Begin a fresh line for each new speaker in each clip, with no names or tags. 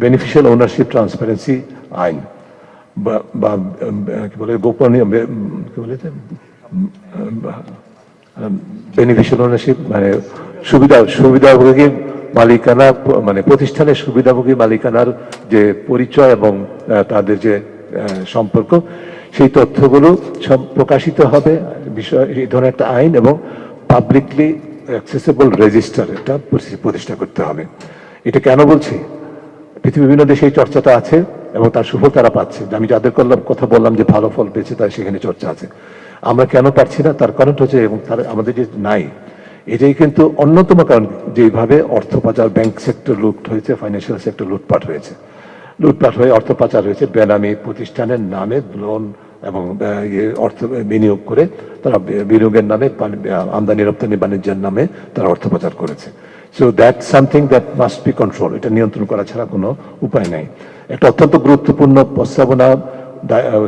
Beneficial ownership transparency আইন বা কি বলে গোপনীয় কি বলে বেনিফিশিয়াল ওনারশিপ মানে সুবিধাভোগী মালিকানা মানে প্রতিষ্ঠানের সুবিধাভোগী মালিকানার যে পরিচয় এবং তাদের যে সম্পর্ক সেই তথ্যগুলো সব প্রকাশিত হবে বিষয় এই ধরনের একটা আইন এবং পাবলিকলি অ্যাক্সেসিবল রেজিস্টার এটা প্রতিষ্ঠা করতে হবে। এটা কেন বলছি, পৃথিবীর বিভিন্ন দেশে এই চর্চাটা আছে এবং তার সুফল তারা পাচ্ছে। আমি যাদের কথা বললাম যে ভালো ফল পেয়েছে তার সেখানে চর্চা আছে। আমরা কেন পারছি না, তার কারণ হচ্ছে এবং তার আমাদের যে নাই, এটাই কিন্তু অন্যতম কারণ। যেভাবে অর্থ পাচার, ব্যাংক সেক্টর লুট হয়েছে, ফাইন্যান্সিয়াল সেক্টর লুটপাট হয়েছে, লুটপাট হয়ে অর্থ পাচার হয়েছে, বেনামি প্রতিষ্ঠানের নামে লোন এবং অর্থ বিনিয়োগ করে তারা বিনিয়োগের নামে আমদানি রপ্তানি বাণিজ্যের নামে তারা অর্থ পাচার করেছে। So that something that must be control. এটা নিয়ন্ত্রণ করা ছাড়া কোনো উপায় নাই। একটা অত্যন্ত গুরুত্বপূর্ণ প্রস্তাবনা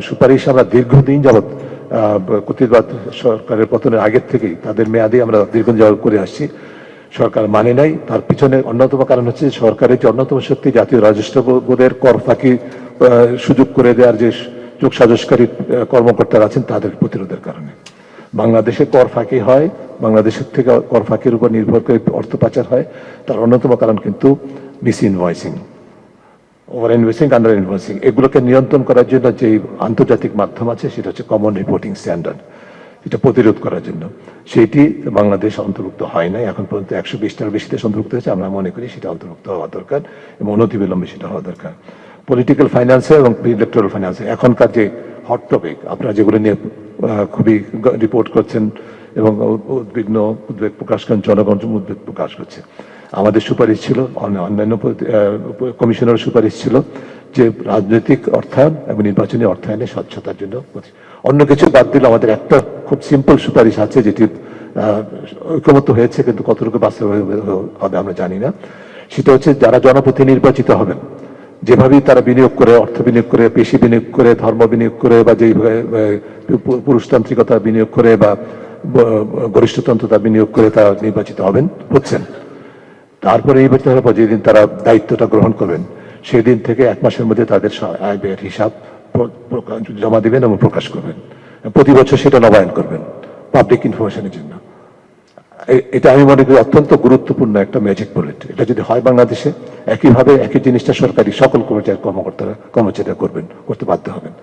সুপারিশ আমরা দীর্ঘদিন যাবৎ কর্তৃত্ব সরকারের পতনের আগের থেকেই তাদের মেয়াদে আমরা দীর্ঘদিন যাবৎ করে আসছি, সরকার মানে নাই। তার পিছনে অন্যতম কারণ হচ্ছে সরকারের যে অন্যতম শক্তি জাতীয় রাজস্ব বোর্ডের কর ফাঁকি সুযোগ করে দেওয়ার যে যোগসাজশকারী কর্মকর্তারা আছেন তাদের প্রতিরোধের কারণে বাংলাদেশে কর ফাঁকি হয়, বাংলাদেশের থেকে কর ফাঁকির উপর নির্ভর করে অর্থ পাচার হয়। তার অন্যতম কারণ কিন্তু miss invoicing, over invoicing, under invoicing. এগুলোকে নিয়ন্ত্রণ করার জন্য যে আন্তর্জাতিক মাধ্যম আছে সেটা হচ্ছে কমন রিপোর্টিং স্ট্যান্ডার্ড, এটা প্রতিরোধ করার জন্য সেটি বাংলাদেশ অন্তর্ভুক্ত হয় নাই এখন পর্যন্ত। 120টার বেশি দেশ অন্তর্ভুক্ত হয়েছে। আমরা মনে করি সেটা অন্তর্ভুক্ত হওয়া দরকার এবং অনতিবিলম্বে সেটা হওয়া দরকার। পলিটিক্যাল ফাইন্যান্সে এবং ইলেকট্রাল ফাইন্যান্সে এখনকার যে হট টপিক, আপনারা যেগুলো নিয়ে খুবই রিপোর্ট করছেন এবং উদ্বেগ প্রকাশ করেন, জনগণ উদ্বেগ প্রকাশ করছে। আমাদের সুপারিশ ছিল, অন্যান্য কমিশনের সুপারিশ ছিল যে রাজনৈতিক অর্থায়ন এবং নির্বাচনী অর্থায়নে স্বচ্ছতার জন্য। অন্য কিছু বাদ দিলে আমাদের একটা খুব সিম্পল সুপারিশ আছে যেটি ঐকমত্য হয়েছে, কিন্তু কতটুকু বাস্তব হবে আমরা জানি না। সেটা হচ্ছে যারা জনপ্রতিনিধি নির্বাচিত হবেন, যেভাবেই তারা বিনিয়োগ করে, অর্থ বিনিয়োগ করে, পেশি বিনিয়োগ করে, ধর্ম বিনিয়োগ করে, বা যেভাবে পুরুষতান্ত্রিকতা বিনিয়োগ করে বা গরিষ্ঠতন্ত্রতা বিনিয়োগ করে তারা নির্বাচিত হচ্ছেন। তারপরে নির্বাচিত হওয়ার পর যেদিন তারা দায়িত্বটা গ্রহণ করবেন সেদিন থেকে 1 মাসের মধ্যে তাদের আয় ব্যয়ের হিসাব জমা দিবেন এবং প্রকাশ করবেন। প্রতি বছর সেটা নবায়ন করবেন পাবলিক ইনফরমেশনের জন্য। এটা আমি মনে করি অত্যন্ত গুরুত্বপূর্ণ একটা ম্যাজিক বুলেট। এটা যদি হয় বাংলাদেশে, একইভাবে একই জিনিসটা সরকারি সকল কর্মচারীরা করতে বাধ্য হবেন।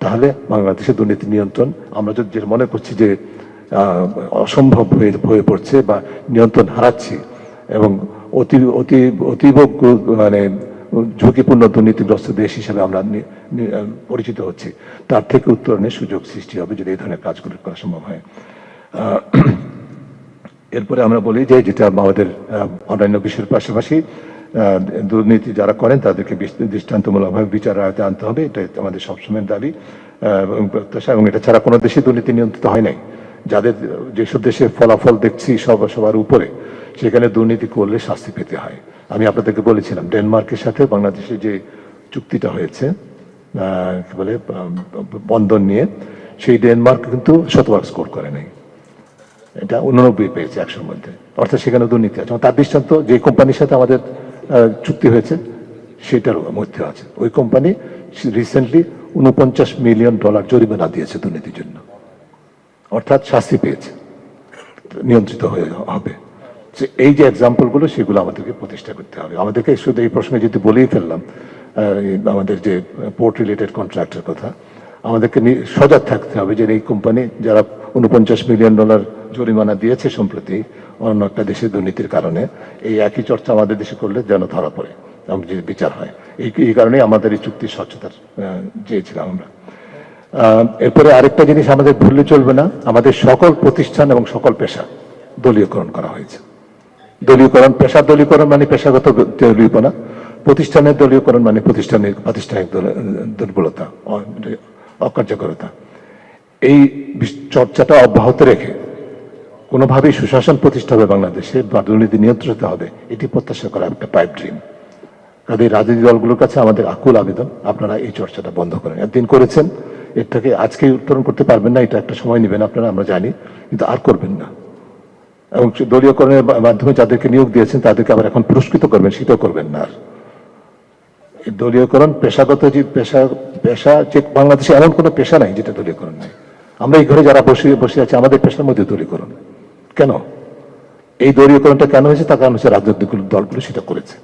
তাহলে বাংলাদেশের দুর্নীতি নিয়ন্ত্রণ, আমরা যদি মনে করছি যে অসম্ভব হয়ে পড়ছে বা নিয়ন্ত্রণ হারাচ্ছি এবং অতীব মানে ঝুঁকিপূর্ণ দুর্নীতিগ্রস্ত দেশ হিসেবে আমরা পরিচিত হচ্ছি, তার থেকে উত্তরণের সুযোগ সৃষ্টি হবে যদি এই ধরনের কাজগুলো করা সম্ভব হয়। এরপরে আমরা বলি যে যেটা আমাদের অন্যান্য বিষয়ের পাশাপাশি দুর্নীতি যারা করেন তাদেরকে দৃষ্টান্তমূলকভাবে বিচার আয়তে আনতে হবে। এটা আমাদের সবসময়ের দাবি এবং প্রত্যাশা। এবং এটা ছাড়া কোনো দেশে দুর্নীতি নিয়ন্ত্রিত হয় নাই। যেসব দেশে ফলাফল দেখছি সবার উপরে, সেখানে দুর্নীতি করলে শাস্তি পেতে হয়। আমি আপনাদেরকে বলেছিলাম ডেনমার্কের সাথে বাংলাদেশের যে চুক্তিটা হয়েছে কি বলে বন্ধন নিয়ে, সেই ডেনমার্ক কিন্তু শতভাগ স্কোর করে নাই, এটা 89 পেয়েছে 100-র মধ্যে। অর্থাৎ সেখানে দুর্নীতি আছে। তার দৃষ্টান্ত যে কোম্পানির সাথে আমাদের চুক্তি হয়েছে সেটার মধ্যে আছে। ওই কোম্পানি রিসেন্টলি $49 মিলিয়ন জরিমানা দিয়েছে দুর্নীতির জন্য, অর্থাৎ শাস্তি পেয়েছে, নিয়ন্ত্রিত হয়ে হবে। এই যে এক্সাম্পলগুলো সেগুলো আমাদেরকে প্রতিষ্ঠা করতে হবে। আমাদেরকে শুধু এই প্রশ্নে যদি বলেই ফেললাম আমাদের যে পোর্ট রিলেটেড কন্ট্রাক্টের কথা, আমাদেরকে সজাগ থাকতে হবে যে এই কোম্পানি যারা $49 মিলিয়ন জরিমানা দিয়েছে সম্প্রতি অন্য একটা দেশের দুর্নীতির কারণে, এই একই চর্চা আমাদের দেশে করলে যেন ধরা পড়ে এবং যে বিচার হয়। এই কারণেই আমাদের এই চুক্তির স্বচ্ছতার চেয়েছিলাম আমরা। এরপরে আরেকটা জিনিস আমাদের ভুললে চলবে না, আমাদের সকল প্রতিষ্ঠান এবং সকল পেশা দলীয়করণ করা হয়েছে। দলীয়করণ, পেশার দলীয়করণ মানে পেশাগত দলীয়পনা, প্রতিষ্ঠানের দলীয়করণ মানে প্রাতিষ্ঠানিক দুর্বলতা, অকার্যকরতা। এই চর্চাটা অব্যাহত রেখে কোনোভাবেই সুশাসন প্রতিষ্ঠা হবে বাংলাদেশে বা দুর্নীতি নিয়ন্ত্রিত হবে, এটি প্রত্যাশা করা একটা পাইপ ড্রিম। কাজে রাজনৈতিক দলগুলোর কাছে আমাদের আকুল আবেদন, আপনারা এই চর্চাটা বন্ধ করেন। একদিন করেছেন, এটাকে আজকে উত্তরণ করতে পারবেন না, এটা একটা সময় নেবেন আপনারা, আমরা জানি, কিন্তু আর করবেন না। এবং দলীয়করণের মাধ্যমে যাদেরকে নিয়োগ দিয়েছেন তাদেরকে আবার এখন পুরস্কৃত করবেন, সেটাও করবেন না আর। দলীয়করণ পেশাগত যে পেশা যে বাংলাদেশে এমন কোনো পেশা নাই যেটা দলীয়করণ নেই। আমরা এই ঘরে যারা বসে আছি আমাদের পেশার মধ্যে দলীয়করণ কেন? এই দলীয়করণটা কেন হয়েছে? তার কারণ হচ্ছে রাজনৈতিক দলগুলো সেটা করেছে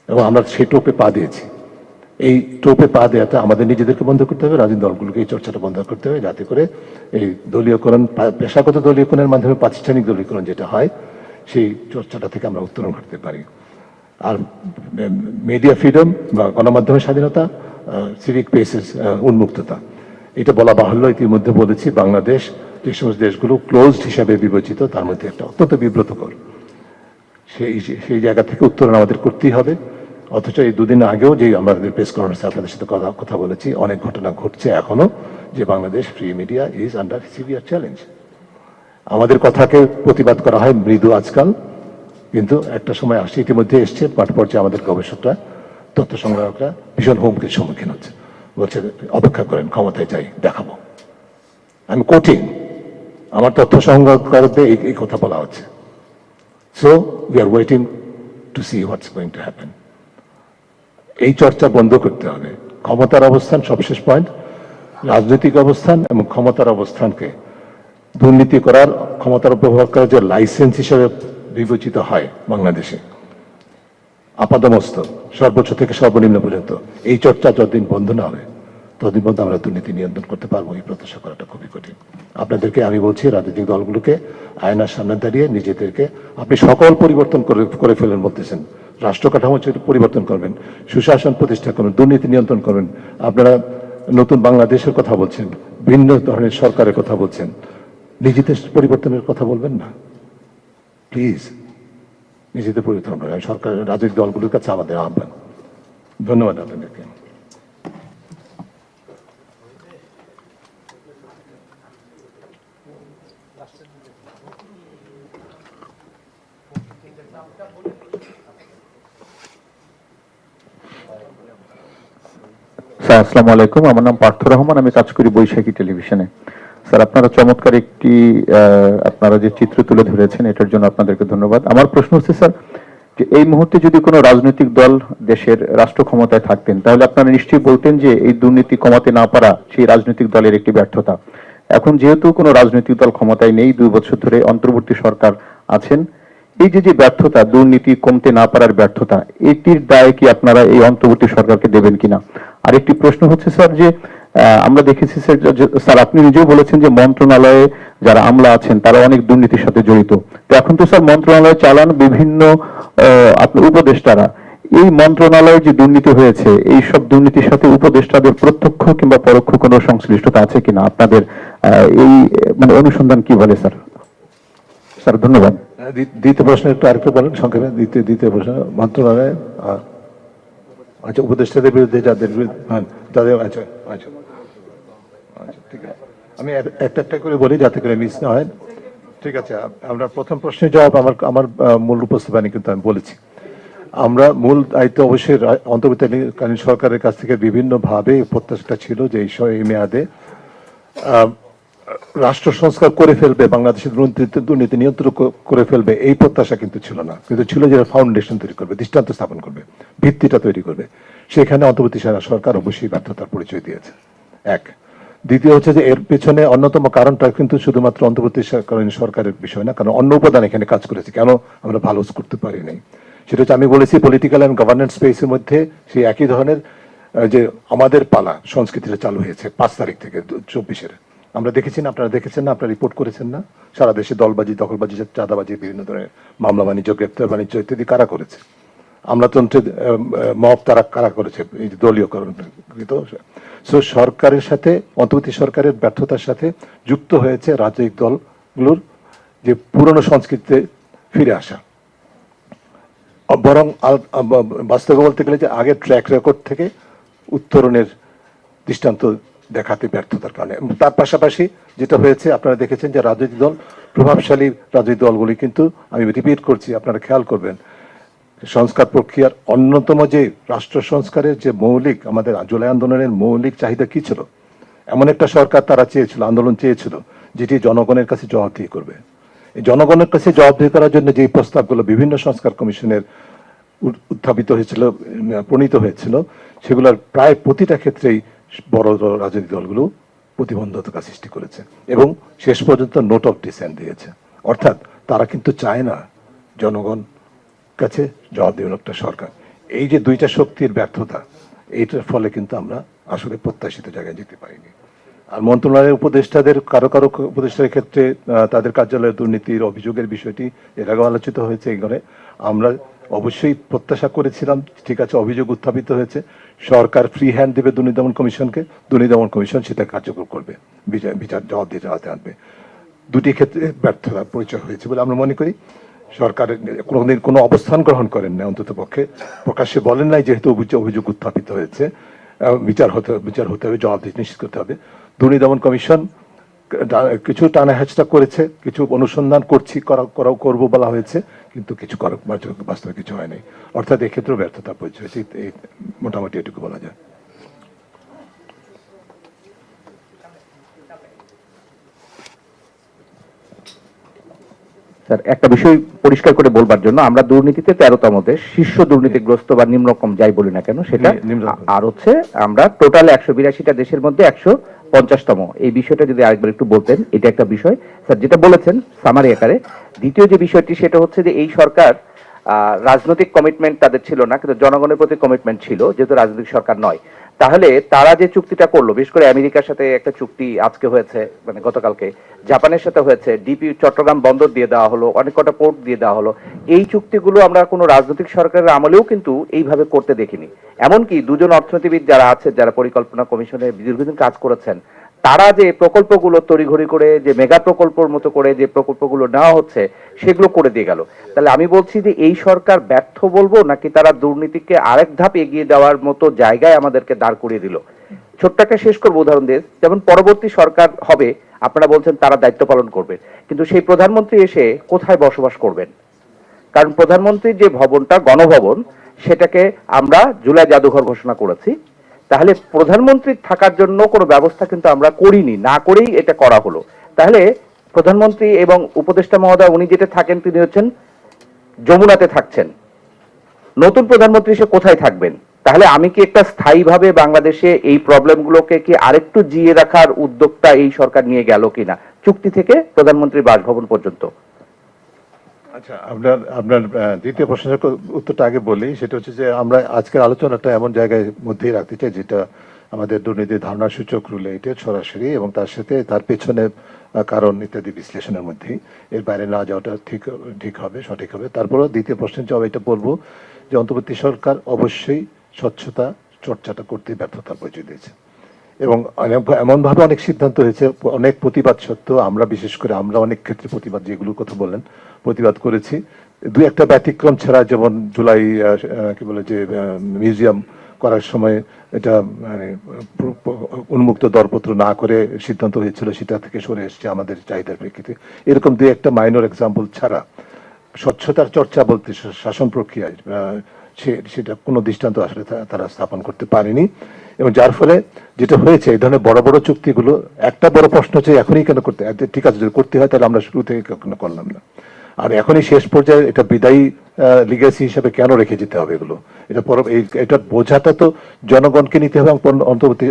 এবং আমরা সেই টোপে পা দিয়েছি। এই টোপে পা দেওয়াতে আমাদের নিজেদেরকে বন্ধ করতে হবে, রাজনৈতিক দলগুলোকে এই চর্চাটা বন্ধ করতে হবে, যাতে করে এই দলীয়করণ, পেশাগত দলীয়করণের মাধ্যমে প্রাতিষ্ঠানিক দলীয়করণ যেটা হয় সেই চর্চাটা থেকে আমরা উত্তরণ ঘটতে পারি। আর মিডিয়া ফ্রিডম বা গণমাধ্যমের স্বাধীনতা, সিভিক স্পেসেস উন্মুক্ততা, এটা বলা বাহুল্য। ইতিমধ্যে বলেছি বাংলাদেশ যে সমস্ত দেশগুলো ক্লোজড হিসাবে বিবেচিত তার মধ্যে একটা অত্যন্ত বিব্রতকর। সেই জায়গা থেকে উত্তরণ আমাদের করতেই হবে। অথচ এই দুদিন আগেও যে আমাদের প্রেস কনফারেন্সে আপনাদের সাথে কথা বলেছি, অনেক ঘটনা ঘটছে এখনো যে Bangladesh free media is under severe challenge. আমাদের কথাকে প্রতিবাদ করা হয় মৃদু আজকাল, কিন্তু একটা সময় আসছে, ইতিমধ্যে এসছে, পাঠ পর্যায়ে আমাদের গবেষকরা, তথ্য সংগ্রাহকরা ভীষণ হুমকির সম্মুখীন হচ্ছে। বলছে অপেক্ষা করেন, ক্ষমতায় যাই দেখাবো। আমি কোটিং, আমার তথ্য সংগ্রহকারদের এই কথা বলা হচ্ছে। So we are waiting to see what's going to happen. এই চর্চা বন্ধ করতে হবে। ক্ষমতার অবস্থান সবশেষ পয়েন্ট, রাজনৈতিক অবস্থান এবং ক্ষমতার অবস্থানকে দুর্নীতি করার, ক্ষমতার ব্যবহার করার যে লাইসেন্স হিসেবে বিবেচিত হয় বাংলাদেশে আপাদমস্ত সর্বোচ্চ থেকে সর্বনিম্ন পর্যন্ত, এই চর্চা যতদিন বন্ধ না হবে ততদিন পর্যন্ত আমরা দুর্নীতি নিয়ন্ত্রণ করতে পারবো। এই প্রত্যাশা করাটা খুবই কঠিন। আপনাদেরকে আমি বলছি, রাজনৈতিক দলগুলোকে আয়নার সামনে দাঁড়িয়ে নিজেদেরকে, আপনি সকল পরিবর্তন করে ফেলেন বলতেছেন, রাষ্ট্র কাঠামো পরিবর্তন করবেন, সুশাসন প্রতিষ্ঠা করবেন, দুর্নীতি নিয়ন্ত্রণ করবেন, আপনারা নতুন বাংলাদেশের কথা বলছেন, ভিন্ন ধরনের সরকারের কথা বলছেন, নিজেদের পরিবর্তনের কথা বলবেন না প্লিজ। নিজেদের পরিবর্তন করবেন। সরকার, রাজনৈতিক দলগুলোর কাছে আমাদের আহ্বান। ধন্যবাদ আপনাদেরকে।
স্যার আসসালামু আলাইকুম, আমার নাম পার্থ রহমান, আমি কাজ করি বৈশাখী টেলিভিশনে। স্যার আপনারা চমৎকার একটি আপনারা যে চিত্র তুলে ধরেছেন এটার জন্য আপনাদেরকে ধন্যবাদ। আমার প্রশ্ন হচ্ছে স্যার, যে এই মুহূর্তে যদি কোনো রাজনৈতিক দল দেশের রাষ্ট্র ক্ষমতায় থাকতেন তাহলে আপনারা নিশ্চয়ই বলতেন যে এই দুর্নীতি কমাতে না পারা সেই রাজনৈতিক দলের একটি ব্যর্থতা। এখন যেহেতু কোনো রাজনৈতিক দল ক্ষমতায় নেই, 2 বছর ধরে অন্তর্বর্তী সরকার আছেন, এই যে ব্যর্থতা, দুর্নীতি কমতে না পারার ব্যর্থতা, এটির দায় কি আপনারা এই অন্তর্বর্তী সরকারকে দেবেন কিনা? আরেকটি প্রশ্ন হচ্ছে স্যার, যে আমরা দেখেছি স্যার আপনি নিজেও বলেছেন যে মন্ত্রণালয়ে যারা আমলা আছেন তারা অনেক দুর্নীতির সাথে জড়িত। তো এখন তো স্যার মন্ত্রণালয় চালান বিভিন্ন আপনার উপদেষ্টারা। এই মন্ত্রণালয়ে যে দুর্নীতি হয়েছে, এই সব দুর্নীতির সাথে উপদেষ্টাদের প্রত্যক্ষ কিংবা পরোক্ষ কোনো সংশ্লিষ্টতা আছে কিনা? আপনাদের এই মানে অনুসন্ধান কি বলে স্যার? স্যার ধন্যবাদ।
দ্বিতীয় প্রশ্ন একটু আরেকটু বলেন সংক্ষেপে। দ্বিতীয় প্রশ্ন মন্ত্রণালয়ে, আচ্ছা, উপদেষ্টাদের বিরুদ্ধে যাদের তাদের, আচ্ছা আচ্ছা আচ্ছা ঠিক আছে, আমি একটা একটা করে বলি যাতে করে মিস না হয়। ঠিক আছে, আমরা প্রথম প্রশ্নের জবাব আমার মূল উপস্থাপনা কিন্তু আমি বলেছি। আমরা মূল দায়িত্ব অবশ্যই অন্তর্বর্তীকালীন সরকারের কাছ থেকে বিভিন্নভাবে প্রত্যাশাটা ছিল যে এই মেয়াদে রাষ্ট্র সংস্কার করে ফেলবে, বাংলাদেশের দুর্নীতি নিয়ন্ত্রণ করে ফেলবে, এই প্রত্যাশা কিন্তু ছিল না, কিন্তু ছিল যে ফাউন্ডেশন তৈরি করবে, দৃষ্টান্ত স্থাপন করবে, ভিত্তিটা তৈরি করবে। সেখানে অন্তর্বর্তী সরকার অবশ্যই ব্যর্থতার পরিচয় দিয়েছে। এক। দ্বিতীয় হচ্ছে যে এর পেছনে অন্যতম কারণটা কিন্তু শুধুমাত্র অন্তর্বর্তীকালীন সরকারের বিষয় না, কারণ অন্য উপাদান এখানে কাজ করেছে, কেন আমরা ভালো করতে পারি নাই সেটা হচ্ছে, আমি বলেছি পলিটিক্যাল অ্যান্ড গভর্নেন্স স্পেসের মধ্যে সেই একই ধরনের যে আমাদের পালা সংস্কৃতিটা চালু হয়েছে 5 তারিখ থেকে 24-এর। আমরা দেখেছি না, আপনারা দেখেছেন না, আপনারা রিপোর্ট করেছেন না, সারা দেশে দলবাজি, দখলবাজি, চাঁদাবাজি, বিভিন্ন ধরনের মামলা বাণিজ্য, গ্রেপ্তার বাণিজ্য ইত্যাদি কারা করেছে? আমলাতন্ত্রের মব তারা কারা করেছে? এই দলীয়করণ। সো সরকারের সাথে, অন্তর্বর্তী সরকারের ব্যর্থতার সাথে যুক্ত হয়েছে রাজনৈতিক দলগুলোর যে পুরনো সংস্কৃতিতে ফিরে আসা। বরং বাস্তবে বলতে গেলে যে আগের ট্র্যাক রেকর্ড থেকে উত্তরণের দৃষ্টান্ত দেখাতে ব্যর্থতার কারণে। তার পাশাপাশি যেটা হয়েছে আপনারা দেখেছেন যে রাজনৈতিক দল, প্রভাবশালী রাজনৈতিক দলগুলি কিন্তু, আমি রিপিট করছি, আপনারা খেয়াল করবেন, সংস্কার প্রক্রিয়ার অন্যতম যে রাষ্ট্র সংস্কারের যে মৌলিক, আমাদের জুলাই আন্দোলনের মৌলিক চাহিদা কি ছিল? এমন একটা সরকার তারা চেয়েছিল, আন্দোলন চেয়েছিল, যেটি জনগণের কাছে জবাবদিহি করবে। এই জনগণের কাছে জবাবদিহি করার জন্য যে প্রস্তাবগুলো বিভিন্ন সংস্কার কমিশনের উত্থাপিত হয়েছিল, প্রণীত হয়েছিল, সেগুলোর প্রায় প্রতিটা ক্ষেত্রেই বড় বড় রাজনৈতিক দলগুলো প্রতিবন্ধকতা সৃষ্টি করেছে এবং শেষ পর্যন্ত নোট অফ ডিসেন্ট দিয়েছে। অর্থাৎ তারা কিন্তু চায় না জনগণ কাছে জবাবদিহি একটা সরকার। এই যে দুইটা শক্তির ব্যর্থতা, এইটার ফলে কিন্তু আমরা আসলে প্রত্যাশিত জায়গায় যেতে পারিনি। আর মন্ত্রণালয়ের উপদেষ্টাদের কারো কারো উপদেষ্টার ক্ষেত্রে তাদের কার্যালয়ের দুর্নীতির অভিযোগের বিষয়টি এর আগেও আলোচিত হয়েছে। এখানে আমরা অবশ্যই প্রত্যাশা করেছিলাম, ঠিক আছে, অভিযোগ উত্থাপিত হয়েছে, সরকার ফ্রি হ্যান্ড দেবে দুর্নীতি দমন কমিশনকে, দুর্নীতি দমন কমিশন সেটা কার্যকর করবে, বিচার জবাবদিহির আওতায় আনবে। দুটি ক্ষেত্রে ব্যর্থতার পরিচয় হয়েছে বলে আমরা মনে করি। সরকার কোনোদিন কোনো অবস্থান গ্রহণ করেন না, অন্তত পক্ষে প্রকাশ্যে বলেন নাই যেহেতু অভিযোগ উত্থাপিত হয়েছে, বিচার হতে হবে, জবাবদিহি নিশ্চিত করতে হবে। দুর্নীতি দমন কমিশন কিছু টানা হেঁচড়া করেছে, কিছু অনুসন্ধান করবো বলা হয়েছে, কিন্তু কিছু বাস্তবে কিছু হয়নি। অর্থাৎ এক্ষেত্রেও ব্যর্থতা পরিচয় হয়েছে, মোটামুটি এটুকু বলা যায়।
স্যার, একটা বিষয় পরিষ্কার করে বলবার জন্য, আমরা দুর্নীতিতে 13তম দেশ, শীর্ষ দুর্নীতিগ্রস্ত বা নিম্নরকম যাই বলি না কেন সেটা, আর হচ্ছে আমরা টোটাল 182টা দেশের মধ্যে 150তম। এই বিষয়টা যদি আরেকবার একটু বলতেন, এটা একটা বিষয় স্যার যেটা বলেছেন সামারি আকারে। দ্বিতীয় যে বিষয়টি সেটা হচ্ছে যে এই সরকার রাজনৈতিক কমিটমেন্ট তাদের ছিল না, কিন্তু জনগণের প্রতি কমিটমেন্ট ছিল, যেহেতু রাজনৈতিক সরকার নয়। তাহলে তারা যে চুক্তিটা করলো, বিশেষ করে আমেরিকার সাথে একটা চুক্তি আজকে হয়েছে, মানে গতকালকে জাপানের সাথে হয়েছে, ডিপি চট্টগ্রাম বন্দর দিয়ে দেওয়া হলো, অনেক কটা পোর্ট দিয়ে দেওয়া হলো, এই চুক্তিগুলো আমরা কোনো রাজনৈতিক সরকারের আমলেও কিন্তু এইভাবে করতে দেখিনি। এমনকি দুজন অর্থনীতিবিদ যারা আছে, যারা পরিকল্পনা কমিশনে দীর্ঘদিন কাজ করেছেন, তারা যে প্রকল্পগুলো তড়িঘড়ি করে, যে মেগা প্রকল্পের মতো করে যে প্রকল্পগুলো নেওয়া হচ্ছে, সেগুলো করে দিয়ে গেল। তাহলে আমি বলছি যে এই সরকার ব্যর্থ বলবো, নাকি তারা দুর্নীতিকে আরেক ধাপ এগিয়ে দেওয়ার মতো জায়গায় আমাদেরকে দাঁড় করিয়ে দিল? ছোট্ট একটা শেষ করবো উদাহরণ দিয়ে, যেমন পরবর্তী সরকার হবে, আপনারা বলছেন তারা দায়িত্ব পালন করবে, কিন্তু সেই প্রধানমন্ত্রী এসে কোথায় বসবাস করবেন? কারণ প্রধানমন্ত্রীর যে ভবনটা, গণভবন, সেটাকে আমরা জুলাই জাদুঘর ঘোষণা করেছি। তাহলে প্রধানমন্ত্রীর থাকার জন্য কোনো ব্যবস্থা কিন্তু আমরা করিনি, না করেই এটা করা হলো। তাহলে প্রধানমন্ত্রী এবং উপদেষ্টা মহোদয় উনি যেটা থাকেন, তিনি হচ্ছেন যমুনাতে থাকছেন, নতুন প্রধানমন্ত্রী সে কোথায় থাকবেন? তাহলে আমি কি একটা স্থায়ীভাবে বাংলাদেশে এই প্রবলেমগুলোকে কি আরেকটু জিয়ে রাখার উদ্যোগটা এই সরকার নিয়ে গেল কিনা, চুক্তি থেকে প্রধানমন্ত্রীর বাসভবন পর্যন্ত?
আচ্ছা, আপনার দ্বিতীয় প্রশ্নের উত্তরটা আগে বলি। সেটা হচ্ছে যে আমরা আজকের আলোচনাটা এমন জায়গায় মধ্যেই রাখতে চাই যেটা আমাদের দুর্নীতির ধারণা সূচক রিলেটেড সরাসরি, এবং তার সাথে তার পেছনে কারণ ইত্যাদি বিশ্লেষণের মধ্যেই, এর বাইরে না যাওয়াটা ঠিক হবে, সঠিক হবে। তারপরেও দ্বিতীয় প্রশ্নের জবাব এটা বলবো যে অন্তর্বর্তী সরকার অবশ্যই স্বচ্ছতা চর্চাটা করতে ব্যর্থতার পরিচয় দিয়েছে, এবং এমনভাবে অনেক সিদ্ধান্ত হয়েছে, অনেক প্রতিবাদ সত্ত্বেও আমরা, বিশেষ করে আমরা অনেক ক্ষেত্রে প্রতিবাদ, যেগুলোর কথা বললেন, প্রতিবাদ করেছি। দুই একটা ব্যতিক্রম ছাড়া, যেমন জুলাই কি বলে যে মিউজিয়াম করার সময় এটা মানে উন্মুক্ত দরপত্র না করে সিদ্ধান্ত হয়েছিল, সেটা থেকে সরে এসছে আমাদের চাহিদার প্রেক্ষিতে। এরকম দুই একটা মাইনর এক্সাম্পল ছাড়া স্বচ্ছতার চর্চা বলতে শাসন প্রক্রিয়ায় সেটা কোনো দৃষ্টান্ত আসলে তারা স্থাপন করতে পারেনি। এবং যার ফলে যেটা হয়েছে, এই ধরনের বড় বড় চুক্তিগুলো, একটা বড় প্রশ্ন হচ্ছে এখনই কেন করতে, ঠিক আছে যদি করতে হয় তাহলে আমরা শুরু থেকে কখনো করলাম না, আর এখনই শেষ পর্যায়ে এটা বিদায়ী লিগেসি হিসাবে কেন রেখে যেতে হবে এগুলো? এটা বোঝাটা তো জনগণকে নিতে হবে, এবং অন্তর্বর্তী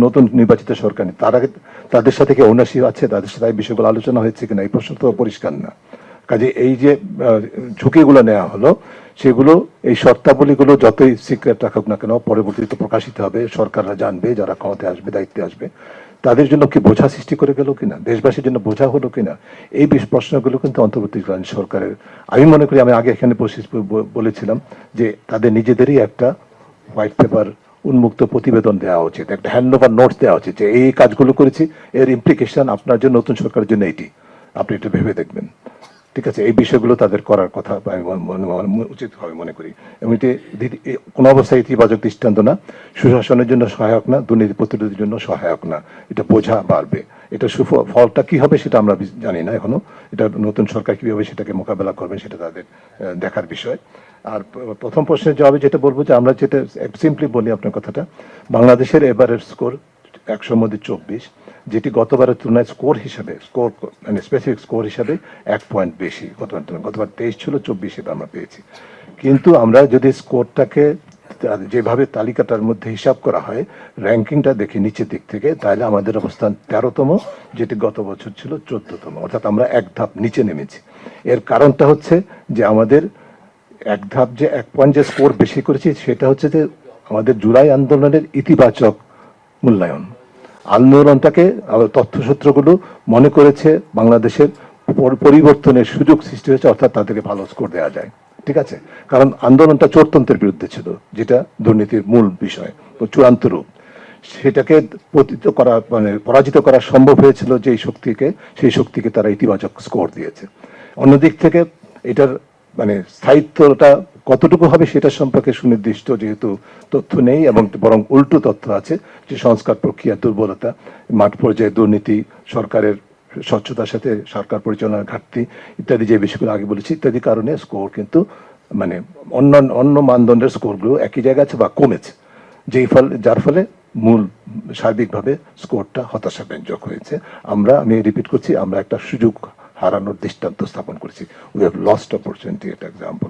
নতুন নির্বাচিত সরকার, তাদের সাথে কি ঔনাসী আছে, তাদের সাথে এই বিষয়গুলো আলোচনা হয়েছে কিনা, এই প্রশ্ন তো পরিষ্কার না। কাজে এই যে ঝুঁকিগুলো নেওয়া হলো, সেগুলো, এই শর্তাবলীগুলো যতই সিক্রেট রাখুক না কেন, পরবর্তীতে প্রকাশিত হবে, সরকাররা জানবে, যারা ক্ষমতায় আসবে, দায়িত্বে আসবে, তাদের জন্য কি বোঝা সৃষ্টি করে গেল কিনা, দেশবাসীর জন্য বোঝা হলো কিনা, এই প্রশ্নগুলো কিন্তু অন্তর্বর্তীকালীন সরকারের, আমি মনে করি, আমি আগে এখানে বলেছিলাম যে তাদের নিজেদেরই একটা হোয়াইট পেপার, উন্মুক্ত প্রতিবেদন দেওয়া উচিত, একটা হ্যান্ড ওভার নোটস দেওয়া উচিত যে এই কাজগুলো করেছি, এর ইমপ্লিকেশন আপনার জন্য, নতুন সরকারের জন্য এইটি, আপনি একটু ভেবে দেখবেন। ঠিক আছে, এই বিষয়গুলো তাদের করার কথা আমি উচিত হবে মনে করি। এবং এটি কোনো অবস্থায় ইতিবাচক দৃষ্টান্ত না, সুশাসনের জন্য সহায়ক না, দুর্নীতি প্রতিরোধের জন্য সহায়ক না। এটা বোঝা বাড়বে, এটা ফলটা কি হবে সেটা আমরা জানি না এখনো, এটা নতুন সরকার কিভাবে সেটাকে মোকাবেলা করবেন সেটা তাদের দেখার বিষয়। আর প্রথম প্রশ্নের জবাবে যেটা বলবো, যে আমরা যেটা সিম্পলি বলি আপনার কথাটা, বাংলাদেশের এবারের স্কোর 100 মধ্যে 24, যেটি গতবারের তুলনায় স্কোর মানে স্পেসিফিক স্কোর হিসাবে 1 পয়েন্ট বেশি। গতবার 23 ছিল, 24 আমরা পেয়েছি। কিন্তু আমরা যদি স্কোরটাকে যেভাবে তালিকাটার মধ্যে হিসাব করা হয়, র্যাঙ্কিংটা দেখি নিচের দিক থেকে, তাহলে আমাদের অবস্থান 13তম, যেটি গত বছর ছিল 14তম, অর্থাৎ আমরা এক ধাপ নিচে নেমেছি। এর কারণটা হচ্ছে যে আমাদের এক ধাপ যে 1 পয়েন্ট যে স্কোর বেশি করেছি, সেটা হচ্ছে যে আমাদের জুলাই আন্দোলনের ইতিবাচক মূল্যায়ন। আন্দোলনটাকে তথ্যসূত্রগুলো মনে করেছে বাংলাদেশের পরিবর্তনের সুযোগ সৃষ্টি হয়েছে, অর্থাৎ তাদেরকে ভালো স্কোর দেওয়া যায়। ঠিক আছে, কারণ আন্দোলনটা চোরতন্ত্রের বিরুদ্ধে ছিল, যেটা দুর্নীতির মূল বিষয়, চূড়ান্ত রূপ। সেটাকে পরাজিত করা সম্ভব হয়েছিল যেই শক্তিকে, সেই শক্তিকে তারা ইতিবাচক স্কোর দিয়েছে। অন্যদিক থেকে এটার স্থায়িত্বটা কতটুকু হবে সেটা সম্পর্কে সুনির্দিষ্ট যেহেতু তথ্য নেই, এবং বরং উল্টো তথ্য আছে, যে সংস্কার প্রক্রিয়া দুর্বলতা, মাঠ পর্যায়ে দুর্নীতি, সরকারের স্বচ্ছতার সাথে সরকার পরিচালনার ঘাটতি ইত্যাদি, যে বিষয়গুলো আগে বলেছি, ইত্যাদি কারণে স্কোর কিন্তু অন্য মানদণ্ডের স্কোরগুলো একই জায়গায় আছে বা কমেছে, যার ফলে মূল সার্বিকভাবে স্কোরটা হতাশাব্যঞ্জক হয়েছে। আমি রিপিট করছি, আমরা একটা সুযোগ হারানোর দৃষ্টান্ত স্থাপন করেছি। উই হ্যাভ লস্ট অপরচুনিটি, একটা এক্সাম্পল।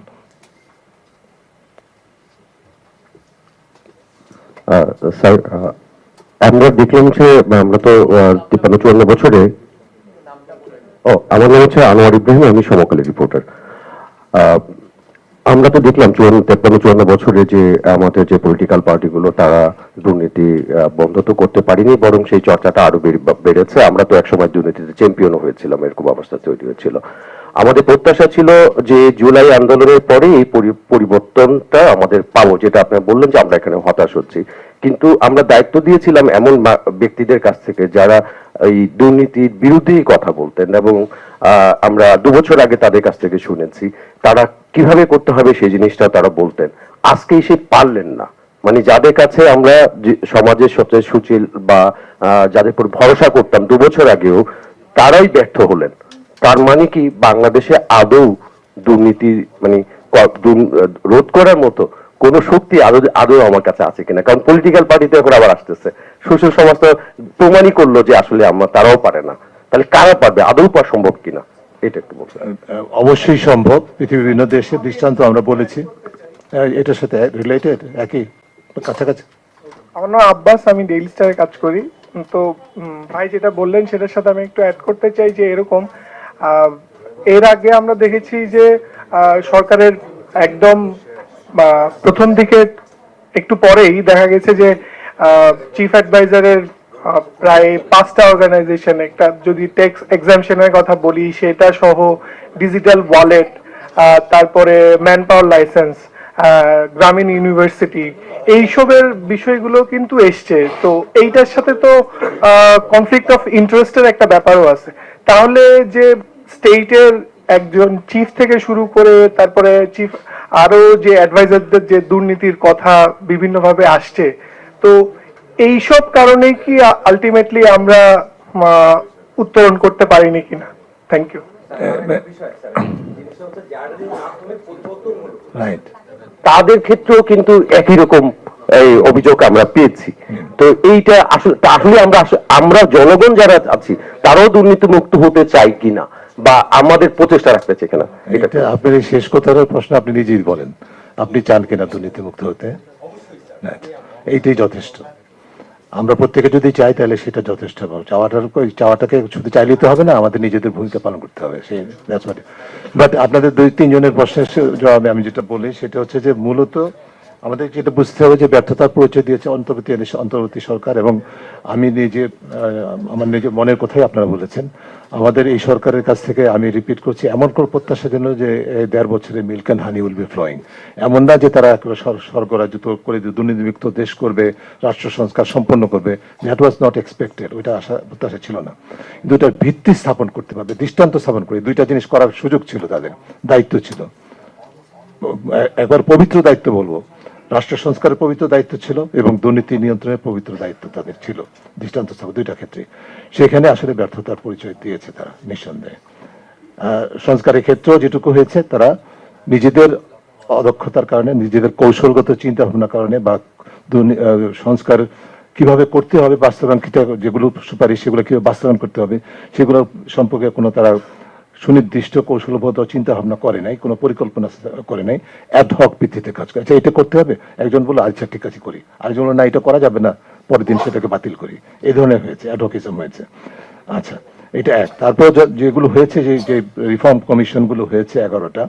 স্যার, আমরা দেখলাম যে আমরা তো 53-54 বছরে, আমার নাম হচ্ছে আনোয়ার ইব্রাহিম, আমি সমকালের রিপোর্টার। আমরা তো দেখলাম 53-54 বছরে যে আমাদের যে পলিটিক্যাল পার্টিগুলো তারা দুর্নীতি বন্ধ তো করতে পারিনি, বরং সেই চর্চাটা আরো বেড়েছে। আমরা তো একসময় দুর্নীতিতে চ্যাম্পিয়নও হয়েছিলাম, এরকম অবস্থা তৈরি হয়েছিল। আমাদের প্রত্যাশা ছিল যে জুলাই আন্দোলনের পরে এই পরিবর্তনটা আমাদের পাবো, যেটা আপনি বললেন যে আমরা এখানে হতাশ হচ্ছি। কিন্তু আমরা দায়িত্ব দিয়েছিলাম এমন ব্যক্তিদের কাছ থেকে যারা এই দুর্নীতির বিরুদ্ধেই কথা বলতেন, এবং আমরা 2 বছর আগে তাদের কাছ থেকে শুনেছি তারা কিভাবে করতে হবে সেই জিনিসটা তারা বলতেন। আজকে এসে পারলেন না, যাদের কাছে আমরা সমাজের সবচেয়ে সুচিল বা যাদের উপর ভরসা করতাম 2 বছর আগেও, তারাই ব্যর্থ হলেন। তার মানে কি বাংলাদেশে আদৌ দুর্নীতি রোধ করার মতো কোন শক্তি আদৌ আমার কাছে আছে কিনা? কারণ পলিটিক্যাল পার্টিতে এখন আবার আসতেছে, সুশীল সমাজ তো প্রমাণই করলো যে আসলে তারাও পারে না। তাহলে কারা পারবে? আদৌ পাওয়া সম্ভব কিনা এটা একটু বলতে।
অবশ্যই সম্ভব। পৃথিবীর বিভিন্ন দেশের দৃষ্টান্ত আমরা বলেছি, এটার সাথে রিলেটেড, একই কাছাকাছি।
আমার নাম আব্বাস, আমি ডেইলি স্টারে কাজ করি। তো ভাই যেটা বললেন সেটার সাথে আমি একটু অ্যাড করতে চাই যে এরকম এর আগে আমরা দেখেছি যে সরকারের একদম প্রথম দিকে একটু পরেই দেখা গেছে যে চিফ অ্যাডভাইজারের প্রায় 5টা অর্গানাইজেশন, একটা যদি ট্যাক্স এক্সামশনের কথা বলি সেটা সহ, ডিজিটাল ওয়ালেট, তারপরে ম্যান পাওয়ার লাইসেন্স, গ্রামীণ ইউনিভার্সিটি, এইসবের বিষয়গুলো কিন্তু এসছে। তো এইটার সাথে তো কনফ্লিক্ট অফ ইন্টারেস্টের একটা ব্যাপারও আছে। তাহলে যে স্টেটের একজন চিফ থেকে শুরু করে তারপরে চিফ আরো যে অ্যাডভাইজারদের যে দুর্নীতির কথা বিভিন্নভাবে আসছে, তো এইসব কারণে কি আলটিমেটলি আমরা উত্তরণ করতে পারিনি কিনা? Thank you.
তাদের ক্ষেত্রেও কিন্তু একই রকম এই অভিযোগ আমরা পেয়েছি। তো এইটা আসলে আমরা জনগণ যারা আছি তারাও দুর্নীতি মুক্ত হতে চাই কিনা, বা আমাদের প্রচেষ্টা রাখতে চাই কিনা?
এটা আপনার এই শেষ কথার প্রশ্ন আপনি নিজেই বলেন, আপনি চান কিনা দুর্নীতি মুক্ত হতে? এইটাই যথেষ্ট। আমরা প্রত্যেকে যদি চাই তাহলে সেটা যথেষ্ট। চাওয়াটাকে শুধু চাইলেই তো হবে না, আমাদের নিজেদের ভূমিকা পালন করতে হবে। বাট আপনাদের 2-3 জনের প্রশ্নের জবাবে আমি যেটা বলি সেটা হচ্ছে যে মূলত আমাদের যেটা বুঝতে হবে যে ব্যর্থতার পরিচয় দিয়েছে অন্তর্বর্তী সরকার, এবং আমি আমার নিজের মনের কথাই আপনারা বলেছেন। আমাদের এই সরকারের কাছ থেকে আমি রিপিট করছি, এমন কোনো প্রত্যাশা যেন যে 1.5 বছরে milk and honey will be flowing, এমন না যে তারা স্বর্গরাজ্য করে দুর্নীতিমুক্ত দেশ করবে, রাষ্ট্র সংস্কার সম্পন্ন করবে। দ্যাট ওয়াজ নট এক্সপেক্টেড, ওইটা প্রত্যাশা ছিল না। কিন্তু এটার ভিত্তি স্থাপন করতে পারবে, দৃষ্টান্ত স্থাপন করে 2টা জিনিস করার সুযোগ ছিল, তাদের দায়িত্ব ছিল। একবার পবিত্র দায়িত্ব বলবো, রাষ্ট্র সংস্কারের পবিত্র দায়িত্ব ছিল এবং দুর্নীতি নিয়ন্ত্রণের পবিত্র দায়িত্ব তাদের ছিল, দৃষ্টান্ত স্থাপন 2টা ক্ষেত্রে। সেখানে আসলে ব্যর্থতার পরিচয় দিয়েছে তারা নিঃসন্দেহে। সংস্কারের ক্ষেত্রেও যেটুকু হয়েছে, তারা নিজেদের অদক্ষতার কারণে, নিজেদের কৌশলগত চিন্তা ভাবনার কারণে, বা সংস্কার কিভাবে করতে হবে, বাস্তবায়ন যেগুলো সুপারিশ সেগুলো কিভাবে বাস্তবায়ন করতে হবে সেগুলো সম্পর্কে কোনো তারা সুনির্দিষ্ট কৌশলবদ্ধ চিন্তা ভাবনা করে নাই, কোনো পরিকল্পনা করে নাই, অ্যাডহক ভিত্তিতে কাজ করে। আচ্ছা, এটা করতে হবে, একজন বললো আচ্ছা ঠিক আছে করি, আরেকজন বললো না এটা করা যাবে না, পরের দিন সেটাকে বাতিল করি। এই ধরনের হয়েছে, অ্যাডহকিজম হয়েছে। আচ্ছা, এটা এক। তারপর যেগুলো হয়েছে, যে রিফর্ম কমিশনগুলো হয়েছে 11টা,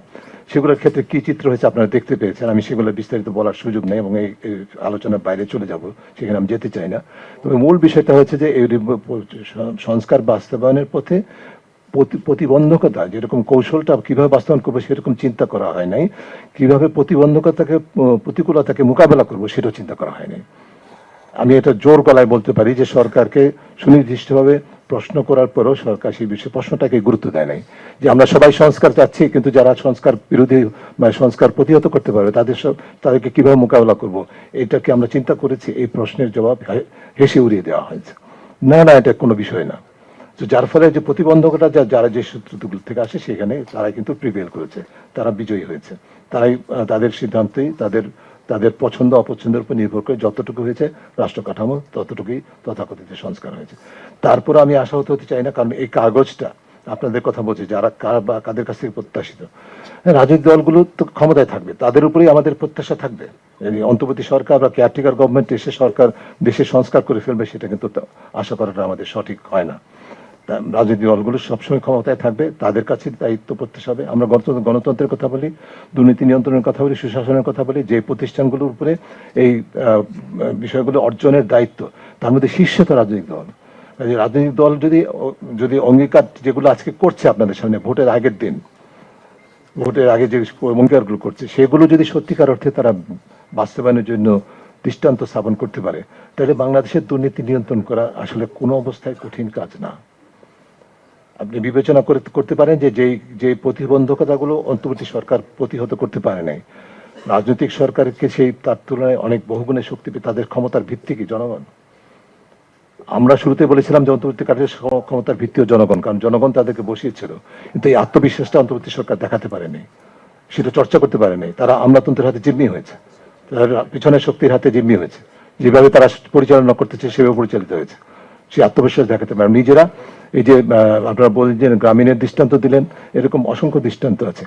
সেগুলোর ক্ষেত্রে কি চিত্র হয়েছে আপনারা দেখতে পেয়েছেন। আমি সেগুলো বিস্তারিত বলার সুযোগ নেই এবং এই আলোচনার বাইরে চলে যাব, সেখানে আমি যেতে চাই না। তবে মূল বিষয়টা হচ্ছে যে এই সংস্কার বাস্তবায়নের পথে প্রতিবন্ধকতা, যেরকম কৌশলটা কিভাবে বাস্তবায়ন করবো সেরকম চিন্তা করা হয় নাই, কিভাবে প্রতিকূলতাকে মোকাবেলা করবো সেটাও চিন্তা করা হয় নাই। আমি এটা জোর গলায় বলতে পারি যে সরকারকে সুনির্দিষ্টভাবে প্রশ্ন করার পরেও সরকার সেই বিষয়ে প্রশ্নটাকে গুরুত্ব দেয় নাই। যে আমরা সবাই সংস্কার চাচ্ছি, কিন্তু যারা সংস্কার বিরোধী বা সংস্কার প্রতিহত করতে পারবে তাদেরকে কিভাবে মোকাবেলা করব, এটাকে আমরা চিন্তা করেছি। এই প্রশ্নের জবাব হেসে উড়িয়ে দেওয়া হয়েছে, না না এটা কোনো বিষয় না। তো যার ফলে যে প্রতিবন্ধকতা যারা যে সূত্রগুলো থেকে আসে সেখানে তারাই কিন্তু প্রিভেল করেছে, তারা বিজয়ী হয়েছে। তারাই তাদের সিদ্ধান্তেই তাদের পছন্দ অপছন্দের উপর নির্ভর করে যতটুকু হয়েছে রাষ্ট্র কাঠামো ততটুকুই তথাকথিত সংস্কার হয়েছে। তারপর আমি আশাহত হতে চাই না, কারণ এই কাগজটা আপনাদের কথা বলছি, যারা কাদের কাছ থেকে প্রত্যাশিত, রাজনৈতিক দলগুলো তো ক্ষমতায় থাকবে, তাদের উপরেই আমাদের প্রত্যাশা থাকবে। অন্তর্বর্তী সরকার বা কেয়ারটেকার গভর্নমেন্ট এসে সরকার দেশের সংস্কার করে ফেলবে, সেটা কিন্তু আশা করাটা আমাদের সঠিক হয় না। রাজনৈতিক দলগুলো সবসময় ক্ষমতায় থাকবে, তাদের কাছে দায়িত্ব প্রত্যাশা হবে। আমরা গণতন্ত্রের কথা বলি, দুর্নীতি নিয়ন্ত্রণের কথা বলি, সুশাসনের কথা বলি, যে প্রতিষ্ঠানগুলোর উপরে এই বিষয়গুলো অর্জনের দায়িত্ব, তার মধ্যে শীর্ষে তো রাজনৈতিক দল। রাজনৈতিক দল যদি অঙ্গীকার যেগুলো আজকে করছে আপনাদের সামনে ভোটের আগের দিন, ভোটের আগে যে অঙ্গীকারগুলো করছে, সেগুলো যদি সত্যিকার অর্থে তারা বাস্তবায়নের জন্য দৃষ্টান্ত স্থাপন করতে পারে, তাহলে বাংলাদেশের দুর্নীতি নিয়ন্ত্রণ করা আসলে কোনো অবস্থায় কঠিন কাজ না। আপনি বিবেচনা করতে পারেন যে প্রতিবন্ধকতাগুলো অন্তর্বর্তী সরকার প্রতিহত করতে পারে নাই, রাজনৈতিক সরকারকে তার তুলনায় অনেক বহুগুণে শক্তি পেয়ে তাদের ক্ষমতার ভিত্তি কি জনগণ। আমরা শুরুতে বলেছিলাম যে অন্তর্বর্তীকালের ক্ষমতার ভিত্তিও জনগণ, কারণ জনগণ তাদেরকে বসিয়েছিল, কিন্তু এই আত্মবিশ্বাসটা অন্তর্বর্তী সরকার দেখাতে পারেনি, সেটা চর্চা করতে পারেনি। তারা আমলাতন্ত্রের হাতে জিম্মি হয়েছে, তারা পিছনের শক্তির হাতে জিম্মি হয়েছে, যেভাবে তারা পরিচালনা করতেছে সেভাবে পরিচালিত হয়েছে। সেই আত্মবিশ্বাস দেখাতে পারে নিজেরা। এই যে আপনারা বললেন যে গ্রামীণের দৃষ্টান্ত দিলেন, এরকম অসংখ্য দৃষ্টান্ত আছে।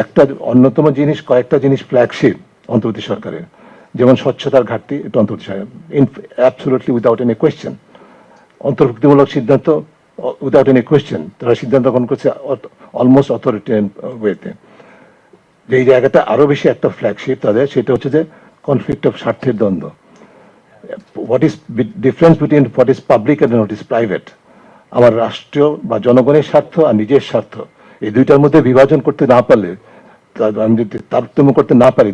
একটা অন্যতম জিনিস, কয়েকটা জিনিস ফ্ল্যাগশিপ অন্তর্বর্তী সরকারের, যেমন স্বচ্ছতার ঘাটতি, এটা অন্তর্বর্তী সরকার অ্যাবসলিউটলি উইদাউট এনি কোয়েশ্চেন, অন্তর্ভুক্তিমূলক সিদ্ধান্ত উইদাউট এনি কোয়েশ্চেন তারা সিদ্ধান্ত গ্রহণ করছে অলমোস্ট অথরিটেরিয়ান ওয়েতে। এই জায়গাটা আরো বেশি একটা ফ্ল্যাগশিপ তাদের, সেটা হচ্ছে যে কনফ্লিক্ট অফ স্বার্থের দ্বন্দ্ব। What is difference between what is public and what is private. আমার রাষ্ট্রীয় বা জনগণের স্বার্থ আর নিজের স্বার্থ, এই দুইটার মধ্যে বিভাজন করতে না পারলে, আমি যদি তারতম্য করতে না পারি,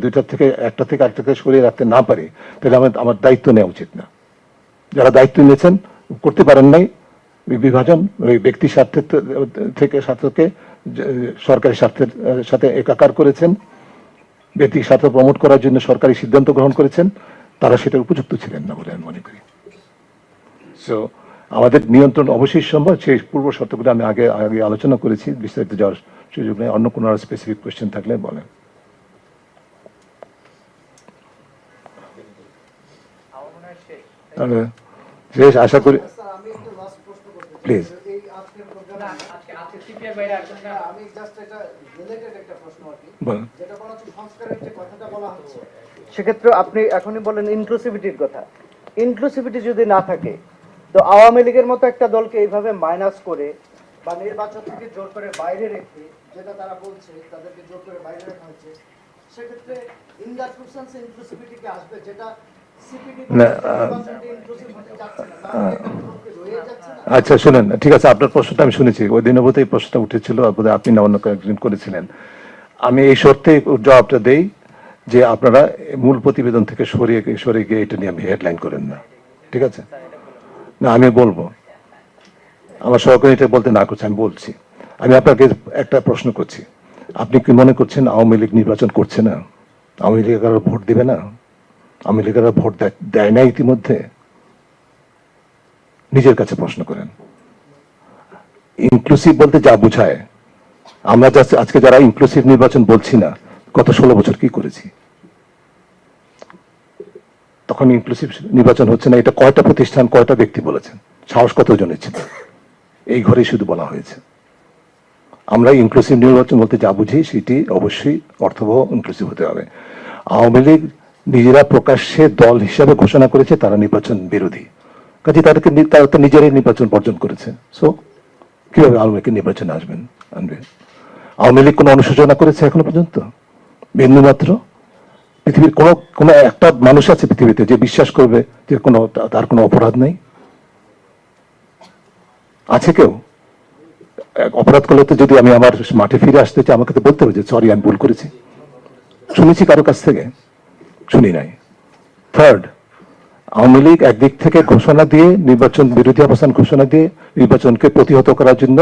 একটা থেকে আরেকটাকে সরিয়ে রাখতে না পারি, তাহলে আমার দায়িত্ব নেওয়া উচিত না। যারা দায়িত্ব নিয়েছেন করতে পারেন নাই বিভাজন, ওই ব্যক্তি স্বার্থের থেকে স্বার্থকে সরকারি স্বার্থের সাথে একাকার করেছেন, ব্যক্তি স্বার্থ প্রমোট করার জন্য সরকারি সিদ্ধান্ত গ্রহণ করেছেন, তারা সেটা উপযুক্ত ছিলেন না বলে আমি মনে করি। সো আমাদের নিয়ন্ত্রণ অবশ্যই সম্ভব, সেই পূর্ব শর্তগুলো আমি আগে আলোচনা করেছি, বিস্তারিত যাওয়ার সুযোগ নেই। অন্য কোনো স্পেসিফিক কোয়েশ্চেন থাকলে বলেন। শেষ আশা করি, প্লিজ।
আমি জাস্ট এটা রিলেটেড একটা প্রশ্ন আর কি,
বলেন।
যেটা বলা হচ্ছে সংস্কারের যে কথাটা বলা হচ্ছে, সেক্ষেত্রে আপনি এখনই বলেন ইনক্লুসিভিটির কথা। ইনক্লুসিভিটি যদি না থাকে, তো আওয়ামী লীগের মতো একটা দলকে এইভাবে মাইনাস করে বা নির্বাচন থেকে জোর করে বাইরে রেখে, যেটা তারা বলছে তাদেরকে জোর করে বাইরে রাখা হচ্ছে, সেক্ষেত্রে ইন দ্যাট সেন্স ইনক্লুসিভিটি কি আসবে, যেটা সিপিডি ইনক্লুসিভ হতে যাচ্ছে না, তাহলে একটা পক্ষে রয়ে যাচ্ছে না।
আচ্ছা শুনেন, ঠিক আছে, আপনার প্রশ্নটা আমি শুনেছি, ওই দিনও বোধহয় এই প্রশ্নটা উঠেছিল, আপনি না অন্য কয়েকজন করেছিলেন। আমি এই শর্তে জবাবটা দেই যে আপনারা মূল প্রতিবেদন থেকে সরে গিয়ে এটা নিয়ে আমি হেডলাইন করেন না, ঠিক আছে? না আমি বলবো, আমার সহকারী এটা বলতে না করছে, আমি বলছি। আমি আপনাকে একটা প্রশ্ন করছি, আপনি কি মনে করছেন আওয়ামী লীগ নির্বাচন করছে না? আওয়ামী লীগ আর ভোট দিবে না? আওয়ামী লীগ আর ভোট দেয় না ইতিমধ্যে? নিজের কাছে প্রশ্ন করেন। ইনক্লুসিভ বলতে যা বুঝায়, আমরা আজকে যারা ইনক্লুসিভ নির্বাচন বলছি না, গত 16 বছর কি করেছি? তখন ইনক্লুসিভ নির্বাচন হচ্ছে না, এটা কয়টা প্রতিষ্ঠান কয়টা ব্যক্তি বলেছেন? সাহস কতজনের ছিল? এই ঘরে শুধু বলা হয়েছে। আমরা ইনক্লুসিভ নির্বাচন বলতে যা বুঝি সেটি অবশ্যই অর্থবহ ইনক্লুসিভ হতে হবে। আওয়ামী লীগ নিজেরা প্রকাশ্যে দল হিসাবে ঘোষণা করেছে তারা নির্বাচন বিরোধী, কাজে তারা তো নিজেরাই নির্বাচন বর্জন করেছে। সো কিভাবে আওয়ামী লীগের নির্বাচনে আনবে? আওয়ামী লীগ কোনো অনুশোচনা করেছে এখনো পর্যন্ত? বিন্দুমাত্র? পৃথিবীর কোনো একটা মানুষ আছে পৃথিবীতে যে বিশ্বাস করবে যে তার কোনো অপরাধ নেই? আছে কেউ? অপরাধ করলে তো যদি আমি আমার মাঠে ফিরে আসতে চাই আমাকে তো বলতে হবে যে সরি আমি ভুল করেছি। শুনেছি কারো কাছ থেকে? শুনি নাই। থার্ড, আওয়ামী লীগ একদিক থেকে ঘোষণা দিয়ে নির্বাচন বিরোধী অবস্থান ঘোষণা দিয়ে নির্বাচনকে প্রতিহত করার জন্য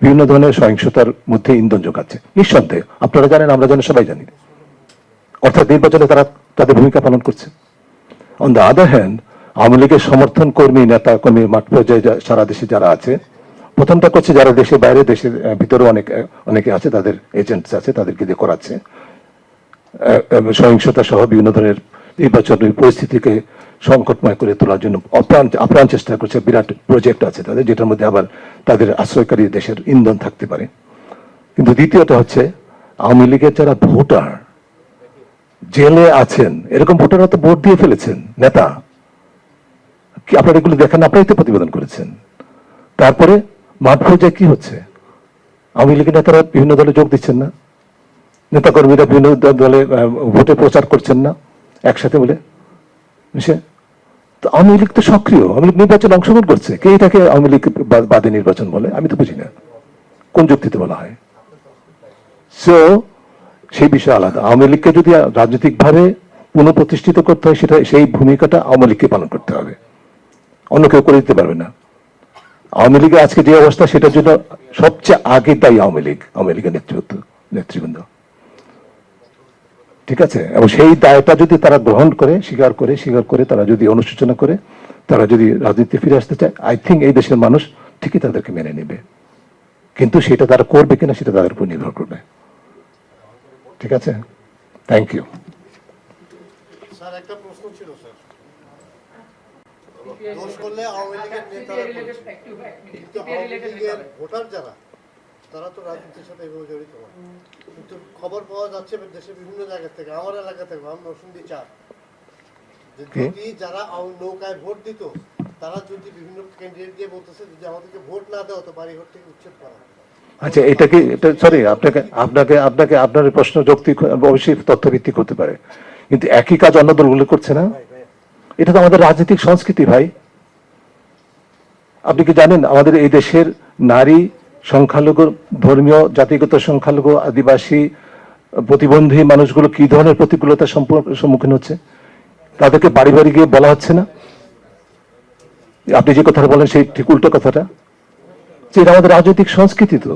বিভিন্ন ধরনের সহিংসতার মধ্যে ইন্ধন যোগাচ্ছে, নিঃসন্দেহে। আপনারা জানেন, আমরা জানি, সবাই জানি। অর্থাৎ নির্বাচনে তারা তাদের ভূমিকা পালন করছে। On the other hand, Awami লীগের সমর্থন কর্মী, নেতা কর্মী, মাঠ পর্যায়ে সারা দেশে যারা আছে, প্রথমটা করছে যারা দেশের বাইরে, দেশের ভিতরেও অনেকে আছে, তাদের এজেন্টস আছে, তাদেরকে দিয়ে করাচ্ছে সহিংসতা সহ বিভিন্ন ধরনের নির্বাচনী পরিস্থিতিকে সংকটময় করে তোলার জন্য আপ্রাণ চেষ্টা করছে। বিরাট প্রজেক্ট আছে তাদের, যেটার মধ্যে আবার তাদের আশ্রয়কারী দেশের ইন্ধন থাকতে পারে। কিন্তু দ্বিতীয়টা হচ্ছে আওয়ামী লীগের যারা ভোটার জেলে আছেন, এরকম ভোটাররা তো ভোট দিয়ে ফেলেছেন নেতা। কি আপনারা এগুলো দেখেন? আপনারাই তো প্রতিবেদন করেছেন। তারপরে মাঠ পর্যায়ে কি হচ্ছে? আওয়ামী লীগের নেতারা বিভিন্ন দলে যোগ দিচ্ছেন না, নেতাকর্মীরা বিভিন্ন দলে ভোটে প্রচার করছেন না একসাথে বলে মিশে। তো আওয়ামী লীগ তো সক্রিয়, আওয়ামী লীগ নির্বাচনে অংশগ্রহণ করছে। কে এটাকে আওয়ামী লীগ বাদে নির্বাচন বলে? আমি তো বুঝি না কোন যুক্তিতে বলা হয়। সো সেই বিষয় আলাদা। আওয়ামী লীগকে যদি রাজনৈতিকভাবে পুনঃপ্রতিষ্ঠিত করতে হয়, সেই ভূমিকাটা আওয়ামী লীগকে পালন করতে হবে, অন্য কেউ করে দিতে পারবে না। আওয়ামী লীগের আজকে যে অবস্থা, সেটার জন্য সবচেয়ে আগে দায়ী আওয়ামী লীগের নেতৃবৃন্দ। ঠিক আছে? এবং সেই দায়টা যদি তারা গ্রহণ করে, স্বীকার করে তারা যদি অনুশোচনা করে, তারা যদি রাজনীতি ফিরে আসতে চায়, আই থিঙ্ক এই দেশের মানুষ ঠিকই তাদেরকে মেনে নেবে। কিন্তু সেটা তারা করবে কিনা সেটা তাদের উপর নির্ভর করবে। ঠিক আছে? Thank you.
স্যার, একটা প্রশ্ন ছিল স্যার। দোষ করলে আওয়ামী লীগের নেতারা করছে, কিন্তু আওয়ামী লীগের ভোটার যারা, তারা তো রাজনীতির সাথে এভাবে জড়িত নয়। কিন্তু খবর পাওয়া যাচ্ছে দেশের বিভিন্ন জায়গা থেকে, আমার এলাকা থেকে, আমি নরসিংদী 4, যে যদি যারা নৌকায় ভোট দিত, তারা যদি বিভিন্ন ক্যান্ডিডেট দিয়ে বলতেছে যদি আমাদেরকে ভোট না দেওয়া তো বাড়ি ঘর থেকে উচ্ছেদ করা।
আচ্ছা, এটা কি সরি, আপনার প্রশ্ন যৌক্তিক, অবশ্যই তথ্যভিত্তিক হতে পারে, কিন্তু একই কাজ অন্য দলগুলো করছে না। এটা তো আমাদের রাজনৈতিক সংস্কৃতি ভাই। আপনি কি জানেন আমাদের এই দেশের নারী, সংখ্যালঘু, ধর্মীয় জাতিগত সংখ্যালঘু, আদিবাসী, প্রতিবন্ধী মানুষগুলো কি ধরনের প্রতিকূলতার সম্মুখীন হচ্ছে? তাদেরকে বাড়ি বাড়ি গিয়ে বলা হচ্ছে না? আপনি যে কথাটা বলেন সেই ঠিক উল্টো কথাটা, যে এটা আমাদের রাজনৈতিক সংস্কৃতি। তো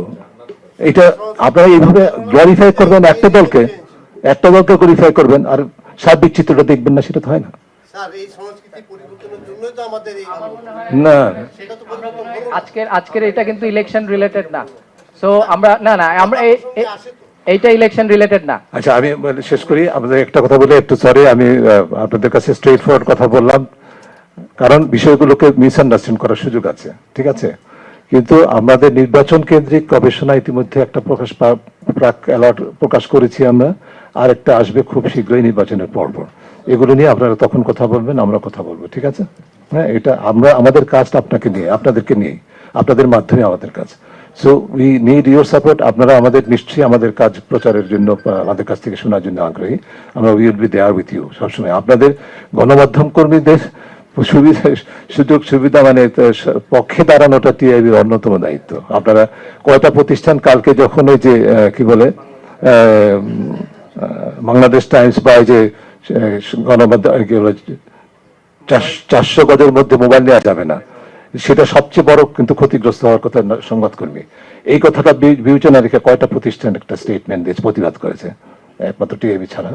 এটা আপনারা এইভাবে গ্লোরিফাই করবেন একটা দলকে গ্লোরিফাই করবেন, আর সার্বিক চিত্রটা দেখবেন না, সেটা তো হয় না।
স্যার, এই সংস্কৃতি পরিবর্তনের জন্যই তো আমাদের এই
না,
সেটা তো পরিবর্তন হলো না।
আজকের এটা কিন্তু ইলেকশন রিলেটেড না। সো আমরা আমরা
আসে তো।
এইটা ইলেকশন রিলেটেড না।
আচ্ছা, আমি শেষ করি। আপনাদের একটা কথা বলে একটু সরি, আমি আপনাদের কাছে স্ট্রেট ফরওয়ার্ড কথা বললাম, কারণ বিষয়গুলোকে মিসআন্ডারস্ট্যান্ড করার সুযোগ আছে। ঠিক আছে? কিন্তু আমাদের নির্বাচন কেন্দ্রিক গবেষণা ইতিমধ্যে একটা প্রকাশ করেছি আমরা, আর একটা আসবে খুব শীঘ্রই নির্বাচনের পর্ব। এগুলো নিয়ে আপনারা তখন কথা বলবেন, আমরা কথা বলবো। ঠিক আছে? হ্যাঁ, এটা আমাদের কাজটা আপনাকে নিয়ে, আপনাদেরকে নিয়ে, আপনাদের মাধ্যমে আমাদের কাজ। So we need your support. আপনারা আমাদের নিশ্চয়ই আমাদের কাজ প্রচারের জন্য, আমাদের কাছ থেকে শোনার জন্য আগ্রহী। আমরা will be there with you সবসময়। আপনাদের গণমাধ্যম কর্মীদের সুযোগ সুবিধা মানে পক্ষে দাঁড়ানোটা টিআইবির অন্যতম দায়িত্ব। আপনারা কয়টা প্রতিষ্ঠান কালকে যখন ওই যে কি বলে বাংলাদেশ টাইমস বা যে গণমাধ্যম 400 গজের মধ্যে মোবাইল নেওয়া যাবে না, সেটা সবচেয়ে বড় কিন্তু ক্ষতিগ্রস্ত হওয়ার কথা সংবাদকর্মী। এই কথাটা বিবেচনা রেখে কয়টা প্রতিষ্ঠান একটা স্টেটমেন্ট দিয়ে প্রতিবাদ করেছে, একমাত্র টিআইবি ছাড়া।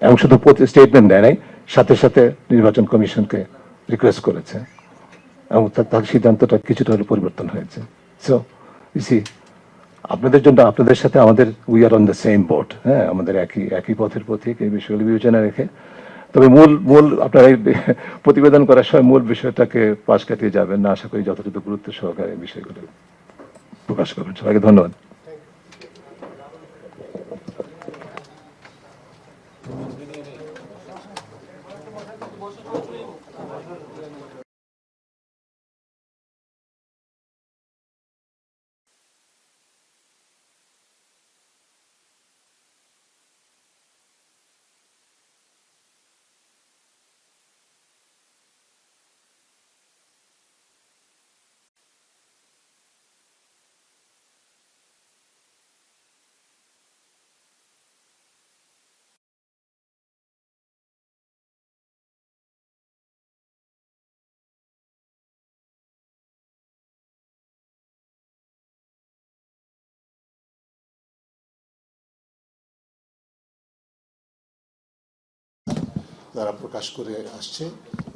এবং শুধু স্টেটমেন্ট দেয় নাই, সাথে সাথে নির্বাচন কমিশনকে রিকোয়েস্ট করেছে, এবং তার সিদ্ধান্তটা কিছুটা হলে পরিবর্তন হয়েছে। সো ইসি আপনাদের জন্য, আপনাদের সাথে আমাদের we are on the same boat. হ্যাঁ, আমাদের একই পথের পথিক, এই বিষয়গুলি বিবেচনা রেখে। তবে মূল আপনারা এই প্রতিবেদন করার সময় মূল বিষয়টাকে পাশ কাটিয়ে যাবেন না, আশা করি যথাযথ গুরুত্ব সহকারে বিষয়গুলো প্রকাশ করবেন। সবাইকে ধন্যবাদ।
তারা প্রকাশ করে আসছে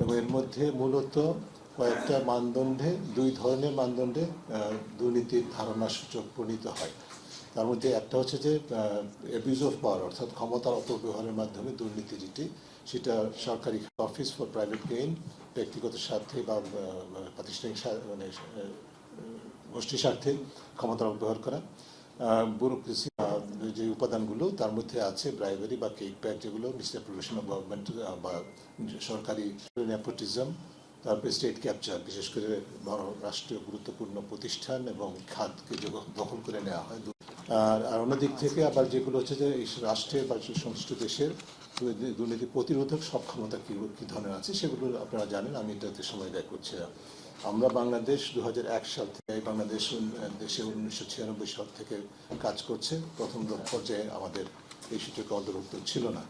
এবং এর মধ্যে মূলত কয়েকটা মানদণ্ডে, দুই ধরনের মানদণ্ডে দুর্নীতির ধারণা সূচক প্রণীত হয়। তার মধ্যে একটা হচ্ছে যে অ্যাবিউজ অফ পাওয়ার, অর্থাৎ ক্ষমতার অপব্যবহারের মাধ্যমে দুর্নীতি যেটি, সেটা সরকারি অফিস ফর প্রাইভেট গেইন, ব্যক্তিগত স্বার্থে বা প্রাতিষ্ঠানিক মানে গোষ্ঠী স্বার্থে ক্ষমতার অপব্যবহার করা। ব্যুরোক্রেসি যে উপাদানগুলো তার মধ্যে আছে ব্রাইবারি বা কিকব্যাক, যেগুলো মিসঅ্যাপ্রোপ্রিয়েশন অফ গভর্নমেন্ট বা সরকারি নেপোটিজম, তারপরে স্টেট ক্যাপচার, বিশেষ করে বড় রাষ্ট্রীয় গুরুত্বপূর্ণ প্রতিষ্ঠান এবং খাতকে দখল করে নেওয়া হয়। আর অন্যদিক থেকে আবার যেগুলো হচ্ছে যে এই রাষ্ট্রের বা সংশ্লিষ্ট দেশের দুর্নীতি প্রতিরোধক সক্ষমতা কী ধরনের আছে সেগুলো আপনারা জানেন, আমি এটাতে সময় ব্যয় করছি না। আমরা বাংলাদেশ 2001 সাল থেকে, বাংলাদেশ দেশে 1996 সাল থেকে কাজ করছে। প্রথম পর্যায়ে আমাদের এই সূচকে অন্তর্ভুক্ত ছিল না।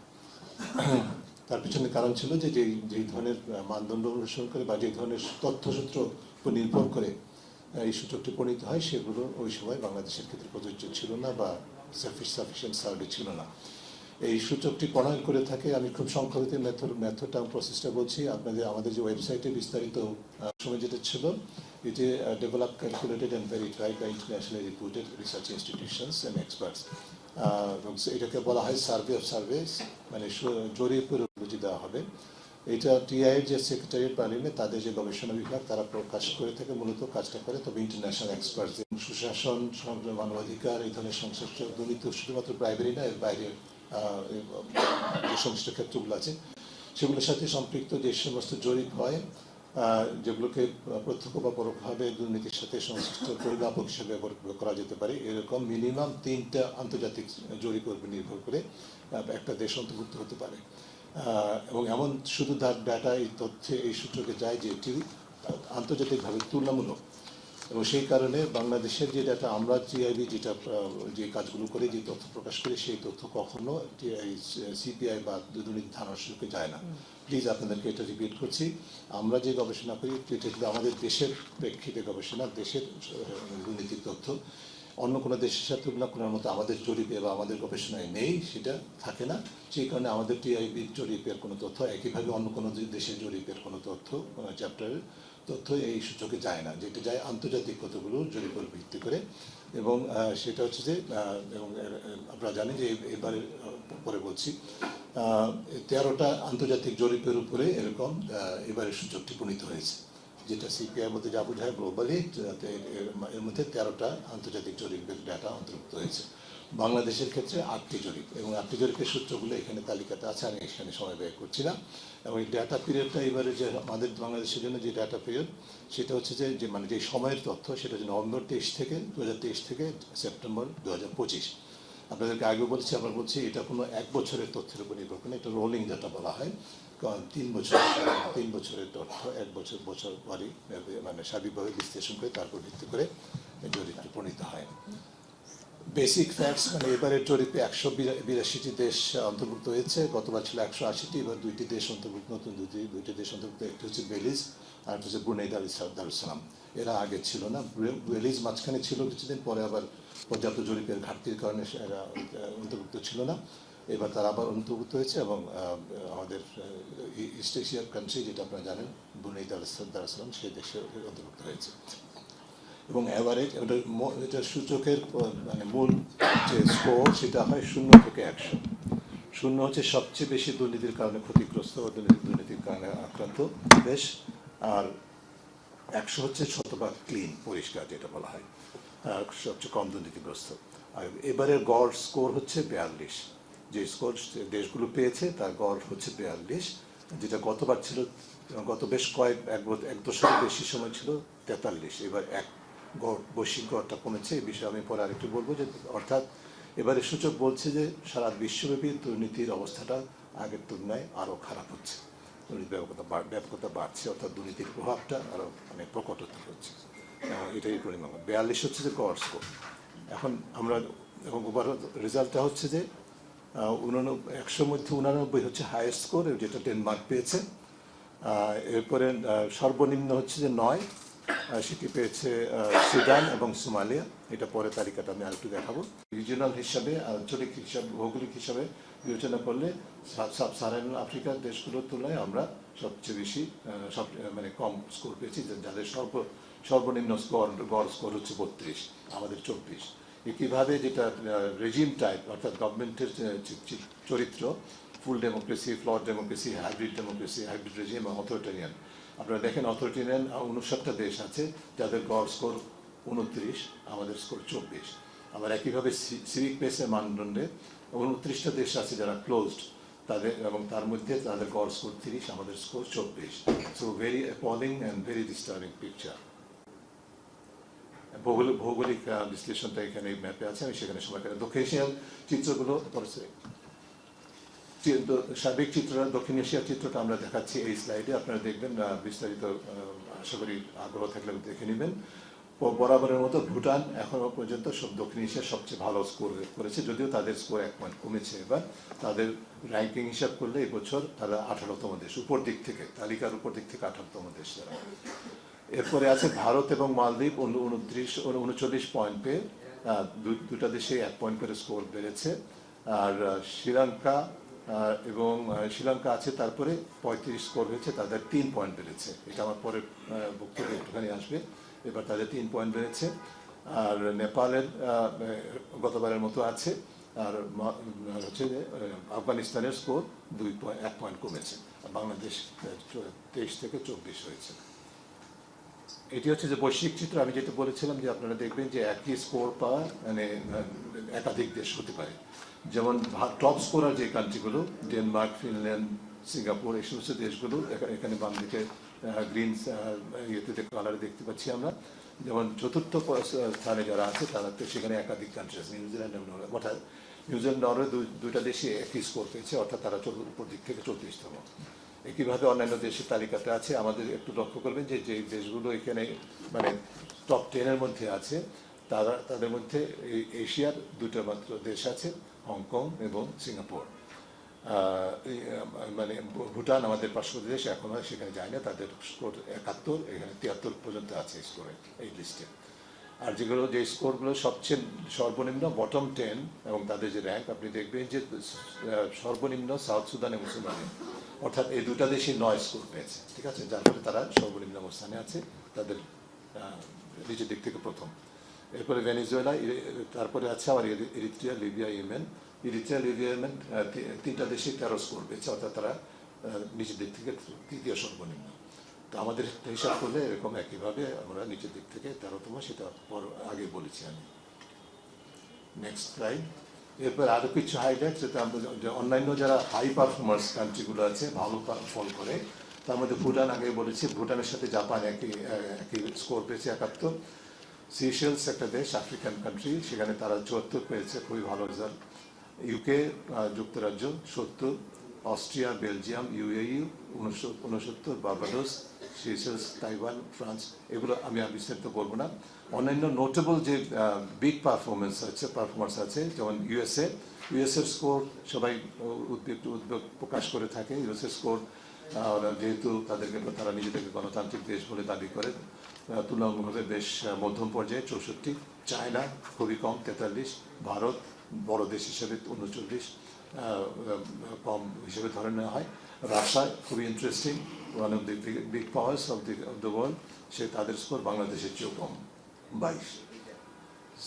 তার পিছনে কারণ ছিল যে যেই ধরনের মানদণ্ড অনুসরণ করে বা যে ধরনের তথ্যসূত্র উপর নির্ভর করে এই সূচকটি প্রণীত হয় সেগুলো ওই সময় বাংলাদেশের ক্ষেত্রে প্রযোজ্য ছিল না বা সাফিসিয়েন্ট সার্ভে ছিল না। এই সূচকটি প্রণয়ন করে থাকে, আমি খুব সংক্ষেপে মেথডটা প্রসেসটা বলছি আপনাদের। আমাদের যে ওয়েবসাইটে বিস্তারিত সময় যেটা ছিল, এটি develop, calculated and verified by internationally reputed research institutions and experts. এটাকে বলা হয় সার্ভে অফ সার্ভেস, মানে জরিপের উপযোগী দেওয়া হবে। এটা টিআইয়ের যে সেক্রেটারিয়েট পার্লামেন্ট, তাদের যে গবেষণা বিভাগ, তারা প্রকাশ করে থাকে, মূলত কাজটা করে। তবে ইন্টারন্যাশনাল এক্সপার্টস, সুশাসন, মানবাধিকার, এই ধরনের সংশ্লিষ্ট দুর্নীতি শুধুমাত্র প্রাইমারি না, এর বাইরে যে সমস্ত ক্ষেত্রগুলো আছে সেগুলোর সাথে সম্পৃক্ত যে সমস্ত জরিপ হয়, যেগুলোকে প্রত্যক্ষ বা পরোক্ষভাবে দুর্নীতির সাথে সংশ্লিষ্ট পরিমাপক হিসেবে ব্যবহার করা যেতে পারে, এরকম মিনিমাম 3টা আন্তর্জাতিক জরিপের উপর নির্ভর করে একটা দেশ অন্তর্ভুক্ত হতে পারে। এবং এমন শুধু তার ডাটা, এই তথ্যে, এই সূচকে যায় যে এটি আন্তর্জাতিকভাবে তুলনামূলক। এবং সেই কারণে বাংলাদেশের যে ডাটা, আমরা জিআইবি যেটা যে কাজগুলো করে, যে তথ্য প্রকাশ করি, সেই তথ্য কখনো সিপিআই বা দুর্নীতি ধারণার সূচকে যায় না। প্লিজ আপনাদেরকে এটা রিপিট করছি, আমরা যে গবেষণা করি এটা কিন্তু আমাদের দেশের প্রেক্ষিতে গবেষণা, দেশের দুর্নীতির তথ্য। অন্য কোনো দেশের সাথে তুলনা করার মতো আমাদের জরিপে বা আমাদের গবেষণায় নেই, সেটা থাকে না। সেই কারণে আমাদের টিআইবির জরিপের কোনো তথ্য, একইভাবে অন্য কোনো দেশের জরিপের কোনো তথ্য, চ্যাপ্টারের তথ্য এই সূচকে যায় না। যেটা যায় আন্তর্জাতিক কতগুলো জরিপের ভিত্তি করে। এবং সেটা হচ্ছে যে, এবং আপনারা জানেন যে এবারে পরে বলছি, 13টা আন্তর্জাতিক জরিপের উপরে এরকম এবারে সূচকটি প্রণীত হয়েছে, যেটা সিপিআই বলতে যা বোঝায় গ্লোবালি। এর মধ্যে 13টা আন্তর্জাতিক জরিপের ডাটা অন্তর্ভুক্ত হয়েছে। বাংলাদেশের ক্ষেত্রে 8টি জরিপ, এবং 8টি জরিপের সূত্রগুলো এখানে তালিকাতে আছে, আমি এখানে সময় ব্যয় করছি না। এবং এই ডাটা পিরিয়ডটা এবারে যে আমাদের বাংলাদেশের জন্য যে ডাটা পিরিয়ড, সেটা হচ্ছে যে মানে যে সময়ের তথ্য, সেটা হচ্ছে নভেম্বর 2023 থেকে সেপ্টেম্বর 2025। আপনাদেরকে আগে বলছি, আবার বলছি, এটা কোনো 1 বছরের তথ্যের উপর নির্ভর করে, এটা রোলিং ডাটা বলা হয়। কারণ 3 বছরের তথ্য 1 বছর পরই মানে সার্বিকভাবে বিশ্লেষণ করে তারপর ভিত্তি করে জরিপটি প্রণীত হয়। বেসিক ফ্যাক্টস, মানে এবারের জরিপে 182টি দেশ অন্তর্ভুক্ত হয়েছে। গতবার ছিল 180টি, এবার 2টি দেশ অন্তর্ভুক্ত, নতুন দুইটি দেশ অন্তর্ভুক্ত। একটি হচ্ছে বেলিজ, আর একটা হচ্ছে ব্রুনেই দারুসালাম। এরা আগে ছিল না। বেলিজ মাঝখানে ছিল কিছুদিন, পরে আবার পর্যাপ্ত জরিপের ঘাটতির কারণে এরা অন্তর্ভুক্ত ছিল না। এবার তারা আবার অন্তর্ভুক্ত হয়েছে। এবং আমাদের ইস্ট এশিয়ার কান্ট্রি, যেটা আপনারা জানেন, ব্রুনেই দারুসালাম, সেই দেশে অন্তর্ভুক্ত হয়েছে। এবং অ্যাভারেজ এটা সূচকের মানে মূল যে স্কোর, সেটা হয় 0 থেকে 100। 0 হচ্ছে সবচেয়ে বেশি দুর্নীতির কারণে ক্ষতিগ্রস্ত, দুর্নীতির কারণে আক্রান্ত দেশ, আর 100 হচ্ছে শতভাগ ক্লিন, পরিষ্কার, যেটা বলা হয় সবচেয়ে কম দুর্নীতিগ্রস্ত। আর এবারের গড় স্কোর হচ্ছে 42। যে স্কোর দেশগুলো পেয়েছে তার গড় হচ্ছে 42, যেটা গতবার ছিল, গত বেশ এক দশকের বেশি সময় ছিল 43। এবার বৈশ্বিক গড়টা কমেছে, এই বিষয়ে আমি পরে আরেকটু বলবো, যে অর্থাৎ এবারে সূচক বলছে যে সারা বিশ্বব্যাপী দুর্নীতির অবস্থাটা আগের তুলনায় আরও খারাপ হচ্ছে, দুর্নীতির ব্যাপকতা বাড়ছে, অর্থাৎ দুর্নীতির প্রভাবটা আরও মানে প্রকটতা হচ্ছে। এটাই পরিমাণ 42 হচ্ছে যে গড় স্কোর। এখন আমরা ওভারঅল রেজাল্টটা হচ্ছে যে 100 মধ্যে 89 হচ্ছে হাইয়েস্ট স্কোর, যেটা ডেনমার্ক পেয়েছে। এরপরে সর্বনিম্ন হচ্ছে যে 9, সেটি পেয়েছে সুদান এবং সোমালিয়া। এটা পরে তালিকাটা আমি আরেকটু দেখাবো। রিজিওনাল হিসাবে, আঞ্চলিক হিসাবে, ভৌগোলিক হিসাবে বিবেচনা করলে সাব সাহারান আফ্রিকার দেশগুলোর তুলনায় আমরা সবচেয়ে বেশি মানে কম স্কোর পেয়েছি, যাদের সর্বনিম্ন গড় স্কোর হচ্ছে 32, আমাদের 24। একইভাবে যেটা রেজিম টাইপ, অর্থাৎ গভর্নমেন্টের চরিত্র, full democracy, flawed democracy, hybrid democracy, hybrid regime এবং অথরিটেরিয়ান। আপনারা দেখেন অথরিটেরিয়ান 59টা দেশ আছে যাদের গড় স্কোর 29, আমাদের স্কোর 24। আবার একইভাবে সিভিক পেসের মানদণ্ডে 29টা দেশ আছে যারা ক্লোজড, তাদের এবং তার মধ্যে তাদের গড় স্কোর 30, আমাদের score 24। So very appalling and very disturbing picture. ভৌগোলিক বিশ্লেষণটা এখানে ম্যাপে আছে, আমি সেখানে সময় করে দক্ষিণ এশিয়ার চিত্রগুলো সার্বিক চিত্রটা, দক্ষিণ এশিয়ার চিত্রটা আমরা দেখাচ্ছি এই স্লাইডে, আপনারা দেখবেন, বিস্তারিত আশা করি আগ্রহ থাকলে দেখে নেবেন। বরাবরের মতো ভুটান এখনো পর্যন্ত দক্ষিণ এশিয়ার সবচেয়ে ভালো স্কোর করেছে, যদিও তাদের স্কোর 1 পয়েন্ট কমেছে। এবার তাদের র্যাঙ্কিং হিসাব করলে এবছর তারা 18তম দেশ, উপর দিক থেকে, তালিকার উপর দিক থেকে 18তম দেশ তারা। এরপরে আছে ভারত এবং মালদ্বীপ 39 পয়েন্ট পেয়ে, দুটা দেশে 1 পয়েন্ট করে স্কোর বেড়েছে। আর শ্রীলঙ্কা আছে তারপরে 35 স্কোর হয়েছে, তাদের 3 পয়েন্ট বেড়েছে। এটা আমার পরের বক্তব্যে একটুখানি আসবে। এবার তাদের 3 পয়েন্ট বেড়েছে। আর নেপালের গতবারের মতো আছে। আর হচ্ছে যে আফগানিস্তানের স্কোর 1 পয়েন্ট কমেছে। বাংলাদেশ 23 থেকে 24 হয়েছে। এটি হচ্ছে যে বৈশ্বিক চিত্র। আমি যেটা বলেছিলাম যে আপনারা দেখবেন যে একই স্কোর পাওয়া মানে একাধিক দেশ হতে পারে। যেমন টপ স্কোরার যে কান্ট্রিগুলো, ডেনমার্ক, ফিনল্যান্ড, সিঙ্গাপুর, এই সমস্ত দেশগুলো এখানে বাম দিকে গ্রিন ইয়েতে কালারে দেখতে পাচ্ছি আমরা। যেমন চতুর্থ স্থানে যারা আছে তারা তো সেখানে একাধিক কান্ট্রি আছে, নিউজিল্যান্ড এবং নরওয়ে। অর্থাৎ নিউজিল্যান্ড, নরওয়ে দুইটা দেশে একই স্কোর পেয়েছে, অর্থাৎ তারা উপর দিক থেকে 34তম। একইভাবে অন্যান্য দেশের তালিকাতে আছে। আমাদের একটু লক্ষ্য করবেন যে যে দেশগুলো এখানে মানে টপ 10-এর মধ্যে আছে, তাদের মধ্যে এশিয়ার 2টা মাত্র দেশ আছে, হংকং এবং সিঙ্গাপুর। মানে ভুটান আমাদের পার্শ্ববর্তী দেশ, এখনো সেখানে যায় না, তাদের স্কোর 71, এখানে 73 পর্যন্ত আছে স্কোরে এই লিস্টে। আর যেগুলো যে স্কোরগুলো সবচেয়ে সর্বনিম্ন বটম 10 এবং তাদের যে র্যাঙ্ক, আপনি দেখবেন যে সর্বনিম্ন সাউথ সুদান এবং সোমালিয়া, অর্থাৎ এই দুটা দেশই 9 স্কোর পেয়েছে, ঠিক আছে, যার ফলে তারা সর্বনিম্ন অবস্থানে আছে, তাদের নিচের দিক থেকে প্রথম। এরপরে ভেনেজুয়েলা, তারপরে আছে আবার Eritrea, Libya, Yemen. Eritrea, Libya, Yemen 3টা দেশে 13 স্কোর পেয়েছে, অর্থাৎ তারা নিচের দিক থেকে তৃতীয় সর্বনিম্ন। তো আমাদের হিসাব করলে এরকম একইভাবে আমরা নিচের দিক থেকে 13তম, সেটা আগে বলেছি আমি। Next slide. এরপর আরও কিছু হাইলাইট, যেটা আমরা অন্যান্য যারা হাই পারফরমার্স কান্ট্রিগুলো আছে, ভালো ফল করে, তার মধ্যে ভুটান আগে বলেছি, ভুটানের সাথে জাপান একই স্কোর পেয়েছে 71। সিশেলস একটা দেশ, আফ্রিকান কান্ট্রি, সেখানে তারা 74 পেয়েছে, খুবই ভালো রেজাল্ট। ইউকে, যুক্তরাজ্য 70, Austria, Belgium, UAE 69, Barbados, Seychelles, Taiwan, France, এগুলো আমি আর বিস্তারিত বলবো না। অন্যান্য নোটেবল যে বিগ পারফরমেন্স আছে, যেমন ইউএসএর স্কোর সবাই উদ্বেগ প্রকাশ করে থাকে। ইউএসএর স্কোর যেহেতু তারা নিজেদেরকে গণতান্ত্রিক দেশ বলে দাবি করে, তুলনামূলকভাবে বেশ মধ্যম পর্যায়ে 64। চায়না খুবই কম, 43। ভারত বড় দেশ হিসেবে 39, কম হিসেবে ধরে নেওয়া হয়। রাশিয়া খুবই interesting, one of the big powers of the world, তাদের স্কোর বাংলাদেশের চেয়েও কম, 22।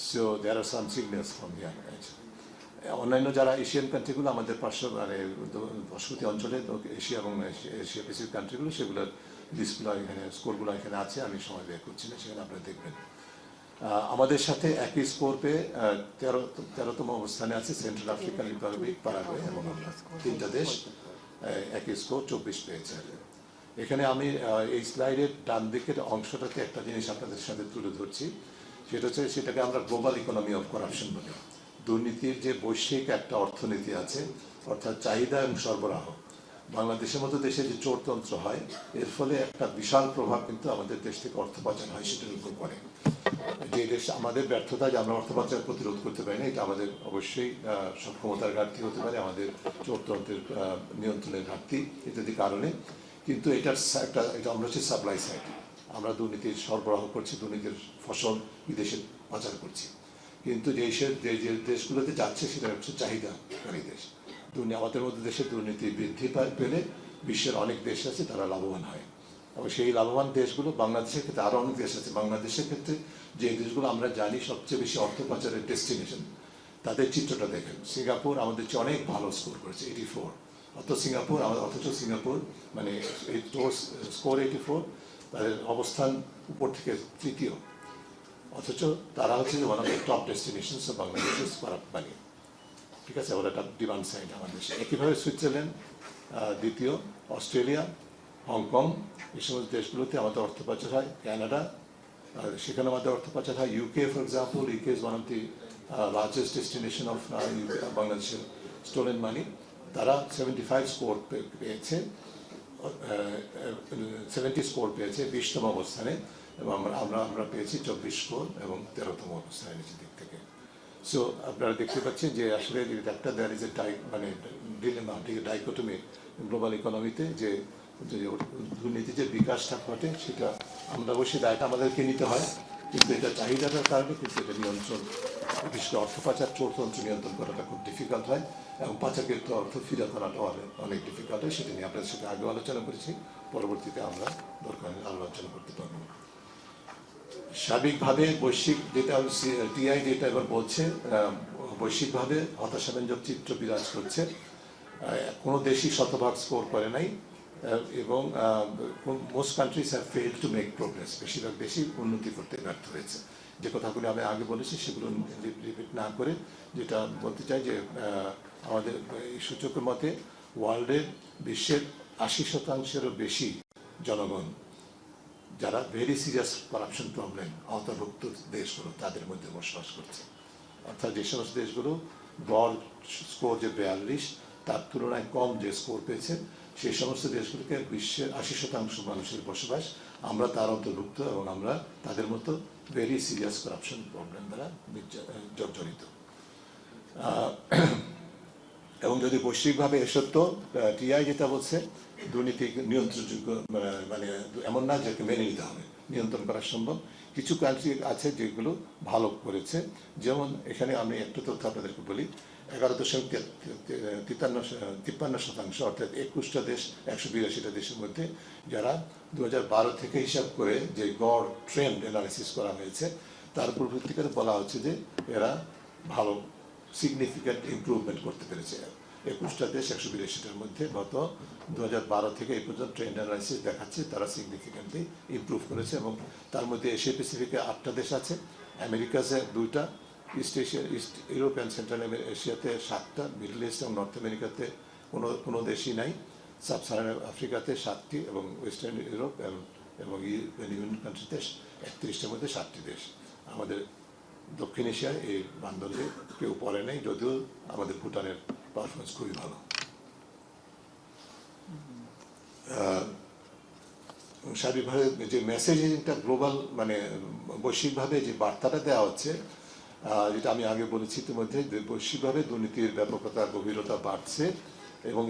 So there are some signals from here. অন্যান্য যারা এশিয়ান কান্ট্রিগুলো, আমাদের পার্শ্ববর্তী অঞ্চলে এশিয়া এবং এশিয়া প্যাসিফিক কান্ট্রিগুলো, সেগুলোর লিস্টগুলো এখানে, স্কোরগুলো এখানে আছে, আমি সময় ব্যয় করছি না, সেখানে আপনারা দেখবেন। আমাদের সাথে একই স্কোর পেয়ে 13তম অবস্থানে আছে সেন্ট্রাল আফ্রিকান রিপাবলিক, প্যারাগুয়ে এবং আমরা, তিনটা দেশ একই স্কোর 24 পেয়েছে। এখানে আমি এই স্লাইডের ডান দিকের অংশটাতে একটা জিনিস আপনাদের সাথে তুলে ধরছি, সেটা হচ্ছে সেটাকে আমরা গ্লোবাল ইকোনমি অফ করাপশন বলি। দুর্নীতির যে বৈশ্বিক একটা অর্থনীতি আছে, অর্থাৎ চাহিদা এবং সরবরাহ, বাংলাদেশের মতো দেশে যে চোরতন্ত্র হয় এর ফলে একটা বিশাল প্রভাব কিন্তু আমাদের দেশ থেকে অর্থ পাচার হয় সেটার উপর পড়ে। যে দেশ আমাদের ব্যর্থতা যে আমরা অর্থ পাচার প্রতিরোধ করতে পারি না, এটা আমাদের অবশ্যই সক্ষমতার ঘাটতি হতে পারে, আমাদের চোরতন্ত্রের নিয়ন্ত্রণের ঘাটতি ইত্যাদি কারণে। কিন্তু এটার একটা এটা আমরা হচ্ছে সাপ্লাই সাইড, আমরা দুর্নীতির সরবরাহ করছি, দুর্নীতির ফসল বিদেশে পাচার করছি। কিন্তু যে দেশগুলোতে যাচ্ছে সেটা হচ্ছে চাহিদাকারী দেশ। আমাদের মধ্যে দেশের দুর্নীতি বৃদ্ধি পেলে বিশ্বের অনেক দেশ আছে তারা লাভবান হয়, এবং সেই লাভবান দেশগুলো বাংলাদেশের ক্ষেত্রে আরও অনেক দেশ আছে। বাংলাদেশের ক্ষেত্রে যে দেশগুলো আমরা জানি সবচেয়ে বেশি অর্থ পাচারের ডেস্টিনেশন, তাদের চিত্রটা দেখেন। সিঙ্গাপুর আমাদের চেয়ে অনেক ভালো স্কোর করেছে, 84। অথচ সিঙ্গাপুর মানে এই স্কোর 84, তাদের অবস্থান উপর থেকে তৃতীয়, অথচ তারা হচ্ছে one of the top destinations of বাংলাদেশের করাপ্ট মানি। ঠিক আছে, ওরা একটা ডিমান্ড সাইড আমাদের। একইভাবে সুইজারল্যান্ড দ্বিতীয়, অস্ট্রেলিয়া, হংকং, এই সমস্ত দেশগুলোতে আমাদের অর্থ পাচার হয়। কানাডা, সেখানে আমাদের অর্থ পাচার হয়। UK for example, UK is one of the largest destination of বাংলাদেশের স্টোলেন মানি। তারা 75 স্কোর পেয়েছে, 70 স্কোর পেয়েছে 20তম অবস্থানে, এবং আমরা পেয়েছি 24 স্কোর এবং 13তম অবস্থানে নিচের দিক থেকে। সো আপনারা দেখতে পাচ্ছেন যে আসলে একটা দ্যার ইজ এ মানে ডিলেমা, ডাইকোটমি গ্লোবাল ইকোনমিতে, যে দুর্নীতির যে বিকাশটা ঘটে সেটা আমরা অবশ্যই দায়টা আমাদেরকে নিতে হয়, কিন্তু এটা চাহিদাটার কারণে কিন্তু এটা নিয়ন্ত্রণ, বিশেষ করে অর্থ পাচার চোরতন্ত্র নিয়ন্ত্রণ করাটা খুব ডিফিকাল্ট হয়, এবং পাচারকৃত অর্থ ফিরে করাটা অনেক ডিফিকাল্ট হয়। সেটা নিয়ে আপনাদের সাথে আগেও আলোচনা করেছি, পরবর্তীতে আমরা দরকার আলোচনা করতে পারবো। সার্বিকভাবে বৈশ্বিক যেটা টিআই যেটা এবার বলছে, বৈশ্বিকভাবে হতাশাব্যঞ্জক চিত্র বিরাজ করছে। কোনো দেশই শতভাগ স্কোর করে নাই, এবং most countries have failed to make progress. বেশিরভাগ দেশই উন্নতি করতে ব্যর্থ হয়েছে। যে কথাগুলো আমি আগে বলেছি সেগুলো রিপিট না করে যেটা বলতে চাই যে আমাদের এই সূচকের মতে ওয়ার্ল্ডের বিশ্বের 80%-এরও বেশি জনগণ যারা ভেরি সিরিয়াস করাপশন প্রবলেম আওতাভুক্ত দেশগুলো তাদের মধ্যে বসবাস করছে। অর্থাৎ যে সমস্ত দেশগুলো গড় স্কোর যে 42 তার তুলনায় কম যে স্কোর পেয়েছে, সেই সমস্ত দেশগুলোকে বিশ্বের 80% মানুষের বসবাস, আমরা তার অন্তর্ভুক্ত, এবং আমরা তাদের মতো ভেরি সিরিয়াস করাপশন প্রবলেম দ্বারা জর্জরিত। এবং যদি বৈশ্বিকভাবে সত্য টিআই যেটা বলছে দুর্নীতি নিয়ন্ত্রণযোগ্য, মানে এমন না যে মেনে নিতে হবে, নিয়ন্ত্রণ করা সম্ভব। কিছু কান্ট্রি আছে যেগুলো ভালো করেছে, যেমন এখানে আমি একটা তথ্য আপনাদেরকে বলি, 11.53%, অর্থাৎ 21টা দেশ 182টা দেশের মধ্যে, যারা 2012 থেকে হিসাব করে যে গড় ট্রেন্ড অ্যানালিসিস করা হয়েছে তার উপর ভিত্তি করে বলা হচ্ছে যে এরা ভালো সিগনিফিক্যান্ট ইমপ্রুভমেন্ট করতে পেরেছে। 21টা দেশ 182টার মধ্যে গত 2012 থেকে এই পর্যন্ত ট্রেন্ড অ্যানালাইসিস দেখাচ্ছে তারা সিগনিফিক্যান্টলি ইমপ্রুভ করেছে, এবং তার মধ্যে এশিয়া প্যাসিফিকে 8টা দেশ আছে, আমেরিকাতে 2টা, ইস্ট ইউরোপ অ্যান্ড সেন্ট্রাল এশিয়াতে 7টা, মিডল ইস্ট এবং নর্থ আমেরিকাতে কোনো দেশই নাই, সাব সাহারান আফ্রিকাতে 7টি, এবং ওয়েস্টার্ন ইউরোপ এবং ইউরোপিয়ান কান্ট্রিতে 31টার মধ্যে 7টি দেশ। আমাদের দক্ষিণ এশিয়ায় এই মানদণ্ডে কেউ পড়ে নেই, যদিও আমাদের ভুটানের পারফরমেন্স খুবই ভালো। সার্বিকভাবে যে মেসেজিংটা গ্লোবাল মানে বৈশ্বিকভাবে যে বার্তাটা দেওয়া হচ্ছে, যেটা আমি আগে বলেছি ইতিমধ্যে, বৈশ্বিকভাবে দুর্নীতির ব্যাপকতা গভীরতা বাড়ছে, এবং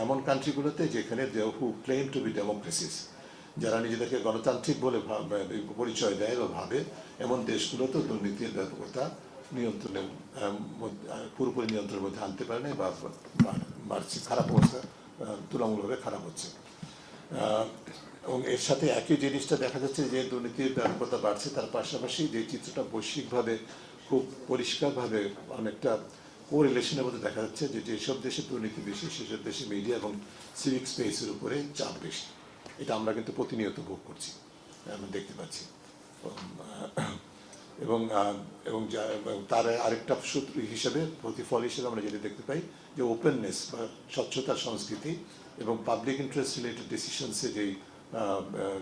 এমন কান্ট্রিগুলোতে যেখানে হু ক্লেম টু বি ডেমোক্রেসিস, যারা নিজেদেরকে গণতান্ত্রিক বলে পরিচয় দেয় বা ভাবে, এমন দেশগুলোতে দুর্নীতির ব্যাপকতা নিয়ন্ত্রণের পুরোপুরি নিয়ন্ত্রণের মধ্যে আনতে পারে না বা বাড়ছে, খারাপ অবস্থা তুলনামূলকভাবে খারাপ হচ্ছে। এবং এর সাথে একই জিনিসটা দেখা যাচ্ছে যে দুর্নীতির ব্যাপকতা বাড়ছে, তার পাশাপাশি যে চিত্রটা বৈশ্বিকভাবে খুব পরিষ্কারভাবে অনেকটা কোরিলেশনের মধ্যে দেখা যাচ্ছে যে যেসব দেশে দুর্নীতি বেশি সেসব দেশে মিডিয়া এবং সিভিক স্পেসের উপরে চাপ বেশি। এটা আমরা কিন্তু প্রতিনিয়ত ভোগ করছি, আমরা দেখতে পাচ্ছি। এবং তার আরেকটা সূত্র হিসেবে প্রতিফল হিসেবে আমরা যেটা দেখতে পাই যে ওপেননেস বা স্বচ্ছতার সংস্কৃতি এবং পাবলিক ইন্টারেস্ট রিলেটেড ডিসিশনসে যেই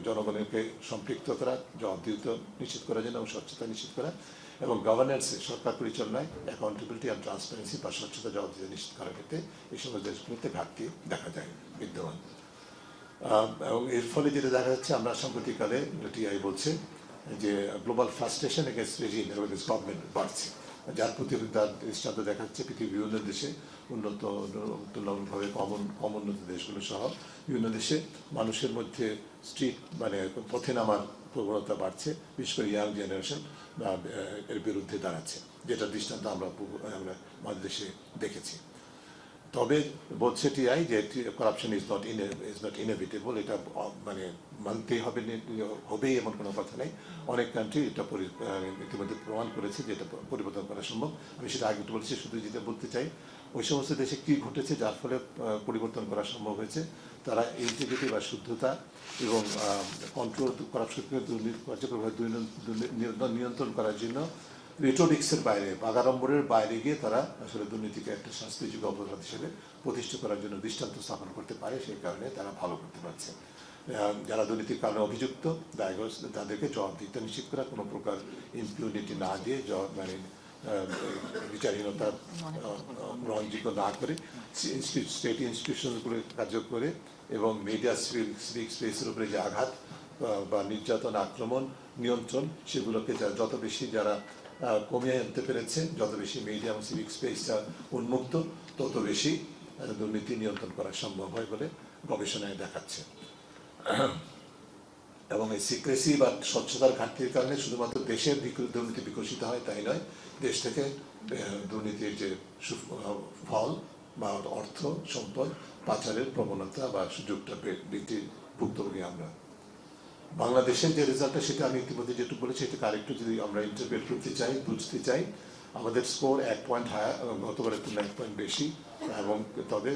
জনগণকে সম্পৃক্ত করা, জবাবদিহিতা নিশ্চিত করার জন্য এবং স্বচ্ছতা নিশ্চিত করা এবং গভর্নেন্সে সরকার পরিচালনায় অ্যাকাউন্টেবিলিটি অ্যান্ড ট্রান্সপারেন্সি বা স্বচ্ছতা জবাবদিহিতা নিশ্চিত করার ক্ষেত্রে এই সমস্ত দেশগুলোতে ঘাটতি দেখা যায় বিদ্যমান। এবং এর ফলে যেটা দেখা যাচ্ছে, আমরা সাম্প্রতিককালে টিআই বলছে যে গ্লোবাল ফ্রাস্ট্রেশন এগেন্স্ট রেজিম এবং গভর্নমেন্ট বাড়ছে, যার প্রতি তার দৃষ্টান্ত দেখা যাচ্ছে পৃথিবীর বিভিন্ন দেশে উন্নত তুলনামূলকভাবে কম উন্নত দেশগুলো সহ বিভিন্ন দেশে মানুষের মধ্যে স্ট্রিট মানে পথে নামার প্রবণতা বাড়ছে, বিশেষ করে ইয়াং জেনারেশন এর বিরুদ্ধে দাঁড়াচ্ছে, যেটা দৃষ্টান্ত আমরা আমাদের দেশে দেখেছি। তবে বলছে টিআই যে করাপশন ইজ নট ইনএভিটেবল, এটা মানে মানতেই হবেই এমন কোনো কথা নেই। অনেক কান্ট্রি এটা ইতিমধ্যে প্রমাণ করেছে যে এটা পরিবর্তন করা সম্ভব। আমি সেটা আগে একটু বলেছি, শুধু যেটা বলতে চাই ওই সমস্ত দেশে কী ঘটেছে যার ফলে পরিবর্তন করা সম্ভব হয়েছে, তারা ইন্টিগ্রিটি বা শুদ্ধতা এবং কন্ট্রোল করাপশনকে কার্যকরভাবে নিয়ন্ত্রণ করার জন্য রিটোরিক্সের বাইরে, বাগাড়ম্বরের বাইরে গিয়ে তারা আসলে দুর্নীতিকে একটা শাস্তিযোগ্য অপরাধ হিসেবে প্রতিষ্ঠা করার জন্য দৃষ্টান্ত স্থাপন করতে পারে, সেই কারণে তারা ভালো করতে পারছে। যারা দুর্নীতির কারণে অভিযুক্ত তাদেরকে জবাবদিহিতা নিশ্চিত করা, কোনো প্রকার ইম্পিউনিটি না দিয়ে মানে বিচারহীনতা গ্রহণযোগ্য না করে স্টেট ইনস্টিটিউশনগুলো কার্য করে এবং মিডিয়া সিভিক স্পেসের উপরে যে আঘাত বা নির্যাতন, আক্রমণ, নিয়ন্ত্রণ, সেগুলোকে যত বেশি যারা কমিয়ে আনতে পেরেছে, যত বেশি মিডিয়া এবং সিভিক স্পেসটা উন্মুক্ত, তত বেশি দুর্নীতি নিয়ন্ত্রণ করা সম্ভব হয় বলে গবেষণায় দেখাচ্ছে। এবং এই সিক্রেসি বা স্বচ্ছতার ঘাটতির কারণে শুধুমাত্র দেশের দুর্নীতি বিকশিত হয় তাই নয়, দেশ থেকে দুর্নীতির যে ফল বা অর্থ সম্পদ পাচারের প্রবণতা বা সুযোগটা বৃদ্ধির ভুক্তভোগী আমরা। বাংলাদেশের যে রেজাল্টটা সেটা আমি ইতিমধ্যে যেটুকু বলেছি, এটাকে আরেকটু যদি আমরা ইন্টারপ্রেট করতে চাই, বুঝতে চাই, আমাদের স্কোর 1 পয়েন্ট হায়ার, গতবারের তুলনায় 1 পয়েন্ট বেশি, এবং তবে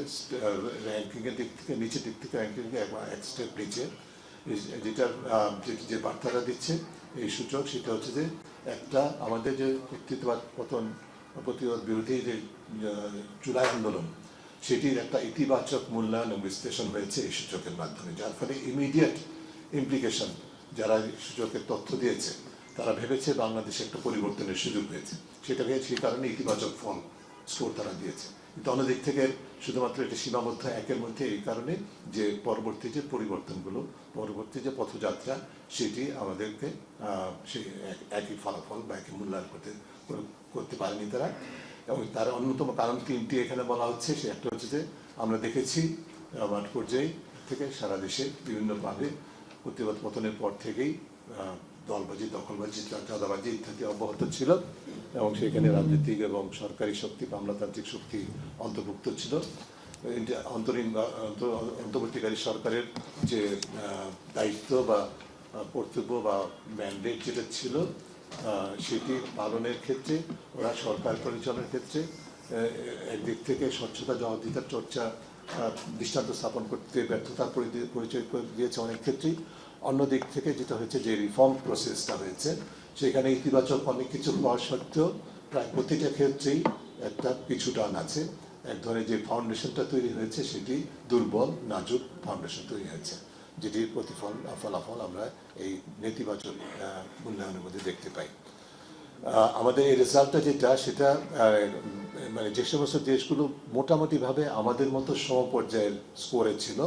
র্যাঙ্কিংয়ের দিক থেকে নিচের দিক থেকে র্যাঙ্কিংয়ে এক স্টেপ নিচে। যেটার যে বার্তাটা দিচ্ছে এই সূচক, সেটা হচ্ছে যে একটা আমাদের যে কর্তৃত্ববাদ প্রতিবাদ বিরোধী যে জুলাই আন্দোলন, সেটির একটা ইতিবাচক মূল্যায়ন এবং বিশ্লেষণ হয়েছে এই সূচকের মাধ্যমে, যার ফলে ইমিডিয়েট ইমপ্লিকেশন যারা সূচকের তথ্য দিয়েছে তারা ভেবেছে বাংলাদেশে একটা পরিবর্তনের সুযোগ হয়েছে, সেটাকে সেই কারণে ইতিবাচক ফল স্কোর তারা দিয়েছে। কিন্তু অন্যদিক থেকে শুধুমাত্র এটা সীমাবদ্ধ একের মধ্যে এই কারণে যে পরবর্তী যে পরিবর্তনগুলো, পরবর্তী যে পথযাত্রা, সেটি আমাদেরকে সেই একই ফলাফল বা একই মূল্যায়ন করতে পারেনি তারা। এবং তার অন্যতম কারণ 3টি এখানে বলা হচ্ছে। সে একটা হচ্ছে যে আমরা দেখেছি মাঠ পর্যায়ে থেকে সারা দেশে বিভিন্নভাবে প্রতিবাদ পতনের পর থেকেই দলবাজি, দখলবাজি, চাঁদাবাজি ইত্যাদি অব্যাহত ছিল এবং সেখানে রাজনৈতিক এবং সরকারি শক্তি, আমলাতান্ত্রিক শক্তি অন্তর্ভুক্ত ছিল। অন্তর্বর্তীকারী সরকারের যে দায়িত্ব বা কর্তব্য বা ম্যান্ডেট যেটা ছিল, সেটি পালনের ক্ষেত্রে ওরা সরকার পরিচালনার ক্ষেত্রে একদিক থেকে স্বচ্ছতা জবাবদিহিতার চর্চা দৃষ্টান্ত স্থাপন করতে ব্যর্থতার পরিচয় দিয়েছে অনেক ক্ষেত্রেই। অন্য দিক থেকে যেটা হয়েছে যে রিফর্ম প্রসেসটা হয়েছে, সেখানে ইতিবাচক অনেক কিছু হওয়া সত্ত্বেও প্রায় প্রতিটা ক্ষেত্রেই একটা পিছু টান আছে। এক ধরনের যে ফাউন্ডেশনটা তৈরি হয়েছে সেটি দুর্বল, নাজুক ফাউন্ডেশন তৈরি হয়েছে, যেটির ফলাফল আমরা এই নেতিবাচক মূল্যায়নের মধ্যে দেখতে পাই। আমাদের এই রেজাল্টটা যেটা, সেটা মানে যে সমস্ত দেশগুলো মোটামুটিভাবে আমাদের মতো সমপর্যায়ের স্কোরে ছিল,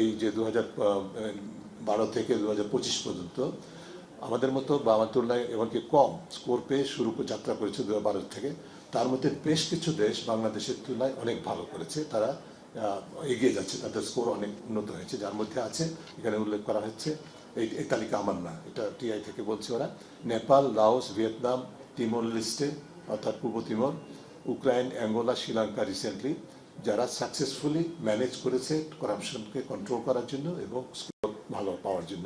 এই যে 2012 থেকে 2025 পর্যন্ত আমাদের মতো বা আমার তুলনায় এমনকি কম স্কোর পেয়ে যাত্রা করেছে 2012 থেকে, তার মধ্যে বেশ কিছু দেশ বাংলাদেশের তুলনায় অনেক ভালো করেছে, তারা এগিয়ে যাচ্ছে, তাদের স্কোর অনেক উন্নত হয়েছে। যার মধ্যে আছে, এখানে উল্লেখ করা হচ্ছে, এই তালিকা আমার না, এটা টিআই থেকে বলছে ওরা, নেপাল, লাওস, ভিয়েতনাম, তিমোর লিস্টে অর্থাৎ পূর্ব Timor, Ukraine, Angola, Sri Lanka recently, যারা সাকসেসফুলি ম্যানেজ করেছে করাপশনকে কন্ট্রোল করার জন্য এবং স্কোর ভালো পাওয়ার জন্য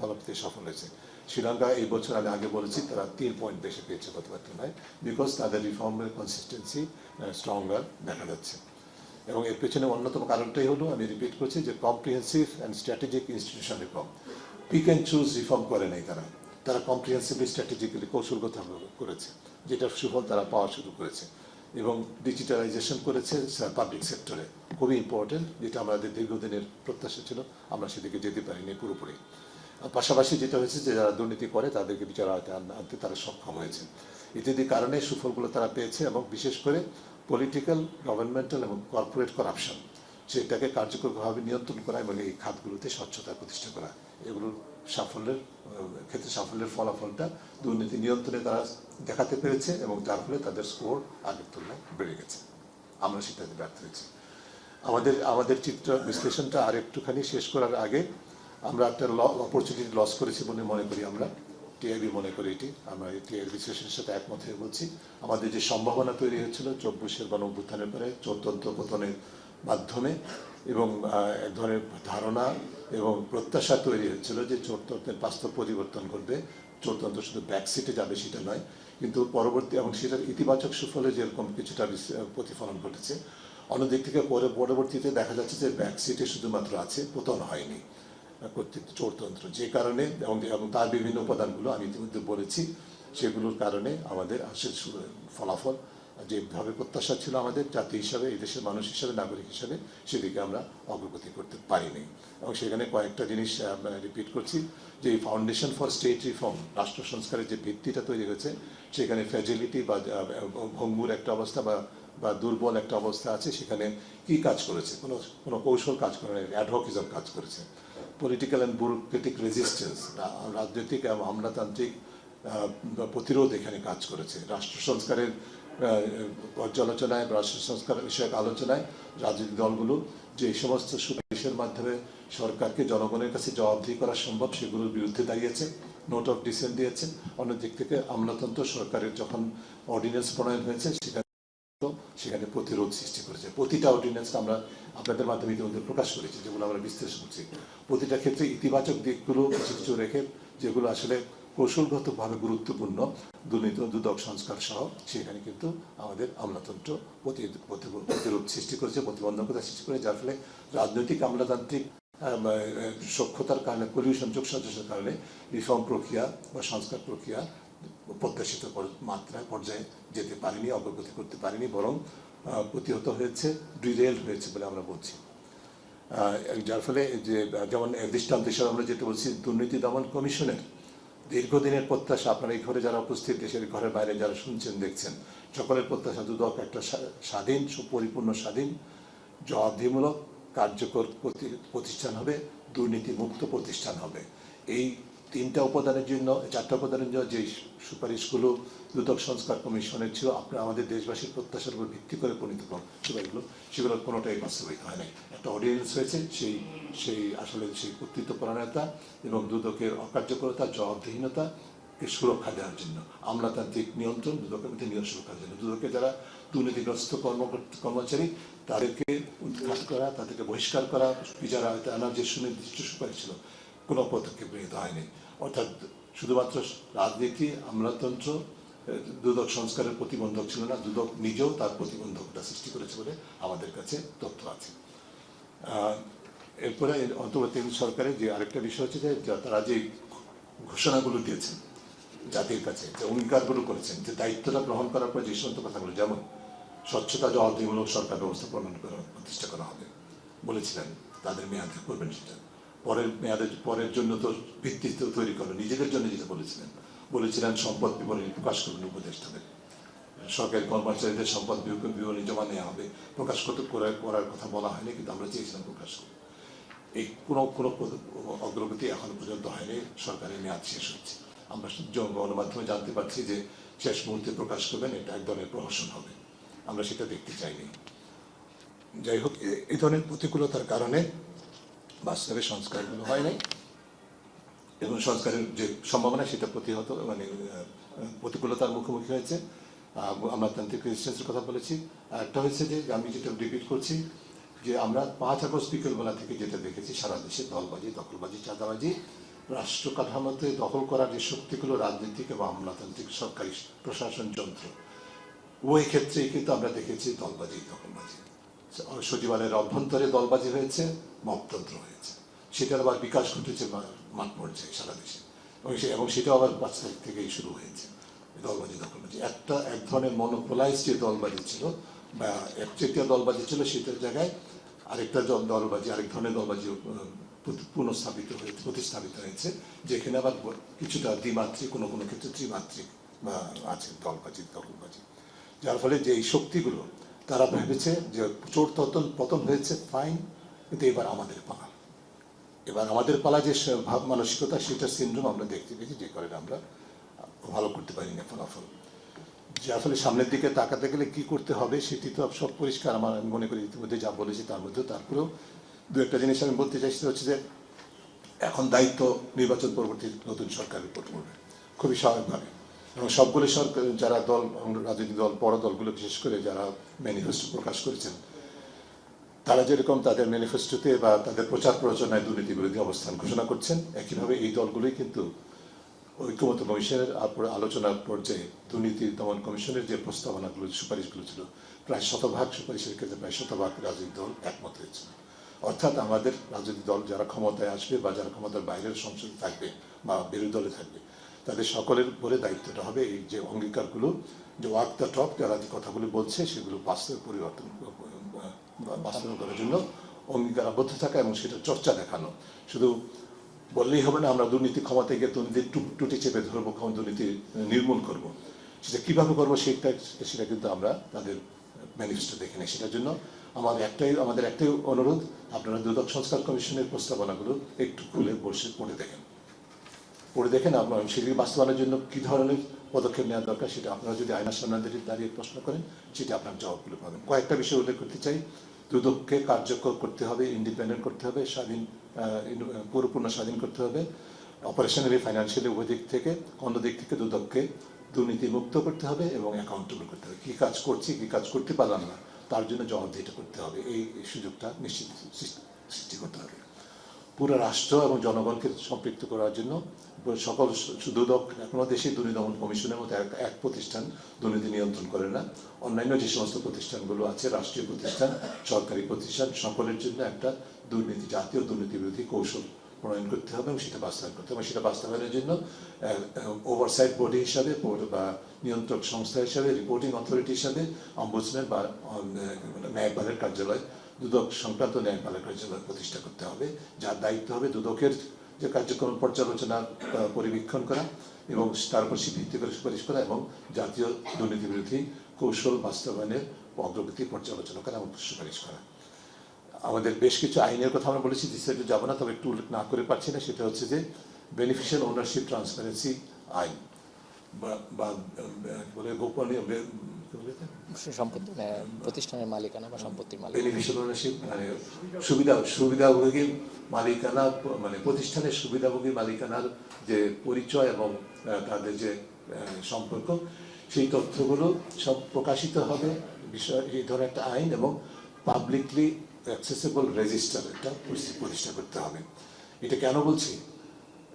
ভালো পেতে সফল হয়েছে। শ্রীলঙ্কা এই বছর আমি আগে বলেছি তারা 3 পয়েন্ট বেশি পেয়েছে গতবার তুলনায়, বিকজ তাদের রিফর্মের কনসিস্টেন্সি স্ট্রঙ্গার দেখা যাচ্ছে। এবং এর পেছনে অন্যতম কারণটাই হলো, আমি রিপিট করছি, যে comprehensive and strategic institution reform. Pick and choose reform করে নাই তারা, তারা কম্প্রিহেন্সিভলি স্ট্র্যাটেজিক্যালি কৌশলগতভাবে করেছে, যেটার সুফল তারা পাওয়া শুরু করেছে। এবং ডিজিটালাইজেশন করেছে পাবলিক সেক্টরে, খুবই ইম্পর্টেন্ট, যেটা আমাদের দীর্ঘদিনের প্রত্যাশা ছিল, আমরা সেদিকে যেতে পারিনি পুরোপুরি। পাশাপাশি যেটা হয়েছে যে যারা দুর্নীতি করে তাদেরকে বিচার আওতায় আনতে তারা সক্ষম হয়েছে। ইত্যাদি কারণে সুফলগুলো তারা পেয়েছে, এবং বিশেষ করে পলিটিক্যাল, গভর্নমেন্টাল এবং কর্পোরেট করাপশন সেটাকে কার্যকরভাবে নিয়ন্ত্রণ করা এবং এই খাতগুলোতে স্বচ্ছতা প্রতিষ্ঠা করা, এগুলোর সাফল্যের ফলাফলটা দুর্নীতি নিয়ন্ত্রণে তারা দেখাতে পেরেছে, এবং যার ফলে তাদের স্কোর আগের তুলনায় বেড়ে গেছে। আমরা সেটাতে ব্যর্থ হয়েছি। আমাদের চিত্র বিশ্লেষণটা আর একটুখানি শেষ করার আগে আমরা একটা অপরচুনিটি লস করেছি বলে মনে করি, আমরা টিআইবি মনে করি এটি। আমরা এই টিআইবি বিশ্লেষণের সাথে একমত হয়ে বলছি, আমাদের যে সম্ভাবনা তৈরি হয়েছিল 24-এর গণঅভ্যুত্থানের পরে চোরতন্ত্র পতনের মাধ্যমে, এবং এক ধরনের ধারণা এবং প্রত্যাশা তৈরি হয়েছিল যে চোরতন্ত্রের বাস্তব পরিবর্তন করবে, চোরতন্ত্র শুধু ব্যাকসিটে যাবে সেটা নয়, কিন্তু পরবর্তী এবং সেটার ইতিবাচক সুফলে যেরকম কিছুটা প্রতিফলন ঘটেছে, অন্যদিক থেকে পরবর্তীতে দেখা যাচ্ছে যে ব্যাকসিটে শুধুমাত্র আছে, পতন হয়নি কর্তৃত্ব চোরতন্ত্র, যে কারণে এবং তার বিভিন্ন উপাদানগুলো আমি ইতিমধ্যে বলেছি, সেগুলোর কারণে আমাদের আসল ফলাফল যেভাবে প্রত্যাশা ছিল আমাদের জাতি হিসাবে, এই দেশের মানুষ হিসাবে, নাগরিক হিসাবে, সেদিকে আমরা অগ্রগতি করতে পারিনি। এবং সেখানে কয়েকটা জিনিস রিপিট করছি, যে এই ফাউন্ডেশন ফর স্টেট রিফর্ম, রাষ্ট্র সংস্কারের যে ভিত্তিটা তৈরি হয়েছে, সেখানে ফ্র্যাজিলিটি বা ভঙ্গুর একটা অবস্থা বা দুর্বল একটা অবস্থা আছে। সেখানে কি কাজ করেছে? কোনো কৌশল কাজ করে না, অ্যাডভোকিজম কাজ করেছে। পলিটিক্যাল অ্যান্ড ব্যুরোক্রেটিক রেজিস্ট্যান্স, রাজনৈতিক এবং আমলাতান্ত্রিক প্রতিরোধ এখানে কাজ করেছে। রাষ্ট্র সংস্কারের পর্যালোচনায়, রাষ্ট্র সংস্কার বিষয়ক আলোচনায় রাজনৈতিক দলগুলো যে সমস্ত সুপারিশের মাধ্যমে সরকারকে জনগণের কাছে জবাবদিহি করা সম্ভব, সেগুলোর বিরুদ্ধে দাঁড়িয়েছে, নোট অফ ডিসেন্ট দিয়েছে। অন্যদিক থেকে আমলাতন্ত্র সরকারের যখন অর্ডিন্যান্স প্রণয়ন হয়েছে, সেখানে প্রতিরোধ সৃষ্টি করেছে। প্রতিটা অর্ডিন্যান্স আমরা আপনাদের মাধ্যমে ইতিমধ্যে প্রকাশ করেছি, যেগুলো আমরা বিশ্লেষণ করছি। প্রতিটা ক্ষেত্রে ইতিবাচক দিকগুলো কিছু কিছু রেখে, যেগুলো আসলে কৌশলগতভাবে গুরুত্বপূর্ণ, দুর্নীতি দুদক সংস্কার সহ, সেখানে কিন্তু আমাদের আমলাতন্ত্র প্রতিরোধ সৃষ্টি করেছে, প্রতিবন্ধকতা সৃষ্টি করে, যার ফলে রাজনৈতিক আমলাতান্ত্রিক সক্ষতার কারণে, কলিউশন যোগসাজশের কারণে রিফর্ম প্রক্রিয়া বা সংস্কার প্রক্রিয়া প্রত্যাশিত মাত্রায় পর্যায়ে যেতে পারেনি, অগ্রগতি করতে পারেনি, বরং প্রতিহত হয়েছে, ডিরেল হয়েছে বলে আমরা বলছি। যার ফলে যে যেমন দৃষ্টান্ত হিসাবে আমরা যেটা বলছি, দুর্নীতি দমন কমিশনের দীর্ঘদিনের প্রত্যাশা, আপনারা এই ঘরে যারা উপস্থিত, দেশের ঘরের বাইরে যারা শুনছেন দেখছেন, সকলের প্রত্যাশা দুদক একটা স্বাধীন, সুপরিপূর্ণ স্বাধীন, জবাবদিহিমূলক, কার্যকর প্রতিষ্ঠান হবে, দুর্নীতি মুক্ত প্রতিষ্ঠান হবে। এই চারটা উপাদানের জন্য যে সুপারিশগুলো দুদক সংস্কার কমিশনের ছিল, আপনারা আমাদের দেশবাসীর প্রত্যাশার উপর ভিত্তি করে প্রণীত সেগুলোর কোনোটাই বাস্তবায়িত হয় নাই। একটা অর্ডিন্যান্স হয়েছে, সেই আসলে সেই কর্তৃত্বপরায়ণতা এবং দুদকের অকার্যকরতা, জবাবদিহীনতাকে সুরক্ষা দেওয়ার জন্য, আমলাতান্ত্রিক নিয়ন্ত্রণ, দুদকের মধ্যে সুরক্ষার জন্য, দুদকে যারা দুর্নীতিগ্রস্ত কর্মচারী তাদেরকে উৎখাত করা, তাদেরকে বহিষ্কার করা, বিচার আওতায় আনার যে সুনির্দিষ্ট সুপারিশ ছিল, কোনো পদক্ষেপ গৃহীত হয়নি। অর্থাৎ শুধুমাত্র রাজনীতি, আমলাতন্ত্র দুদক সংস্কারের প্রতিবন্ধক ছিল না, দুদক নিজেও তার প্রতিবন্ধকতা সৃষ্টি করেছে বলে আমাদের কাছে তথ্য আছে। এরপরে অন্তর্বর্তী সরকারের যে আরেকটা বিষয় হচ্ছে যে তারা যে ঘোষণাগুলো দিয়েছেন জাতির কাছে, যে অঙ্গীকারগুলো করেছেন, যে দায়িত্বটা গ্রহণ করার পর যে সমস্ত কথাগুলো, যেমন স্বচ্ছতা, জবাবদিহিমূলক সরকার ব্যবস্থা প্রতিষ্ঠা করা হবে বলেছিলেন, তাদের মেয়াদে করবেন সেটা। পরের জন্য তো ভিত্তি তৈরি করবেন, নিজেদের জন্য যেটা বলেছিলেন সম্পদ বিবরণী প্রকাশ করবেন উপদেষ্টাদের, সরকারি কর্মচারীদের সম্পদ বিবরণী জমা নেওয়া হবে, প্রকাশ করার কথা বলা হয়নি, কিন্তু আমরা চেয়েছিলাম প্রকাশ করব। এই কোনো অগ্রগতি এখনো পর্যন্ত হয়নি, সরকারের মেয়াদ শেষ হচ্ছে। আমরা গণমাধ্যমে জানতে পারছি যে শেষ মুহূর্তে প্রকাশ করবেন, এটা এক ধরনের প্রহসন হবে, আমরা সেটা দেখতে চাইনি। যাই হোক, এই ধরনের প্রতিকূলতার কারণে বাস্তবে সংস্কারগুলো হয় নাই, এবং সংস্কারের যে সম্ভাবনা সেটা প্রতিকূলতার মুখোমুখি হয়েছে। আমলাতান্ত্রিক রেজিস্ট্যান্সের কথা বলেছি। একটা হয়েছে যে আমি যেটা রিপিট করছি, যে আমরা 5 আগস্ট বিকেলবেলা থেকে যেটা দেখেছি সারা দেশে দলবাজি, দখলবাজি, চাঁদাবাজি, রাষ্ট্র কাঠামোতে দখল করার যে শক্তিগুলো রাজনৈতিক এবং আমলাতান্ত্রিক সরকারি প্রশাসন যন্ত্র, ওই ক্ষেত্রেই কিন্তু আমরা দেখেছি দলবাজি, দখলবাজি। সচিবালয়ের অভ্যন্তরে দলবাজি হয়েছে, মপতন্ত্র হয়েছে, সেটার আবার বিকাশ ঘটেছে মাঠ পর্যায়ে সারা দেশে। এবং সেটা আবার 5 তারিখ থেকেই শুরু হয়েছে দলবাজি দখলবাজি। এক ধরনের মনোপোলাইজ যে দলবাজি ছিল বা একচেটিয়া দলবাজি ছিল, সেটার জায়গায় আরেকটা দলবাজি, আরেক ধরনের দলবাজি প্রতিস্থাপিত হয়েছে, যেখানে আবার কিছুটা দ্বিমাত্রিক, কোনো কোনো ক্ষেত্রে ত্রিমাত্রিক আছে দলবাজি দখলবাজি। যার ফলে যে এই শক্তিগুলো তারা ভেবেছে যে চোর পতন হয়েছে, ফাইন, কিন্তু এবার আমাদের পালা, এবার আমাদের পালা যে ভাব মানসিকতা, সেটা সিনড্রোম আমরা দেখতে পেয়েছি, যে কারণে আমরা ভালো করতে পারি না ফলাফল। যার ফলে সামনের দিকে তাকাতে গেলে কি করতে হবে সেটি তো সব পরিষ্কার, আমি মনে করি ইতিমধ্যে যা বলেছি তার মধ্যে। তারপরেও দু একটা জিনিস আমি বলতে চাই, সেটা হচ্ছে যে এখন দায়িত্ব নির্বাচন পরবর্তী নতুন সরকারের উপর পড়বে খুবই স্বাভাবিকভাবে, এবং সবগুলো সরকার যারা দল, রাজনৈতিক দল, বড় দলগুলো বিশেষ করে যারা ম্যানিফেস্টো প্রকাশ করেছেন, তারা যেরকম তাদের ম্যানিফেস্টোতে বা তাদের প্রচার প্রচারণায় দুর্নীতি বিরোধী অবস্থান ঘোষণা করছেন, একইভাবে এই দলগুলোই কিন্তু ঐক্যমত্য কমিশনের আলোচনার পর্যায়ে দুর্নীতি দমন কমিশনের যে প্রস্তাবনাগুলো, সুপারিশগুলো ছিল, প্রায় 100% সুপারিশের ক্ষেত্রে প্রায় 100% রাজনৈতিক দল একমত হয়েছিল। অর্থাৎ আমাদের রাজনৈতিক দল যারা ক্ষমতায় আসবে বা যারা ক্ষমতার বাইরের সংসদে থাকবে বা বিরোধী দলে থাকবে, তাদের সকলের উপরে দায়িত্বটা হবে এই যে অঙ্গীকারগুলো, যে ওয়াক দ্য টক, যারা যে কথাগুলো বলছে সেগুলো বাস্তবায়ন করার জন্য অঙ্গীকারাবদ্ধ থাকা এবং সেটা চর্চা দেখানো। শুধু বললেই হবে না আমরা দুর্নীতি ক্ষমতায় গিয়ে দুর্নীতির টুটি চেপে ধরবো, দুর্নীতি নির্মূল করব, সেটা কিভাবে করবো সেটা কিন্তু আমরা তাদের ম্যানিফেস্টো দেখি না। সেটার জন্য আমাদের একটাই অনুরোধ, আপনারা দুদক সংস্কার কমিশনের প্রস্তাবনাগুলো একটু খুলে বসে পড়ে দেখেন আপনার সেগুলি বাস্তবায়নের জন্য কি ধরনের পদক্ষেপ নেওয়া দরকার, সেটা আপনারা যদি আয়নার সামনে দাঁড়িয়ে প্রশ্ন করেন, সেটা আপনার জবাবগুলো পাবেন। কয়েকটা বিষয় উল্লেখ করতে চাই। দুদককে কার্যকর করতে হবে, ইন্ডিপেন্ডেন্ট করতে হবে, স্বাধীন, পুরোপূর্ণ স্বাধীন করতে হবে, অপারেশনালি, ফাইন্যান্সিয়ালি, উভয় দিক থেকে, অন্য দিক থেকে দুদককে দুর্নীতি মুক্ত করতে হবে এবং অ্যাকাউন্টেবল করতে হবে। কী কাজ করছি, কী কাজ করতে পারলাম না, তার জন্য জবাবদিহিতা করতে হবে। এই সুযোগটা নিশ্চিত সৃষ্টি করতে হবে। পুরো রাষ্ট্র এবং জনগণকে সম্পৃক্ত করার জন্য সকল দুদক, এখনো দেশে দুর্নীতি দমন কমিশনের মতো এক প্রতিষ্ঠান দুর্নীতি নিয়ন্ত্রণ করে না। অন্যান্য যে সমস্ত প্রতিষ্ঠানগুলো আছে, রাষ্ট্রীয় প্রতিষ্ঠান, সরকারি প্রতিষ্ঠান, সকলের জন্য একটা জাতীয় দুর্নীতি বিরোধী কৌশল প্রণয়ন করতে হবে এবং সেটা বাস্তবায়ন করতে হবে। সেটা বাস্তবায়নের জন্য ওভারসাইট বডি হিসাবে বা নিয়ন্ত্রক সংস্থা হিসাবে, রিপোর্টিং অথরিটি হিসাবে অম্বুডসম্যান বা ন্যায়পালের কার্যালয়, দুদক সংক্রান্ত ন্যায়পালের কার্যালয় প্রতিষ্ঠা করতে হবে, যার দায়িত্ব হবে দুদকের যে কার্যক্রম পর্যালোচনা, পরিবীক্ষণ করা এবং তার উপর ভিত্তি করে সুপারিশ করা এবং জাতীয় দুর্নীতি বিরোধী কৌশল বাস্তবায়নের অগ্রগতি পর্যালোচনা করা এবং সুপারিশ করা। আমাদের বেশ কিছু আইনের কথা আমরা বলেছি, ডিসেন্টে যাবো না, তবে একটু উল্লেখ না করে পারছি না। সেটা হচ্ছে যে বেনিফিশিয়াল ওনারশিপ ট্রান্সপারেন্সি আইন বা বলে গোপনীয়
প্রতিষ্ঠানের মালিকানা বা সম্পত্তির মালিক,
বেনিফিশিয়াল ওনারশিপ মানে সুবিধাভোগী মালিকানা, মানে প্রতিষ্ঠানের সুবিধাভোগী মালিকানার যে পরিচয় এবং তাদের যে সম্পর্ক, সেই তথ্যগুলো সব প্রকাশিত হবে বিষয়, এই ধরনের একটা আইন, এবং পাবলিকলি অ্যাক্সেসিবল রেজিস্টার একটা প্রতিষ্ঠা করতে হবে। এটা কেন বলছি?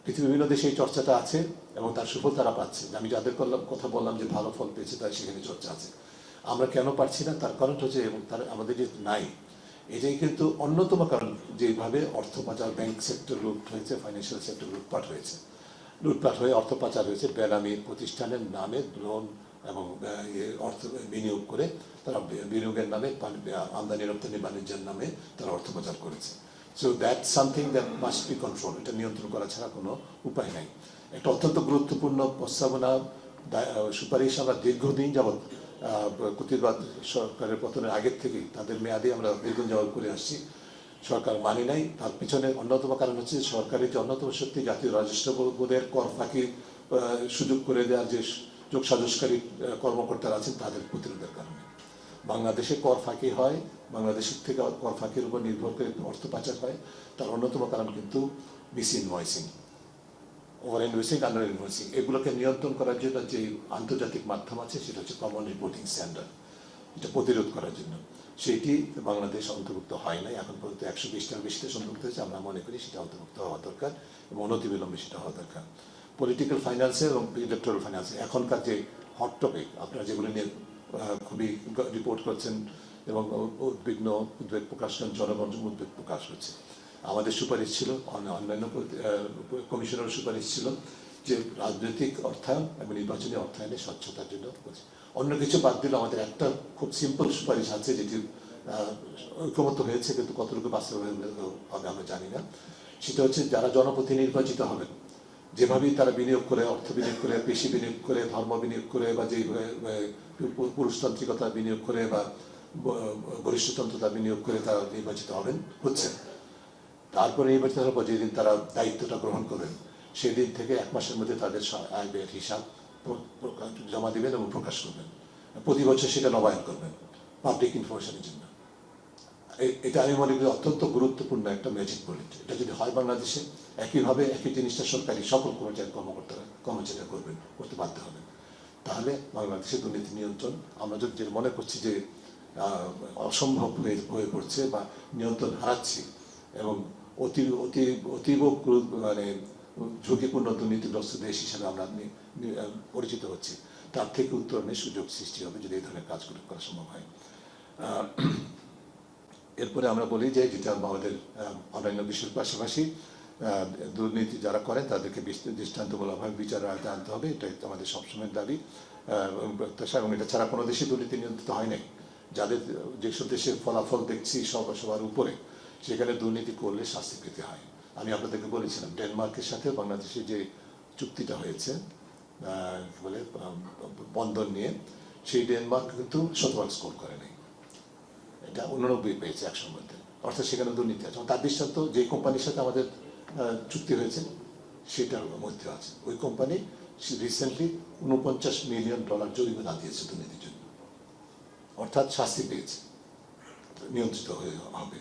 পৃথিবীর বিভিন্ন দেশে এই চর্চাটা আছে এবং তার সুফল তারা পাচ্ছে। আমি যাদের কথা বললাম যে ভালো ফল পেয়েছে, তার সেখানে চর্চা আছে। আমরা কেন পারছি না? তার কারণ হচ্ছে, এবং তার আমাদের যে নাই, এটাই কিন্তু অন্যতম কারণ। যেভাবে অর্থ পাচার, ব্যাংক সেক্টর লুট হয়েছে, ফাইন্যান্সিয়াল সেক্টর লুটপাট হয়ে অর্থ পাচার হয়েছে, বেনামি প্রতিষ্ঠানের নামে লোন এবং অর্থ বিনিয়োগ করে তারা বিনিয়োগের নামে, আমদানি রপ্তানি বাণিজ্যের নামে তারা অর্থ পাচার করেছে। So that's something that must be control. এটা নিয়ন্ত্রণ করা ছাড়া কোনো উপায় নাই। একটা অত্যন্ত গুরুত্বপূর্ণ প্রস্তাবনা, সুপারিশ আমরা দীর্ঘদিন যাবৎ প্রতিবাদ সরকারের পতনের আগের থেকেই তাদের মেয়াদে আমরা দীর্ঘদিন যাবৎ করে আসছি, সরকার মানে নাই। তার পিছনে অন্যতম কারণ হচ্ছে সরকারের যে অন্যতম শক্তি জাতীয় রাজস্ব বোর্ডের কর ফাঁকি সুযোগ করে দেওয়ার যে যোগসাজশকারী কর্মকর্তারা আছেন, তাদের প্রতিরোধের কারণে বাংলাদেশে কর ফাঁকি হয়, বাংলাদেশের থেকে কর ফাঁকির উপর নির্ভর করে অর্থ পাচার হয়। তার অন্যতম কারণ কিন্তু miss invoicing, over invoicing, under invoicing. এগুলোকে নিয়ন্ত্রণ করার জন্য যে আন্তর্জাতিক মাধ্যম আছে, সেটা হচ্ছে কমন রিপোর্টিং স্ট্যান্ডার্ড। এটা প্রতিরোধ করার জন্য সেটি বাংলাদেশ অন্তর্ভুক্ত হয় নাই এখন পর্যন্ত। 120টার বেশি দেশ অন্তর্ভুক্ত হয়েছে। আমরা মনে করি সেটা অন্তর্ভুক্ত হওয়া দরকার এবং অনতিবিলম্বে সেটা হওয়া দরকার। পলিটিক্যাল ফাইন্যান্সে এবং ইলেকট্রাল ফাইন্যান্সে এখনকার যে হট টপিক, আপনারা যেগুলো নিয়ে খুবই রিপোর্ট করছেন এবং উদ্বেগ প্রকাশ করেন, জনগণ উদ্বেগ প্রকাশ হচ্ছে। আমাদের সুপারিশ ছিল, অন্যান্য কমিশনের সুপারিশ ছিল যে রাজনৈতিক অর্থায়ন এবং নির্বাচনী অর্থায়নে স্বচ্ছতার জন্য করছে। অন্য কিছু বাদ দিলে আমাদের একটা খুব সিম্পল সুপারিশ আছে, যেটি ঐক্যমত্য হয়েছে, কিন্তু কতটুকু বাস্তবায়ন হবে আমরা জানি না। সেটা হচ্ছে যারা জনপ্রতিনিধি নির্বাচিত হবেন, যেভাবেই তারা বিনিয়োগ করে, অর্থ বিনিয়োগ করে, পেশি বিনিয়োগ করে, ধর্ম বিনিয়োগ করে, বা যে পুরুষতান্ত্রিকতা বিনিয়োগ করে বা বরিষ্ঠতন্ত্রতা বিনিয়োগ করে তারা নির্বাচিত হবেন হচ্ছে। তারপরে নির্বাচিত হওয়ার পর যেদিন তারা দায়িত্বটা গ্রহণ করবেন, সেদিন থেকে 1 মাসের মধ্যে তাদের আয় ব্যয়ের হিসাব জমা দিবেন এবং প্রকাশ করবেন। প্রতি বছর সেটা নবায়ন করবেন পাবলিক ইনফরমেশনের জন্য। এটা আমি মনে করি অত্যন্ত গুরুত্বপূর্ণ একটা ম্যাজিক বুলেট। এটা যদি হয় বাংলাদেশে, একইভাবে একই জিনিসটা সরকারি সকল কর্মচারীরা করতে বাধ্য হবেন, তাহলে বাংলাদেশের দুর্নীতি নিয়ন্ত্রণ আমরা যদি মনে করছি যে অসম্ভব হয়ে পড়ছে বা নিয়ন্ত্রণ হারাচ্ছি এবং অতীব মানে ঝুঁকিপূর্ণ দুর্নীতিগ্রস্ত দেশ হিসেবে আমরা পরিচিত হচ্ছি, তার থেকে উত্তরণের সুযোগ সৃষ্টি হবে যদি এই ধরনের কাজগুলো করা সম্ভব হয়। এরপরে আমরা বলি যে যেটা আমাদের অন্যান্য বিষয়ের পাশাপাশি দুর্নীতি যারা করেন তাদেরকে দৃষ্টান্তমূলকভাবে বিচারের আওতায় আনতে হবে, এটা আমাদের সবসময় দাবি এবং প্রত্যাশা। এবং এটা ছাড়া কোনো দেশে দুর্নীতি নিয়ন্ত্রিত হয় নাই। যাদের যেসব দেশের ফলাফল দেখছি সবার উপরে, সেখানে দুর্নীতি করলে শাস্তি পেতে হয়। আমি আপনাদেরকে বলেছিলাম ডেনমার্কের সাথে বাংলাদেশের যে চুক্তিটা হয়েছে বলে বন্ধন নিয়ে, সেই ডেনমার্ক কিন্তু শতভাগ স্কোর করে নাই, এটা 89 পেয়েছে 100-র মধ্যে, অর্থাৎ সেখানে দুর্নীতি আছে। তার দৃষ্টান্ত যে কোম্পানির সাথে আমাদের চুক্তি হয়েছে সেটার মধ্যে আছে। ওই কোম্পানি রিসেন্টলি $49 মিলিয়ন জরিমানা দিয়েছে দুর্নীতির জন্য, অর্থাৎ শাস্তি পেয়েছে, নিয়ন্ত্রিত হবে।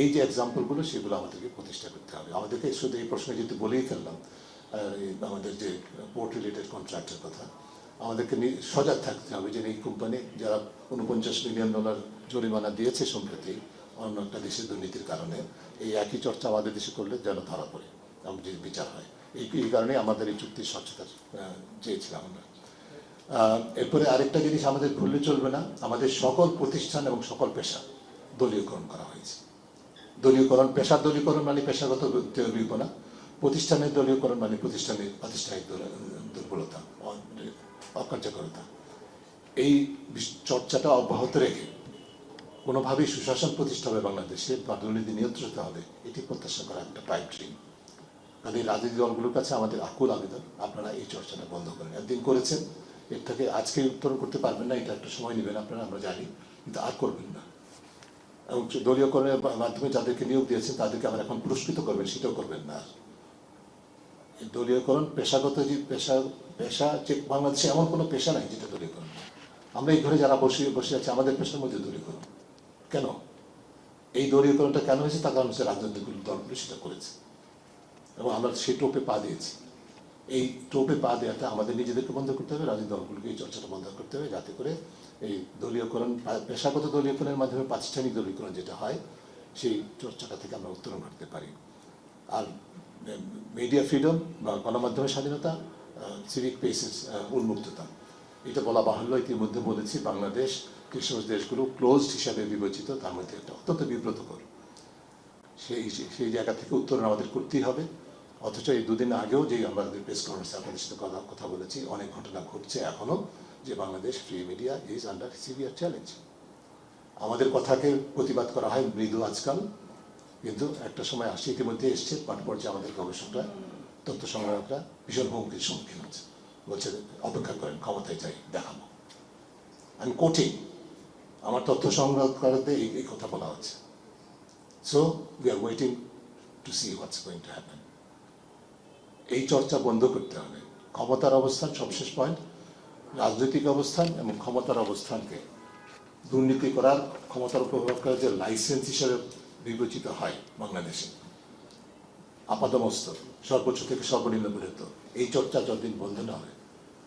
এই যে এক্সাম্পলগুলো, সেগুলো আমাদেরকে প্রতিষ্ঠা করতে হবে। আমাদেরকে শুধু এই প্রশ্নে যেহেতু বলেই ফেললাম আমাদের যে পোর্ট রিলেটেড কন্ট্রাক্টের কথা, আমাদেরকে সজাগ থাকতে হবে যে এই কোম্পানি যারা $49 মিলিয়ন জরিমানা দিয়েছে সম্প্রতি অন্য একটা দেশের দুর্নীতির কারণে, এই একই চর্চা আমাদের দেশে করলে যেন ধরা পড়ে এবং যে বিচার হয়। এই কারণে আমাদের এই চুক্তির স্বচ্ছতা চেয়েছিলাম আমরা। এরপরে আরেকটা জিনিস আমাদের ভুললে চলবে না, আমাদের সকল প্রতিষ্ঠান এবং সকল পেশা দলীয়করণ করা হয়েছে। দলীয়করণ, পেশার দলীয়করণ মানে পেশাগত দলীয়করণ, প্রতিষ্ঠানের দলীয়করণ মানে প্রাতিষ্ঠানিক দুর্বলতা, অকার্যকরতা। এই চর্চাটা অব্যাহত রেখে কোনোভাবেই সুশাসন প্রতিষ্ঠা হবে বাংলাদেশে বা দুর্নীতি নিয়ন্ত্রিত হবে, এটি প্রত্যাশা করা একটা পাইপ ড্রিম। কাজে রাজনৈতিক দলগুলোর কাছে আমাদের আকুল আবেদন, আপনারা এই চর্চাটা বন্ধ করেন। একদিন করেছেন, এর থেকে আজকে উত্তরণ করতে পারবেন না, এটা একটা সময় নেবেন আপনারা, আমরা জানি, কিন্তু আর করবেন না। এবং দলীয়করণের মাধ্যমে যাদেরকে নিয়োগ দিয়েছেন তাদেরকে আবার এখন পুরস্কৃত করবেন, সেটাও করবেন না। দলীয়করণ পেশাগত যে পেশা যে বাংলাদেশে এমন কোনো পেশা নাই যেটা দলীয়করণ। আমরা এই ঘরে যারা বসে আছি, আমাদের পেশার মধ্যে দলীয়করণ কেন? এই দলীয়করণটা কেন হয়েছে? তার কারণ হচ্ছে রাজনৈতিক দলগুলো সেটা করেছে এবং আমরা সেই টোপে পা দিয়েছি। এই টোপে পা দেওয়াটা আমাদের নিজেদেরকে বন্ধ করতে হবে, রাজনৈতিক দলগুলোকে এই চর্চাটা বন্ধ করতে হবে, যাতে করে এই দলীয়করণ, পেশাগত দলীয়করণের মাধ্যমে প্রাতিষ্ঠানিক দলীয়করণ যেটা হয়, সেই চর্চাটা থেকে আমরা উত্তরণ ঘটতে পারি। আর মিডিয়া ফ্রিডম বা গণমাধ্যমের স্বাধীনতা, সিভিক স্পেসেস উন্মুক্ততা, এটা বলা বাহুল্য। ইতিমধ্যে বলেছি বাংলাদেশ কৃষক দেশগুলো ক্লোজড হিসাবে বিবেচিত, তার মধ্যে একটা অত্যন্ত বিব্রতকর। সেই জায়গা থেকে উত্তরণ আমাদের করতেই হবে। অথচ এই দুদিন আগেও যে আমাদের প্রেস কনফারেন্সে আপনাদের সাথে কথা বলেছি, অনেক ঘটনা ঘটছে এখনো, যে Bangladesh free media is under severe challenge. আমাদের কথাকে প্রতিবাদ করা হয় মৃদু আজকাল, কিন্তু একটা সময় আসছে, ইতিমধ্যে এসছে, পাঠ পর্যায়ে আমাদের গবেষকরা, তথ্য সংগ্রাহকরা ভীষণ হুমকির সম্মুখীন হচ্ছে, বলছে অপেক্ষা করেন, ক্ষমতায় যাই, দেখাবো। আমি কোটিং, আমার তথ্য সংগ্রহ করাতে এই কথা বলা হচ্ছে। So we are waiting to see what's going to happen. এই চর্চা বন্ধ করতে হবে। ক্ষমতার অবস্থান, সবশেষ পয়েন্ট, রাজনৈতিক অবস্থান এবং ক্ষমতার অবস্থানকে দুর্নীতি করার, ক্ষমতার উপভোগ করার যে লাইসেন্স হিসেবে বিবেচিত হয় বাংলাদেশে, আপাদমস্তক সর্বোচ্চ থেকে সর্বনিম্ন পর্যন্ত, এই চর্চা যতদিন বন্ধ না হয়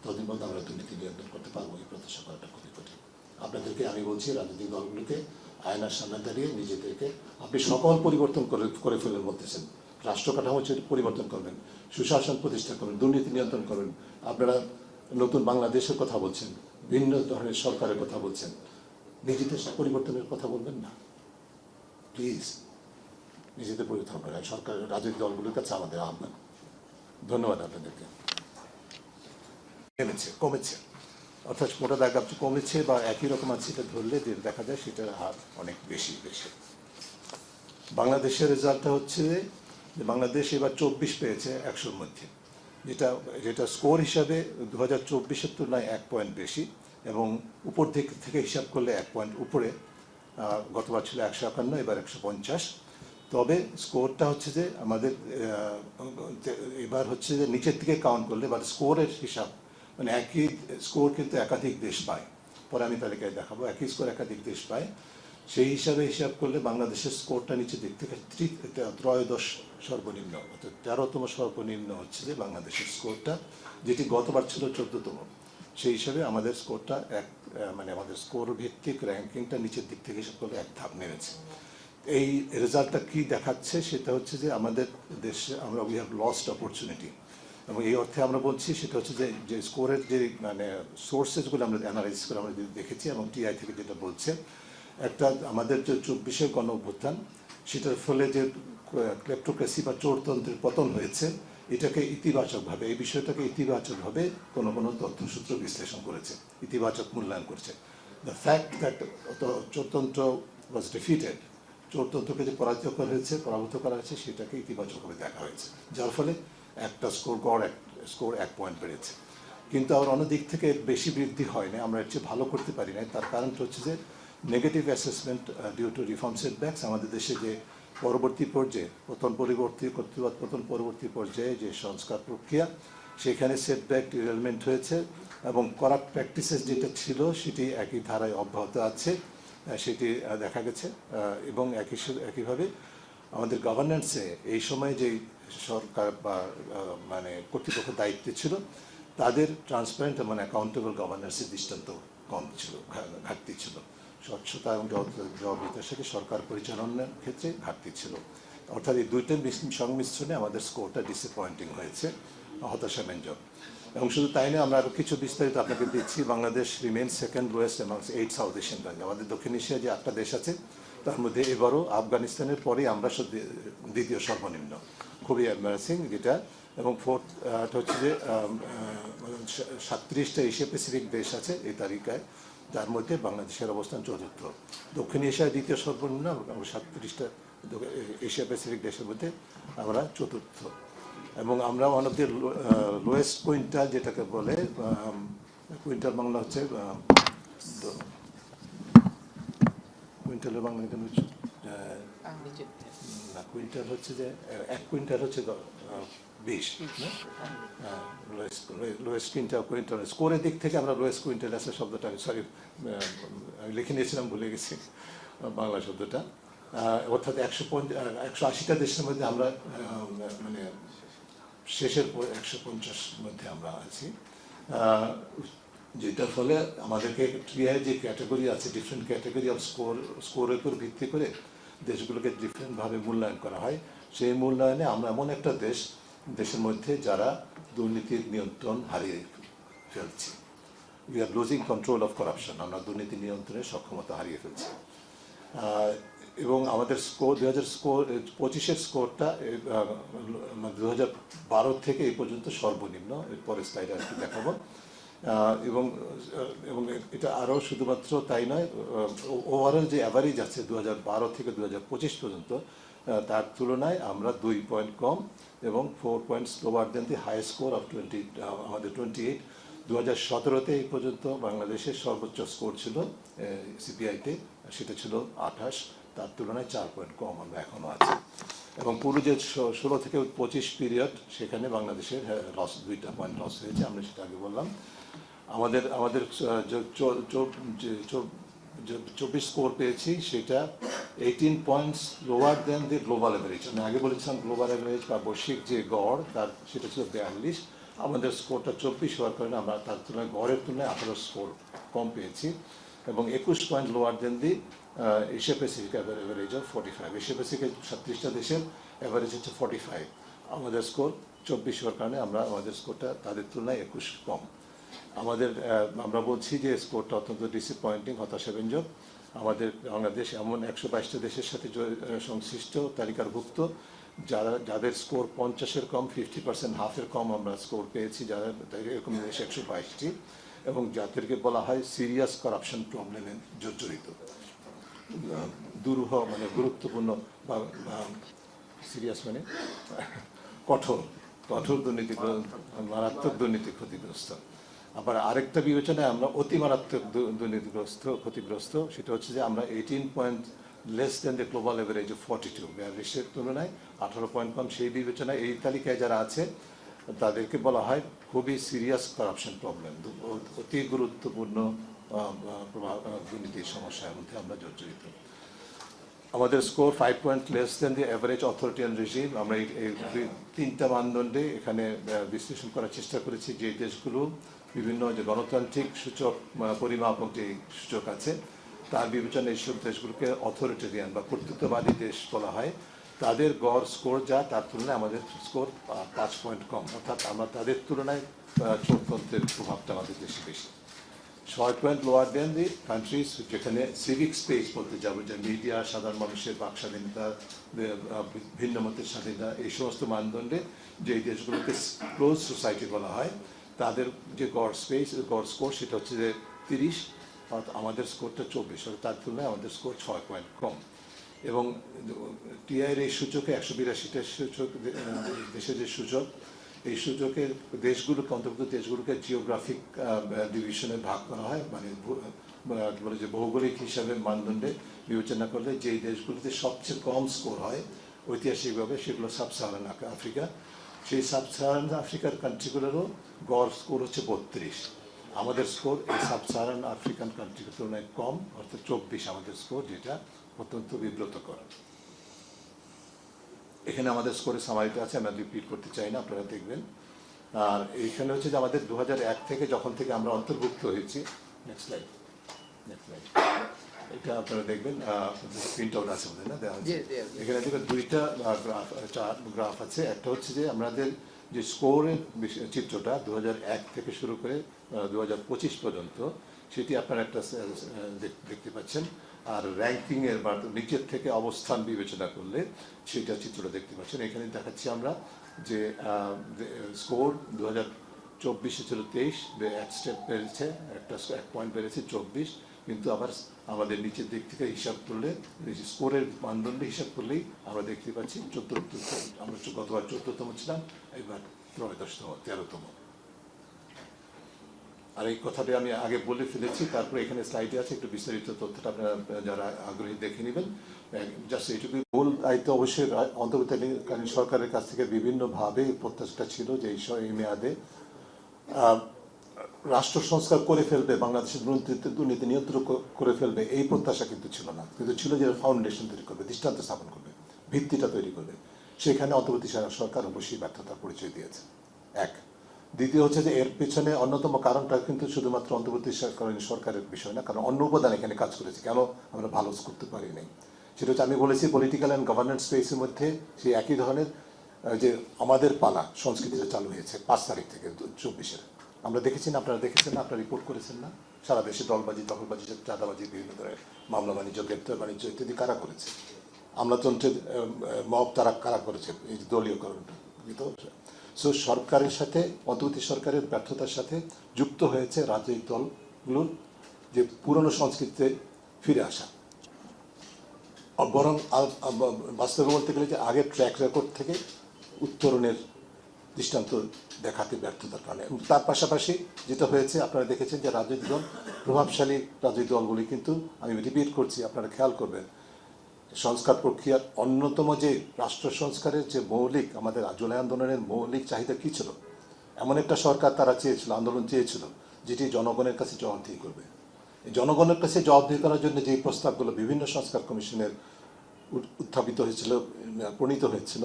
ততদিন পর্যন্ত আমরা দুর্নীতি নিয়ন্ত্রণ করতে পারবো। এই প্রত্যাশা করাটা খুবই কঠিন। আপনাদেরকে আমি বলছি, রাজনৈতিক দলগুলোকে আয়নার সামনে দাঁড়িয়ে নিজেদেরকে, আপনি সকল পরিবর্তন করে ফেলেন বলতেছেন, রাষ্ট্র কাঠামো পরিবর্তন করবেন, সুশাসন প্রতিষ্ঠা করবেন, দুর্নীতি নিয়ন্ত্রণ করবেন, আপনারা নতুন বাংলাদেশের কথা বলছেন, ভিন্ন ধরনের সরকারের কথা বলছেন, নিজেদের পরিবর্তনের কথা বলবেন না প্লিজ। নিজেদের পরিবর্তন করেন। সরকার, রাজনৈতিক দলগুলোর কাছে আমাদের আহ্বান। ধন্যবাদ আপনাদেরকে। কমেছে, অর্থাৎ মোটা দাগ কমেছে বা একই রকম আছে এটা ধরলে যে দেখা যায় সেটার হার অনেক বেশি। বাংলাদেশের রেজাল্টটা হচ্ছে যে বাংলাদেশ এবার 24 পেয়েছে 100-র মধ্যে, যেটা স্কোর হিসাবে 2024-এর তুলনায় 1 পয়েন্ট বেশি, এবং উপর দিক থেকে হিসাব করলে 1 পয়েন্ট উপরে। গতবার ছিল 151, এবার 150। তবে স্কোরটা হচ্ছে যে আমাদের এবার হচ্ছে যে নিচের দিকে কাউন্ট করলে বা স্কোরের হিসাব, মানে একই স্কোর কিন্তু একাধিক দেশ পায়, পরে আমি তালিকায় দেখাবো, একই স্কোর একাধিক দেশ পায়। সেই হিসাবে হিসাব করলে বাংলাদেশের স্কোরটা নিচের দিক থেকে 13 সর্বনিম্ন, অর্থাৎ 13তম সর্বনিম্ন হচ্ছে যে বাংলাদেশের স্কোরটা, যেটি গতবার ছিল 14তম। সেই হিসাবে আমাদের স্কোরটা মানে আমাদের স্কোর ভিত্তিক র্যাঙ্কিংটা নিচের দিক থেকে হিসাব করলে এক ধাপ নেমেছে। এই রেজাল্টটা কি দেখাচ্ছে সেটা হচ্ছে যে আমাদের দেশে আমরা উই হ্যাভ লস্ট অপরচুনিটি, এবং এই অর্থে আমরা বলছি সেটা হচ্ছে যে স্কোরের যে মানে সোর্সেসগুলো আমরা অ্যানালাইসিস করে আমরা দেখেছি, এবং টিআই থেকে যেটা বলছে, একটা আমাদের যে 24-এর গণ অভ্যুত্থান, সেটার ফলে যে ক্লেপ্টোক্রেসি বা চোরতন্ত্রের পতন হয়েছে, এটাকে ইতিবাচকভাবে, এই বিষয়টাকে ইতিবাচকভাবে কোনো তথ্যসূত্র বিশ্লেষণ করেছে, ইতিবাচক মূল্যায়ন করেছে। দ্য ফ্যাক্ট দ্যাট চোরতন্ত্র ওয়াজ ডিফিটেড, চোরতন্ত্রকে যে পরাজিত করা হয়েছে, পরাভূত করা হয়েছে, সেটাকে ইতিবাচকভাবে দেখা হয়েছে, যার ফলে একটা স্কোর 1 পয়েন্ট বেড়েছে। কিন্তু আবার অন্য দিক থেকে বেশি বৃদ্ধি হয়নি, আমরা এর চেয়ে ভালো করতে পারি না। তার কারণটা হচ্ছে যে negative assessment due to reform setbacks. আমাদের দেশে যে পরবর্তী পর্যায়ে কর্তৃপদ পতন পরবর্তী পর্যায়ে যে সংস্কার প্রক্রিয়া, সেখানে সেটব্যাক ডিরেলমেন্ট হয়েছে, এবং করাপ্ট প্র্যাকটিসেস যেটা ছিল সেটি একই ধারায় অব্যাহত আছে, সেটি দেখা গেছে। এবং একইভাবে আমাদের গভর্নেন্সে এই সময় যেই সরকার বা মানে কর্তৃপক্ষ দায়িত্বে ছিল, তাদের ট্রান্সপারেন্ট এবং অ্যাকাউন্টেবল গভর্নেন্সের দৃষ্টান্ত কম ছিল, ঘাটতি ছিল। স্বচ্ছতা এবং জবাবদিহিতার সাথে সরকার পরিচালনার ক্ষেত্রে ঘাটতি ছিল। অর্থাৎ এই দুইটার সংমিশ্রণে আমাদের স্কোরটা ডিসঅ্যাপয়েন্টিং হয়েছে, হতাশাব্যঞ্জক। এবং শুধু তাই নয়, আমরা আরও কিছু বিস্তারিত আপনাকে দিচ্ছি। Bangladesh remain second lowest amongst 8 south Asian country. আমাদের দক্ষিণ এশিয়ায় যে 8টা দেশ আছে, তার মধ্যে এবারও আফগানিস্তানের পরেই আমরা দ্বিতীয় সর্বনিম্ন, খুবই এম্বারাসিং যেটা। এবং ফোর্থ হচ্ছে যে 37টা এশিয়া প্যাসিফিক দেশ আছে এই তালিকায়, যার মধ্যে বাংলাদেশের অবস্থান চতুর্থ। দক্ষিণ এশিয়ায় দ্বিতীয় সর্বনিম্ন, 37টা এশিয়া প্যাসিফিক দেশের মধ্যে আমরা চতুর্থ। এবং আমরা one of the lowest quintal, যেটাকে বলে কুইন্টাল বাংলা হচ্ছে কুইন্টালের বাংলা কেন না, কুইন্টাল হচ্ছে যে 1 কুইন্টাল হচ্ছে 20, লোয়েস্ট কুইন্টাল। স্কোরের দিক থেকে আমরা লোয়েস্ট কুইন্টাল আছে শব্দটা, সরি আমি লিখে নিয়েছিলাম, ভুলে গেছি বাংলা শব্দটা। অর্থাৎ 180টা দেশের মধ্যে আমরা মানে শেষের 150 মধ্যে আমরা আছি, যেটার ফলে আমাদেরকে টিআই যে ক্যাটাগরি আছে, ডিফারেন্ট ক্যাটাগরি অফ স্কোরের উপর ভিত্তি করে দেশগুলোকে ডিফারেন্টভাবে মূল্যায়ন করা হয়। সেই মূল্যায়নে আমরা এমন একটা দেশের মধ্যে যারা দুর্নীতির নিয়ন্ত্রণ হারিয়ে ফেলছি। We are losing control of corruption, আমরা দুর্নীতি নিয়ন্ত্রণের সক্ষমতা হারিয়ে ফেলছি। এবং আমাদের স্কোর 2025-এর স্কোরটা 2012 থেকে এই পর্যন্ত সর্বনিম্ন। এরপরে স্লাইডে একটু দেখাবো। এবং এটা আরও শুধুমাত্র তাই নয়, ওভারঅল যে অ্যাভারেজ আছে 2012 থেকে 2025 পর্যন্ত, তার তুলনায় আমরা 2 পয়েন্ট কম এবং 4 points lower than the high score of আমাদের 28। 2017-তে এই পর্যন্ত বাংলাদেশের সর্বোচ্চ স্কোর ছিল সিপিআইতে, সেটা ছিল 28, তার তুলনায় 4 পয়েন্ট কম আমরা এখনও আছি। এবং পুরো যে 16 থেকে 25 পিরিয়ড, সেখানে বাংলাদেশের লস 2টা পয়েন্ট লস হয়েছে, আমরা সেটা আগে বললাম। আমাদের 24 স্কোর পেয়েছি, সেটা 18 points lower than the global average. আমি আগে বলেছিলাম গ্লোবাল অ্যাভারেজ বা বৈশ্বিক যে গড়, তার সেটা ছিল 42। আমাদের স্কোরটা 24 হওয়ার কারণে আমরা তার তুলনায় গড়ের তুলনায় 18 স্কোর কম পেয়েছি। এবং 21 point lower than the Asia Pacific average of 45। Asia প্যাসিফিকের 36টা দেশের অ্যাভারেজ হচ্ছে 45, আমাদের স্কোর 24 হওয়ার কারণে আমাদের স্কোরটা তাদের তুলনায় 21 কম। আমরা বলছি যে স্কোরটা অত্যন্ত ডিসঅ্যাপয়েন্টিং, হতাশাব্যঞ্জক। আমাদের বাংলাদেশ এমন 122টা দেশের সাথে সংশ্লিষ্ট তালিকারভুক্ত যাদের স্কোর 50-এর কম, 50%, হাফের কম আমরা স্কোর পেয়েছি, যারা এরকম দেশ 122টি, এবং যাদেরকে বলা হয় সিরিয়াস কারাপশন প্রবলেমে জর্জরিত, দুরূহ মানে গুরুত্বপূর্ণ বা সিরিয়াস মানে কঠোর দুর্নীতি, মারাত্মক দুর্নীতি ক্ষতিগ্রস্ত। আবার আরেকটা বিবেচনায় আমরা অতি মারাত্মক ক্ষতিগ্রস্ত, সেটা হচ্ছে যে আমরা 18 point less then the global average of 42, 42-এর তুলনায় 18 পয়েন্ট কম। সেই বিবেচনায় এই তালিকায় যারা আছে তাদেরকে বলা হয় খুবই সিরিয়াস কারাপশন প্রবলেম, অতি গুরুত্বপূর্ণ দুর্নীতির সমস্যার মধ্যে আমরা জর্জরিত। আমাদের score 5 point less than the average authoritarian regime. আমরা এই 3টা মানদণ্ডে এখানে বিশ্লেষণ করার চেষ্টা করেছি যে দেশগুলো বিভিন্ন যে গণতান্ত্রিক সূচক পরিমাপক যে সূচক আছে তার বিবেচনায় এইসব দেশগুলোকে অথরিটেরিয়ান বা কর্তৃত্ববাদী দেশ বলা হয়। তাদের গড় স্কোর যা, তার তুলনায় আমাদের স্কোর 5 পয়েন্ট কম, অর্থাৎ আমরা তাদের তুলনায় চোরতন্ত্রের প্রভাবটা আমাদের দেশে বেশি। 6 point lower than the country's যেখানে সিভিক স্পেস বলতে যাবো, যে মিডিয়া, সাধারণ মানুষের বাক স্বাধীনতা, ভিন্ন মতের স্বাধীনতা, এই সমস্ত মানদণ্ডে যে দেশগুলোকে ক্লোজ সোসাইটি বলা হয় তাদের যে গড় স্কোর সেটা হচ্ছে যে 30, আমাদের স্কোরটা 24, তার তুলনায় আমাদের স্কোর 6 পয়েন্ট কম। এবং টিআইয়ের এই সূচকে 182টা সূচক দেশের যে সূচক, এই সূচকের দেশগুলোকে অন্তর্ভুক্ত দেশগুলোকে জিওগ্রাফিক ডিভিশনে ভাগ করা হয়, মানে বলে যে ভৌগোলিক হিসাবে মানদণ্ডে বিবেচনা করলে যেই দেশগুলোতে সবচেয়ে কম স্কোর হয় ঐতিহাসিকভাবে সেগুলো সাব সাহারান আফ্রিকা। সেই সাব সাহারান আফ্রিকার কান্ট্রিগুলোরও গড় স্কোর হচ্ছে 32। আমাদের স্কোর এই সাব সাহারান আফ্রিকান কান্ট্রির তুলনায় কম, অর্থাৎ 24 আমাদের স্কোর, যেটা অত্যন্ত বিব্রতকর। এখানে আমাদের স্কোরে সামারিত আছে, আমরা রিপিট করতে চাই না, আপনারা দেখবেন। আর এইখানে হচ্ছে যে আমাদের 2001 থেকে যখন থেকে আমরা অন্তর্ভুক্ত হয়েছি, নেক্সট স্লাইড, এটা আপনারা দেখবেন, প্রিন্ট আউট আছে আমাদের না দেওয়া হচ্ছে। এখানে দেখবেন 2টা গ্রাফ আছে। একটা হচ্ছে যে আমাদের যে স্কোরের চিত্রটা 2001 থেকে শুরু করে 2025 পর্যন্ত, সেটি আপনারা একটা দেখতে পাচ্ছেন। আর র্যাঙ্কিংয়ের বা নিচের থেকে অবস্থান বিবেচনা করলে সেটা চিত্রটা দেখতে পাচ্ছেন। এখানে দেখাচ্ছি আমরা যে স্কোর 2024 ছিল 23, 1 স্টেপ বেড়েছে, 1 পয়েন্ট বেড়েছে 24, কিন্তু আবার আমাদের নিচের দিক থেকে হিসাব করলে স্কোরের মানদণ্ডে হিসাব করলেই আমরা দেখতে পাচ্ছি 14, আমরা গতবার 14তম ছিলাম, এবার 13তম। আর এই কথাটা আমি আগে বলে ফেলেছি, তারপরে এখানে স্লাইডে আছে, একটু বিস্তারিত তথ্যটা আপনারা যারা আগ্রহী দেখে নেবেন। জাস্ট এইটুকু মূল দায়িত্ব অবশ্যই অন্তর্বর্তীকালীন সরকারের কাছ থেকে বিভিন্নভাবে প্রত্যাশাটা ছিল যে এই মেয়াদে রাষ্ট্র সংস্কার করে ফেলবে, বাংলাদেশের দুর্নীতি নিয়ন্ত্রণ করে ফেলবে, এই প্রত্যাশা কিন্তু ছিল না, কিন্তু ছিল যে ফাউন্ডেশন তৈরি করবে, দৃষ্টান্ত স্থাপন করবে, ভিত্তিটা তৈরি করবে। সেখানে অন্তর্বর্তী সরকার অবশ্যই ব্যর্থতার পরিচয় দিয়েছে। এক, দ্বিতীয় হচ্ছে যে এর পেছনে অন্যতম কারণটা কিন্তু শুধুমাত্র অন্তর্বর্তীকালীন সরকারের বিষয় না, কারণ অন্য উপাদান এখানে কাজ করেছে, কেন আমরা ভালো করতে পারি নাই সেটা হচ্ছে, আমি বলেছি পলিটিক্যাল অ্যান্ড গভর্নেন্স স্পেসের মধ্যে সেই একই ধরনের যে আমাদের পালা সংস্কৃতিটা চালু হয়েছে 5 তারিখ থেকে 24-এর। আমরা দেখেছি না, আপনারা দেখেছেন না, আপনারা রিপোর্ট করেছেন না, সারা দেশে দলবাজি, দখলবাজি, চাঁদাবাজি, বিভিন্ন ধরনের মামলা বাণিজ্য, গ্রেপ্তার বাণিজ্য ইত্যাদি কারা করেছে, আমলাতন্ত্রের মব তারা কারা করেছে, এই দলীয়করণটা। সো সরকারের সাথে, অন্তর্বর্তী সরকারের ব্যর্থতার সাথে যুক্ত হয়েছে রাজনৈতিক দলগুলোর যে পুরনো সংস্কৃতিতে ফিরে আসা, বরং বাস্তবে বলতে গেলে যে আগের ট্র্যাক রেকর্ড থেকে উত্তরণের দৃষ্টান্ত দেখাতে ব্যর্থতার কারণে। তার পাশাপাশি যেটা হয়েছে আপনারা দেখেছেন যে রাজনৈতিক দল, প্রভাবশালী রাজনৈতিক দলগুলি কিন্তু, আমি রিপিট করছি, আপনারা খেয়াল করবেন, সংস্কার প্রক্রিয়ার অন্যতম যে রাষ্ট্র সংস্কারের যে মৌলিক, আমাদের জুলাই আন্দোলনের মৌলিক চাহিদা কী ছিল, এমন একটা সরকার তারা চেয়েছিল, আন্দোলন চেয়েছিল, যেটি জনগণের কাছে জবাবদিহি করবে। জনগণের কাছে জবাবদিহি করার জন্য যে প্রস্তাবগুলো বিভিন্ন সংস্কার কমিশনের উত্থাপিত হয়েছিল, প্রণীত হয়েছিল,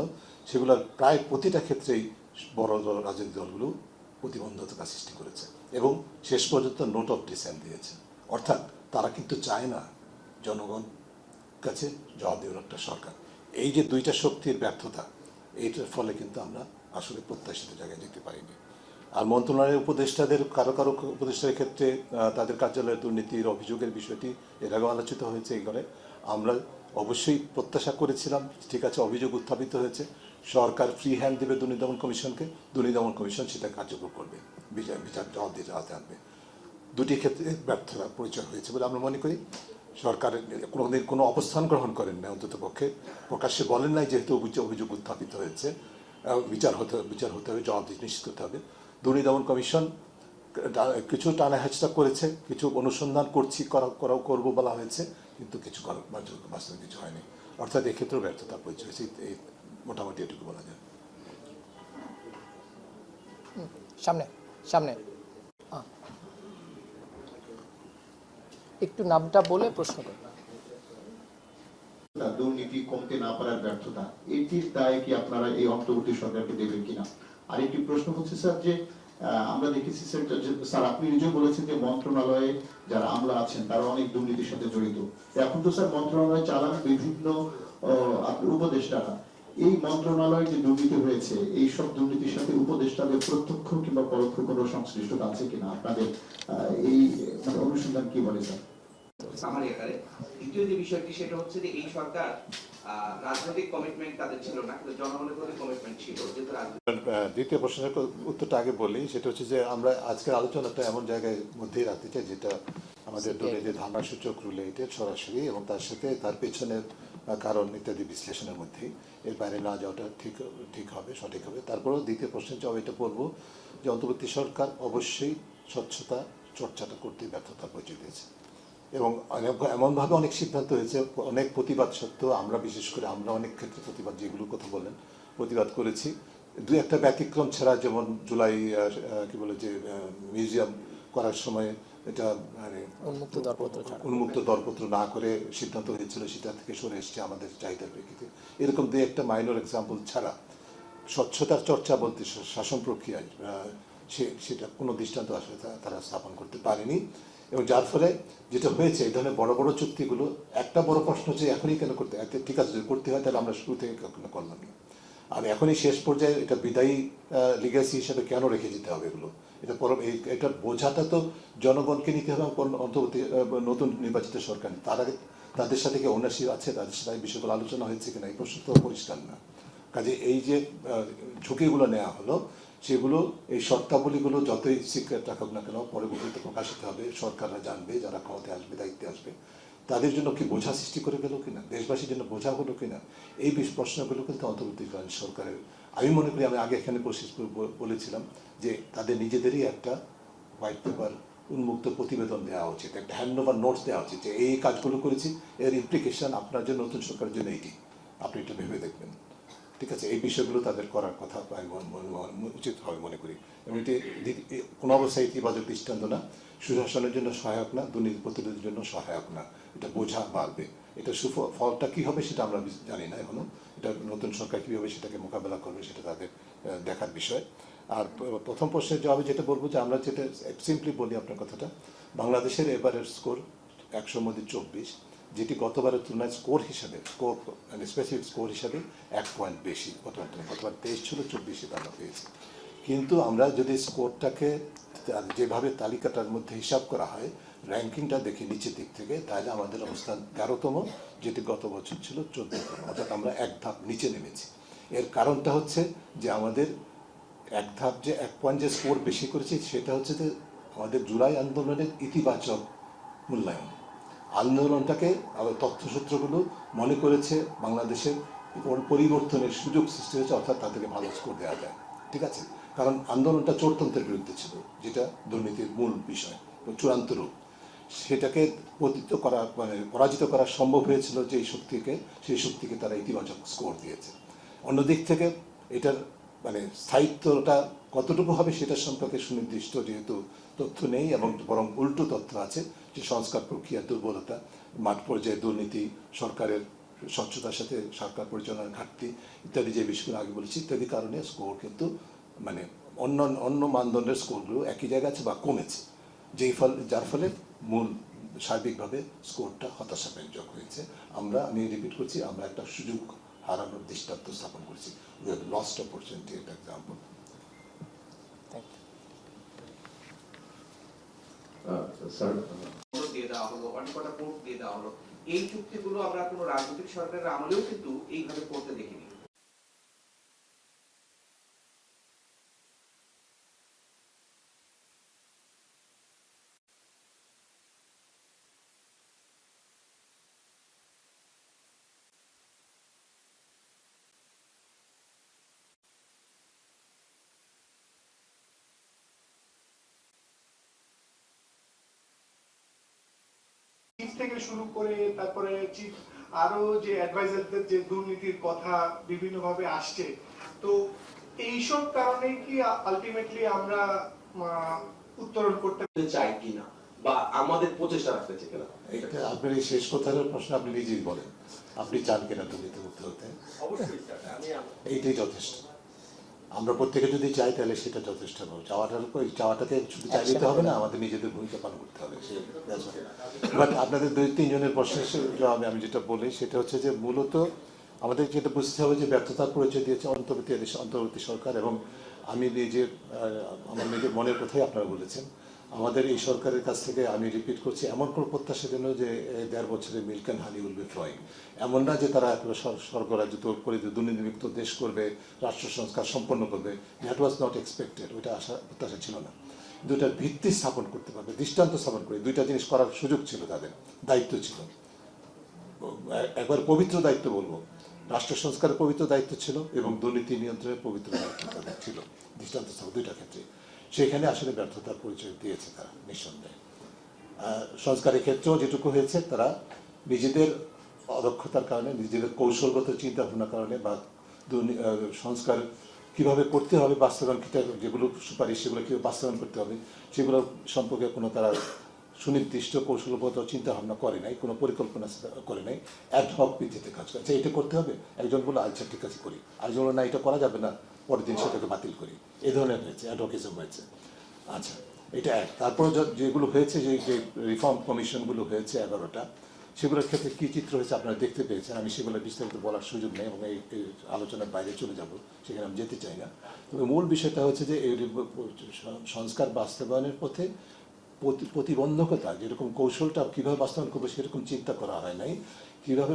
সেগুলোর প্রায় প্রতিটা ক্ষেত্রেই বড় রাজনৈতিক দলগুলো প্রতিবন্ধকতা সৃষ্টি করেছে এবং শেষ পর্যন্ত নোট অফ ডিসেন্ট দিয়েছে। অর্থাৎ তারা কিন্তু চায় না জনগণ কাছে জবাব দেওয়ার একটা সরকার। এই যে 2টা শক্তির ব্যর্থতা, এইটার ফলে কিন্তু আমরা আসলে প্রত্যাশিত জায়গায় যেতে পারিনি। আর মন্ত্রণালয়ের উপদেষ্টাদের কারো উপদেষ্টাদের ক্ষেত্রে তাদের কার্যালয়ের দুর্নীতির অভিযোগের বিষয়টি এর আগেও আলোচিত হয়েছে। এই করে আমরা অবশ্যই প্রত্যাশা করেছিলাম, ঠিক আছে, অভিযোগ উত্থাপিত হয়েছে, সরকার ফ্রি হ্যান্ড দেবে দুর্নীতি দমন কমিশনকে, দুর্নীতি দমন কমিশন সেটা কার্যকর করবে, বিচার জবাবদিহির আওতায় আনবে। দুটি ক্ষেত্রে ব্যর্থতা পরিচয় হয়েছে বলে আমরা মনে করি। সরকার কোনোদিন কোনো অবস্থান গ্রহণ করেন না, অন্তত পক্ষে প্রকাশ্যে বলেন নাই যেহেতু অভিযোগ উত্থাপিত হয়েছে, বিচার হতে হবে, জবাবদিহি নিশ্চিত করতে হবে। দুর্নীতি দমন কমিশন কিছু টানা হেঁচড়া করেছে, কিছু অনুসন্ধান করবো বলা হয়েছে, কিন্তু কিছু বাস্তবে কিছু হয়নি। অর্থাৎ এক্ষেত্রেও ব্যর্থতার পরিচয় হয়েছে, এই মোটামুটি এটুকু বলা যায়।
সামনে সামনে একটু নামটা বলে প্রশ্ন করুন।
দুর্নীতি কমতে না পারার ব্যর্থতা, এটির দায় কি আপনারা এই অন্তর্বর্তী সরকারকে দেবেন কিনা? আর একটি প্রশ্ন হচ্ছে স্যার, যে আমরা দেখেছি স্যার আপনি নিজেও বলেছেন যে মন্ত্রণালয়ে যারা আমলা আছেন তারা অনেক দুর্নীতির সাথে জড়িত। এখন তো স্যার মন্ত্রণালয় চালান বিভিন্ন উপদেষ্টারা। এই মন্ত্রণালয়ে যে দুর্নীতি হয়েছে, এই সব দুর্নীতির সাথে উপদেষ্টাদের প্রত্যক্ষ কিংবা পরোক্ষ কোনো সংশ্লিষ্টতা আছে কিনা? আপনাদের এই অনুসন্ধান কি বলে স্যার?
সামারি আকারে দ্বিতীয় যে বিষয়টি সেটা হচ্ছে যে এই সরকার রাজনৈতিক কমিটমেন্ট তাদের ছিল না, কিন্তু জনগণের প্রতি কমিটমেন্ট ছিল। যেহেতু
দ্বিতীয় প্রশ্নের উত্তরটা আগে বলি, সেটা হচ্ছে যে আমরা আজকের আলোচনাটা এমন জায়গায় মধ্যেই রাখতে চাই যেটা আমাদের দুর্নীতি ধারণা সূচক রিলেটেড সরাসরি, এবং তার সাথে তার পেছনের কারণ ইত্যাদি বিশ্লেষণের মধ্যেই, এর বাইরে না যাওয়াটা ঠিক হবে, সঠিক হবে। তারপরেও দ্বিতীয় প্রশ্নের জবাব এটা বলবো যে অন্তর্বর্তী সরকার অবশ্যই স্বচ্ছতা চর্চাটা করতে ব্যর্থতার পরিচয় দিয়েছে, এবং এমনভাবে অনেক সিদ্ধান্ত হয়েছে, অনেক প্রতিবাদ সত্ত্বেও আমরা বিশেষ করে আমরা অনেক ক্ষেত্রে প্রতিবাদ, যেগুলোর কথা বললেন, প্রতিবাদ করেছি। দু একটা ব্যতিক্রম ছাড়া, যেমন জুলাই কি বলে যে মিউজিয়াম করার সময় এটা মানে উন্মুক্ত দরপত্র না করে সিদ্ধান্ত হয়েছিল, সেটা থেকে সরে এসছে আমাদের চাহিদার প্রেক্ষিতে। এরকম দু একটা মাইনর এক্সাম্পল ছাড়া স্বচ্ছতার চর্চা বলতে শাসন প্রক্রিয়ায় সেটা কোনো দৃষ্টান্ত আসলে তারা স্থাপন করতে পারেনি। এবং যার ফলে যেটা হয়েছে, এই ধরনের বড় বড় চুক্তিগুলো, একটা বড় প্রশ্ন হচ্ছে এখনই কেন করতে, ঠিক আছে যদি করতে হয় তাহলে আমরা শুরু থেকে কখনো করলাম না, আর এখনই শেষ পর্যায়ে এটা বিদায়ী লিগ্যাসি হিসেবে কেন রেখে যেতে হবে এগুলো? এটার বোঝাটা তো জনগণকে নিতে হবে, অন্তর্বর্তী নতুন নির্বাচিত সরকার। তার আগে তাদের সাথে কি ওনারশিপ আছে, তাদের সাথে এই বিষয়গুলো আলোচনা হয়েছে কিনা, এই প্রশ্ন তো পরিষ্কার না। কাজে এই যে ঝুঁকিগুলো নেওয়া হলো, সেগুলো এই শর্তাবলীগুলো যতই সিক্রেট রাখুক না কেন, পরবর্তীতে প্রকাশিত হবে, সরকাররা জানবে, যারা ক্ষমতায় আসবে, দায়িত্বে আসবে, তাদের জন্য কি বোঝা সৃষ্টি করে গেল কিনা, দেশবাসীর জন্য বোঝা হলো কিনা, এই প্রশ্নগুলো কিন্তু অন্তর্বর্তীকালীন সরকারের, আমি মনে করি, আমি আগে এখানে বলেছিলাম যে তাদের নিজেদেরই একটা হোয়াইট পেপার, উন্মুক্ত প্রতিবেদন দেওয়া উচিত, একটা হ্যান্ড ওভার নোটস দেওয়া উচিত যে এই কাজগুলো করেছি, এর ইমপ্লিকেশন আপনার জন্য, নতুন সরকারের জন্য এইটি, আপনি এটা ভেবে দেখবেন। ঠিক আছে, এই বিষয়গুলো তাদের করার কথা উচিত হবে মনে করি। এবং এটি কোনো অবস্থায় ইতিবাচক দৃষ্টান্ত না, সুশাসনের জন্য সহায়ক না, দুর্নীতি প্রতিরোধের জন্য সহায়ক না। এটা বোঝা বাড়বে, এটা ফলটা কী হবে সেটা আমরা জানি না এখনো। এটা নতুন সরকার কীভাবে সেটাকে মোকাবেলা করবে সেটা তাদের দেখার বিষয়। আর প্রথম প্রশ্নের জবাবে যেটা বলবো, যে আমরা যেটা সিম্পলি বলি আপনার কথাটা, বাংলাদেশের এবারের স্কোর 100 মধ্যে 24, যেটি গতবারের তুলনায় স্কোর মানে স্পেসিফিক স্কোর হিসাবে 1 পয়েন্ট বেশি। গতবার 23 ছিল, 24 আমরা পেয়েছি। কিন্তু আমরা যদি স্কোরটাকে যেভাবে তালিকাটার মধ্যে হিসাব করা হয়, র্যাঙ্কিংটা দেখি নিচের দিক থেকে, তাহলে আমাদের অবস্থান 13তম, যেটি গত বছর ছিল 14তম, অর্থাৎ আমরা এক ধাপ নিচে নেমেছি। এর কারণটা হচ্ছে যে আমাদের এক ধাপ, যে 1 পয়েন্ট যে স্কোর বেশি করেছি, সেটা হচ্ছে যে আমাদের জুলাই আন্দোলনের ইতিবাচক মূল্যায়ন। আন্দোলনটাকে তথ্যসূত্রগুলো মনে করেছে বাংলাদেশের পরিবর্তনের সুযোগ সৃষ্টি হয়েছে, অর্থাৎ তাদেরকে ভালো স্কোর দেওয়া যায়। ঠিক আছে, কারণ আন্দোলনটা চোরতন্ত্রের বিরুদ্ধে ছিল, যেটা দুর্নীতির মূল বিষয়, চূড়ান্ত রূপ। সেটাকে পরাজিত করা সম্ভব হয়েছিল যে সেই শক্তিকে তারা ইতিবাচক স্কোর দিয়েছে। অন্যদিক থেকে এটার মানে স্থায়িত্বটা কতটুকু হবে সেটার সম্পর্কে সুনির্দিষ্ট যেহেতু তথ্য নেই, এবং বরং উল্টো তথ্য আছে, যে সংস্কার প্রক্রিয়ার দুর্বলতা, মাঠ পর্যায়ে দুর্নীতি, সরকারের স্বচ্ছতার সাথে সরকার পরিচালনার ঘাটতি ইত্যাদি, যে বিষয়গুলো আগে বলেছি, ইত্যাদি কারণে স্কোর কিন্তু মানে অন্য মানদণ্ডের স্কোরগুলো একই জায়গায় আছে বা কমেছে, যার ফলে মূল সার্বিকভাবে স্কোরটা হতাশাব্যঞ্জক হয়েছে। আমি রিপিট করছি, আমরা একটা সুযোগ হারানোর দৃষ্টান্ত স্থাপন করছি। We have lost opportunity, একটা এক্সাম্পল।
দিয়ে দেওয়া হলো, অনেক কটা পোর্ট দিয়ে দেওয়া হলো, এই চুক্তিগুলো আমরা কোনো রাজনৈতিক সরকারের আমলেও কিন্তু এইভাবে করতে দেখিনি।
চিফ থেকে শুরু করে তারপরে চিফ আরো যে অ্যাডভাইজারদের যে দুর্নীতির কথা বিভিন্ন ভাবে আসছে, তো এইসব কারণে কি আলটিমেটলি আমরা উত্তরণ করতে
চাই কিনা বা আমাদের প্রচেষ্টা রাখতে চাই কিনা?
এটা আপনার এই শেষ কথার প্রশ্ন আপনি নিজেই বলেন, আপনি চান কিনা দুর্নীতি মুক্ত হতে?
অবশ্যই স্যার,
এইটাই যথেষ্ট। আমরা প্রত্যেকে যদি চাই তাহলে সেটা যথেষ্ট হবে। চাওয়াটাকে শুধু চাই দিতে হবে না, আমাদের নিজেদের ভূমিকা পালন করতে হবে। বাট আপনাদের 2-3 জনের প্রশ্নের জবাবে আমি যেটা বলি সেটা হচ্ছে যে মূলত আমাদের যেটা বুঝতে হবে যে ব্যর্থতার পরিচয় দিয়েছে অন্তর্বর্তী সরকার, এবং আমি নিজের আমার নিজের মনের কথাই আপনারা বলেছেন। আমাদের এই সরকারের কাছ থেকে আমি রিপিট করছি, এমন কোনো প্রত্যাশা যেন যে 1.5 বছরে milk and honey will be flowing, এমন না যে তারা একেবারে স্বর্গরাজ্য করে দুর্নীতিমুক্ত দেশ করবে, রাষ্ট্র সংস্কার সম্পন্ন করবে। দ্যাট ওয়াজ নট এক্সপেক্টেড, ওইটা প্রত্যাশা ছিল না। দুইটার ভিত্তি স্থাপন করতে পারবে, দৃষ্টান্ত স্থাপন করে দুইটা জিনিস করার সুযোগ ছিল, তাদের দায়িত্ব ছিল, একবার পবিত্র দায়িত্ব বলবো, রাষ্ট্র সংস্কারের পবিত্র দায়িত্ব ছিল এবং দুর্নীতি নিয়ন্ত্রণের পবিত্র দায়িত্ব তাদের ছিল, দৃষ্টান্ত স্থাপন দুইটা ক্ষেত্রে। সেখানে আসলে ব্যর্থতার পরিচয় দিয়েছে তারা নিঃসন্দেহে। সংস্কারের ক্ষেত্রেও যেটুকু হয়েছে তারা নিজেদের অদক্ষতার কারণে, নিজেদের কৌশলগত চিন্তা ভাবনার কারণে বা সংস্কার কিভাবে করতে হবে, বাস্তবায়ন যেগুলো সুপারিশ সেগুলো কীভাবে বাস্তবায়ন করতে হবে সেগুলো সম্পর্কে কোনো তারা সুনির্দিষ্ট কৌশলগত চিন্তা ভাবনা করে নাই, কোনো পরিকল্পনা করে নাই, অ্যাডহক ভিত্তিতে কাজ করে। আচ্ছা এটা করতে হবে, একজন বললো আচ্ছা ঠিক আছে করি, আরেকজন বললো না এটা করা যাবে না, পরের দিন সেটাকে বাতিল করি, এই ধরনের হয়েছে, অ্যাডভোকেসম হয়েছে। আচ্ছা এটা এক। তারপর যেগুলো হয়েছে যে রিফর্ম কমিশনগুলো হয়েছে 11টা, সেগুলোর ক্ষেত্রে কী চিত্র হয়েছে আপনারা দেখতে পেয়েছেন। আমি সেগুলো বিস্তারিত বলার সুযোগ নেই এবং এই আলোচনার বাইরে চলে যাব, সেখানে আমি যেতে চাই না। তবে মূল বিষয়টা হচ্ছে যে এই সংস্কার বাস্তবায়নের পথে প্রতিবন্ধকতা, যেরকম কৌশলটা কীভাবে বাস্তবায়ন করবো সেরকম চিন্তা করা হয় নাই, কীভাবে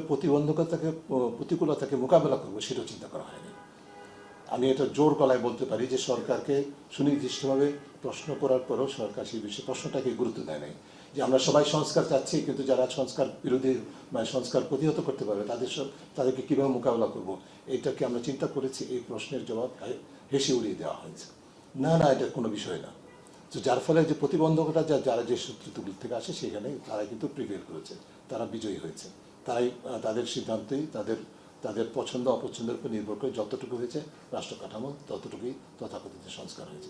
প্রতিকূলতাকে মোকাবেলা করবো সেটাও চিন্তা করা হয়নি। আমি এটা জোর গলায় বলতে পারি যে সরকারকে সুনির্দিষ্টভাবে প্রশ্ন করার পরও সরকার সেই বিষয়ে প্রশ্নটাকে গুরুত্ব দেয় নাই, যে আমরা সবাই সংস্কার চাচ্ছি কিন্তু যারা সংস্কার বিরোধী মানে সংস্কার প্রতিহত করতে পারবে তাদেরকে কীভাবে মোকাবেলা করবো এইটাকে আমরা চিন্তা করেছি। এই প্রশ্নের জবাব হেসে উড়িয়ে দেওয়া হয়েছে, না না এটা কোনো বিষয় না। তো যার ফলে যে প্রতিবন্ধকতা যারা যে সূত্রগুলি থেকে আসে সেখানে তারা কিন্তু প্রিভেল করেছে, তারা বিজয়ী হয়েছে। তারাই তাদের সিদ্ধান্তেই তাদের পছন্দ অপছন্দের উপর নির্ভর করে যতটুকু হয়েছে রাষ্ট্র কাঠামো ততটুকুই তথাকথিত সংস্কার হয়েছে।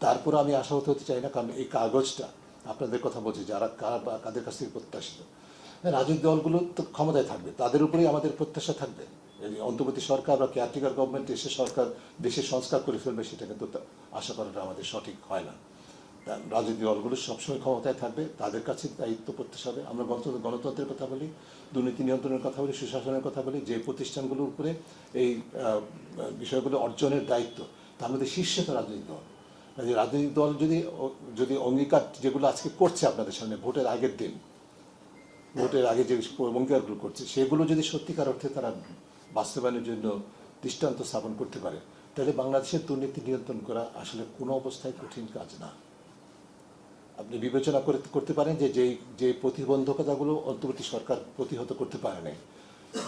তারপর আমি আশাহত হতে চাই না, কারণ এই কাগজটা আপনাদের কথা বলছি যারা কাদের কাছ থেকে প্রত্যাশিত, রাজনৈতিক দলগুলো তো ক্ষমতায় থাকবে, তাদের উপরেই আমাদের প্রত্যাশা থাকবে। অন্তর্বর্তী সরকার বা কেয়ারটেকার গভর্নমেন্ট এসে সরকার দেশের সংস্কার করে ফেলবে সেটা কিন্তু আশা করাটা আমাদের সঠিক হয় না। রাজনৈতিক দলগুলো সবসময় ক্ষমতায় থাকবে, তাদের কাছে দায়িত্ব প্রত্যাশা হবে। আমরা গণতন্ত্রের কথা বলি, দুর্নীতি নিয়ন্ত্রণের কথা বলি, সুশাসনের কথা বলি, যে প্রতিষ্ঠানগুলোর উপরে এই বিষয়গুলো অর্জনের দায়িত্ব তার মধ্যে শীর্ষে তো রাজনৈতিক দল। রাজনৈতিক দল যদি অঙ্গীকার যেগুলো আজকে করছে আপনাদের সামনে ভোটের আগের দিন, ভোটের আগে যে অঙ্গীকারগুলো করছে সেগুলো যদি সত্যিকার অর্থে তারা বাস্তবায়নের জন্য দৃষ্টান্ত স্থাপন করতে পারে, তাহলে বাংলাদেশের দুর্নীতি নিয়ন্ত্রণ করা আসলে কোনো অবস্থায় কঠিন কাজ না। আপনি বিবেচনা করতে পারেন যে প্রতিবন্ধকতাগুলো অন্তর্বর্তী সরকার প্রতিহত করতে পারে নাই,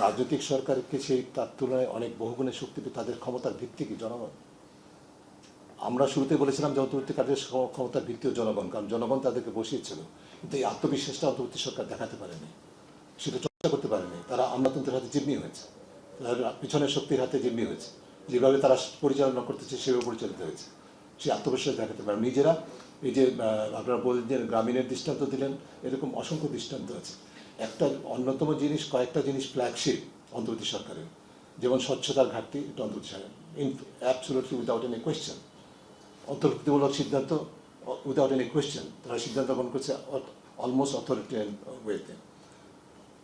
রাজনৈতিক সরকারকে সেই তার তুলনায় অনেক বহুগুণে শক্তি পেয়ে তাদের ক্ষমতার ভিত্তি কি জনগণ। আমরা শুরুতে বলেছিলাম যে অন্তর্বর্তীকালের ক্ষমতার ভিত্তিও জনগণ, কারণ জনগণ তাদেরকে বসিয়েছিল, কিন্তু এই আত্মবিশ্বাসটা অন্তর্বর্তী সরকার দেখাতে পারেনি, সেটা চর্চা করতে পারেনি। তারা আমলাতন্ত্রের হাতে জিম্মি হয়েছে, তারা পিছনের শক্তির হাতে জিম্মি হয়েছে, যেভাবে তারা পরিচালনা করতেছে সেভাবে পরিচালিত হয়েছে। সেই আত্মবিশ্বাস দেখাতে পারে নিজেরা। এই যে আপনারা বললেন যে গ্রামীণের দৃষ্টান্ত দিলেন, এরকম অসংখ্য দৃষ্টান্ত আছে। একটা অন্যতম জিনিস, কয়েকটা জিনিস ফ্ল্যাগশিপ অন্তর্বর্তী সরকারের, যেমন স্বচ্ছতার ঘাটতি, এটা অন্তর্বর্তী সরকার অ্যাবসলিউটলি উইদাউট এনি কোয়েশ্চেন, অন্তর্ভুক্তিমূলক সিদ্ধান্ত উইদাউট এনি কোয়েশ্চেন তারা সিদ্ধান্ত গ্রহণ করছে অলমোস্ট অথরিটেরিয়ান ওয়েতে।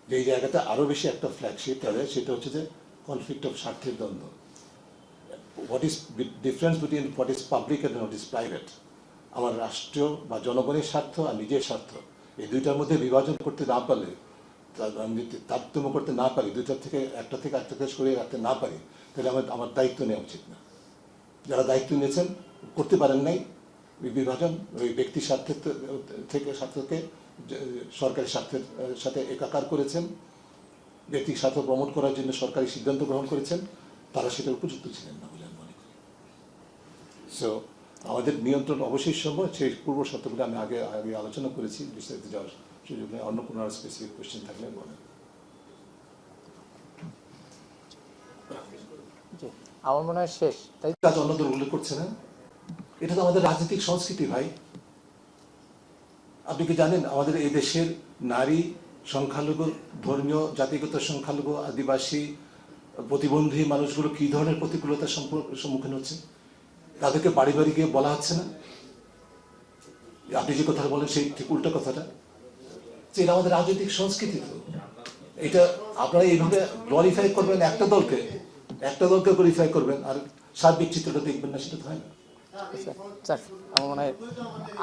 যেই জায়গাতে আরও বেশি একটা ফ্ল্যাগশিপ তাদের, সেটা হচ্ছে যে কনফ্লিক্ট অফ স্বার্থের দ্বন্দ্ব। What is difference between what is public and what is private. আমার রাষ্ট্র বা জনগণের স্বার্থ আর নিজের স্বার্থ, এই দুইটার মধ্যে বিভাজন করতে না পারলে তারতম্য করতে না পারি, দুইটার থেকে একটা থেকে আরেকটাকে সরিয়ে রাখতে না পারি, তাহলে আমার দায়িত্ব নেওয়া উচিত না। যারা দায়িত্ব নিয়েছেন করতে পারেন নাই, বিভাজন ওই ব্যক্তি স্বার্থের স্বার্থকে সরকারি স্বার্থের সাথে একাকার করেছেন, ব্যক্তি স্বার্থ প্রমোট করার জন্য সরকারি সিদ্ধান্ত গ্রহণ করেছেন, তারা সেটা উপযুক্ত ছিলেন না বলে আমি মনে করি। সো আমাদের নিয়ন্ত্রণ অবশ্যই সম্ভব, সেই পূর্ব শর্তগুলো আমি আগে আলোচনা করেছি, বিস্তারিত যাওয়ার সুযোগ নেই। অন্য কোনো স্পেসিফিক কোয়েশ্চেন থাকলে বলেন।
আমার মনে হয় শেষ, তাই
কাজ অন্যদের উল্লেখ করছে না, এটা তো আমাদের রাজনৈতিক সংস্কৃতি ভাই। আপনি কি জানেন আমাদের এই দেশের নারী, সংখ্যালঘু, ধর্মীয় জাতিগত সংখ্যালঘু, আদিবাসী, প্রতিবন্ধী মানুষগুলো কি ধরনের প্রতিকূলতার সম্মুখীন হচ্ছে? তাদেরকে বাড়ি বাড়ি গিয়ে বলা হচ্ছে না? আপনি যে কথা বলেন সেই ঠিক উল্টো কথাটা, যে এটা আমাদের রাজনৈতিক সংস্কৃতি। তো এটা আপনারা এইভাবে গ্লোরিফাই করবেন একটা দলকে গ্লোরিফাই করবেন, আর সার্বিক চিত্রটা দেখবেন না, সেটা তো হয় না।
স্যার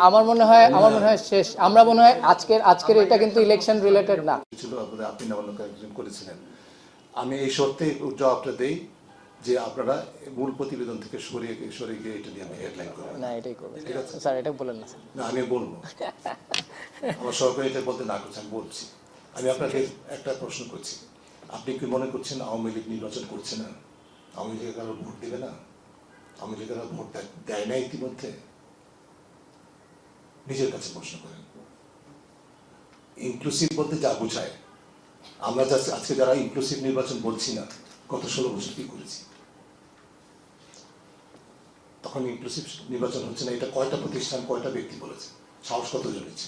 আমার মনে হয় শেষ। আমরা মনে হয় আজকের এটা কিন্তু ইলেকশন রিলেটেড না
ছিল, আপনি না অন্য একজন করেছিলেন। আমি এই শর্তে জবাবটা দেই যে আপনারা মূল প্রতিবেদন থেকে সরে গিয়ে এটা নিয়ে আমি হেডলাইন করব
না, এটাই করবেন।
ঠিক আছে
স্যার, এটা বলেন না স্যার।
না, আমি বলবো। আমার সরকার এটা বলতে না করছে, আমি বলছি। আমি আপনাকে একটা প্রশ্ন করছি, আপনি কি মনে করছেন আওয়ামী লীগ নির্বাচন করছে না? আওয়ামী লীগের কারো ভোট দেবে না? আওয়ামী লীগের ভোট দেয় না ইতিমধ্যে? নিজের কাছে প্রশ্ন করেন। ইনক্লুসিভ বলতে যা বোঝায়, আমরা আজকে যারা ইনক্লুসিভ নির্বাচন বলছি না, গত 16 বছর কি করেছি? তখন ইনক্লুসিভ নির্বাচন হচ্ছে না, এটা কয়টা প্রতিষ্ঠান, কয়টা ব্যক্তি বলেছে? সাহস কতজন হচ্ছে?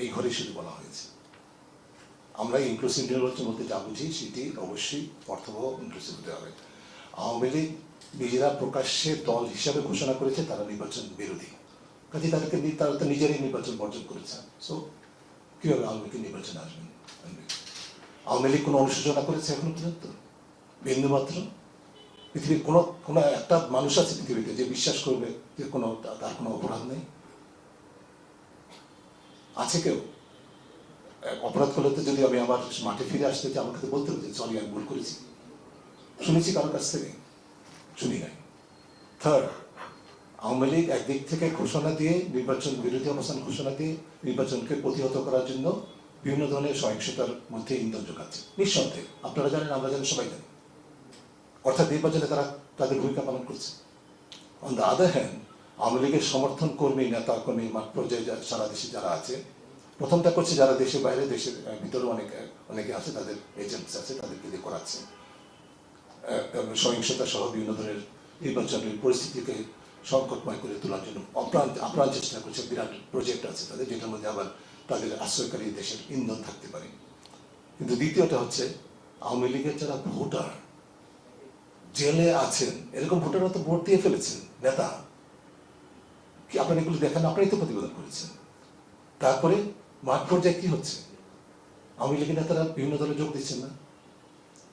এই ঘরে শুধু বলা হয়েছে। আমরা ইনক্লুসিভ নির্বাচন বলতে যা বুঝি সেটি অবশ্যই অর্থবহ ইনক্লুসিভ হতে হবে। আওয়ামী লীগ নিজেরা প্রকাশ্যে দল হিসাবে ঘোষণা করেছে তারা নির্বাচন বিরোধী, কাজে তারা তো নিজেরাই নির্বাচন বর্জন করেছে। সো কিভাবে আওয়ামী লীগের নির্বাচন আসবেন? আওয়ামী লীগ কোনো অনুশোচনা করেছে এখনো পর্যন্ত? বিন্দুমাত্র? পৃথিবীর কোনো একটা মানুষ আছে পৃথিবীতে যে বিশ্বাস করবে যে তার কোনো অপরাধ নেই? আছে কেউ? অপরাধ করলে তো যদি আমি আমার মাঠে ফিরে আসতে চাই, আমাকে তো বলতে হবে যে সরি, আমি ভুল করেছি। শুনেছি কারোর কাছ থেকে? শুনি নাই। থার্ড, আওয়ামী লীগ একদিক থেকে ঘোষণা দিয়ে, নির্বাচন বিরোধী অবস্থান ঘোষণা দিয়ে নির্বাচনকে প্রতিহত করার জন্য বিভিন্ন ধরনের সহিংসতার মধ্যে ইন্ধন যোগাচ্ছে। নিঃসন্দেহে আপনারা জানেন, আমরা জানি, সবাই জানি। অর্থাৎ নির্বাচনে তারা তাদের ভূমিকা পালন করছে। On the other hand, Awami লীগের সমর্থন কর্মী, নেতা কর্মী, মাঠ পর্যায়ে সারা দেশে যারা আছে, প্রথমটা করছে যারা দেশের বাইরে, দেশের ভিতরে অনেকে আছে, তাদের এজেন্টস আছে, তাদেরকে দিয়ে করাচ্ছে। সহিংসতা সহ বিভিন্ন ধরনের নির্বাচনের পরিস্থিতিকে সংকটময় করে তোলার জন্য আপ্রাণ চেষ্টা করছে। বিরাট প্রজেক্ট আছে তাদের, যেটার মধ্যে আবার তাদের আশ্রয়কারী দেশের ইন্ধন থাকতে পারে। কিন্তু দ্বিতীয়টা হচ্ছে আওয়ামী লীগের যারা ভোটার জেলে আছেন, এরকম ভোটাররা তো ভোট দিয়ে ফেলেছেন, নেতা কি আপনারা এগুলো দেখেন? আপনারাই তো প্রতিবেদন করেছেন। তারপরে মাঠ পর্যায়ে কি হচ্ছে? আওয়ামী লীগের নেতারা বিভিন্ন দলে যোগ দিচ্ছেন না,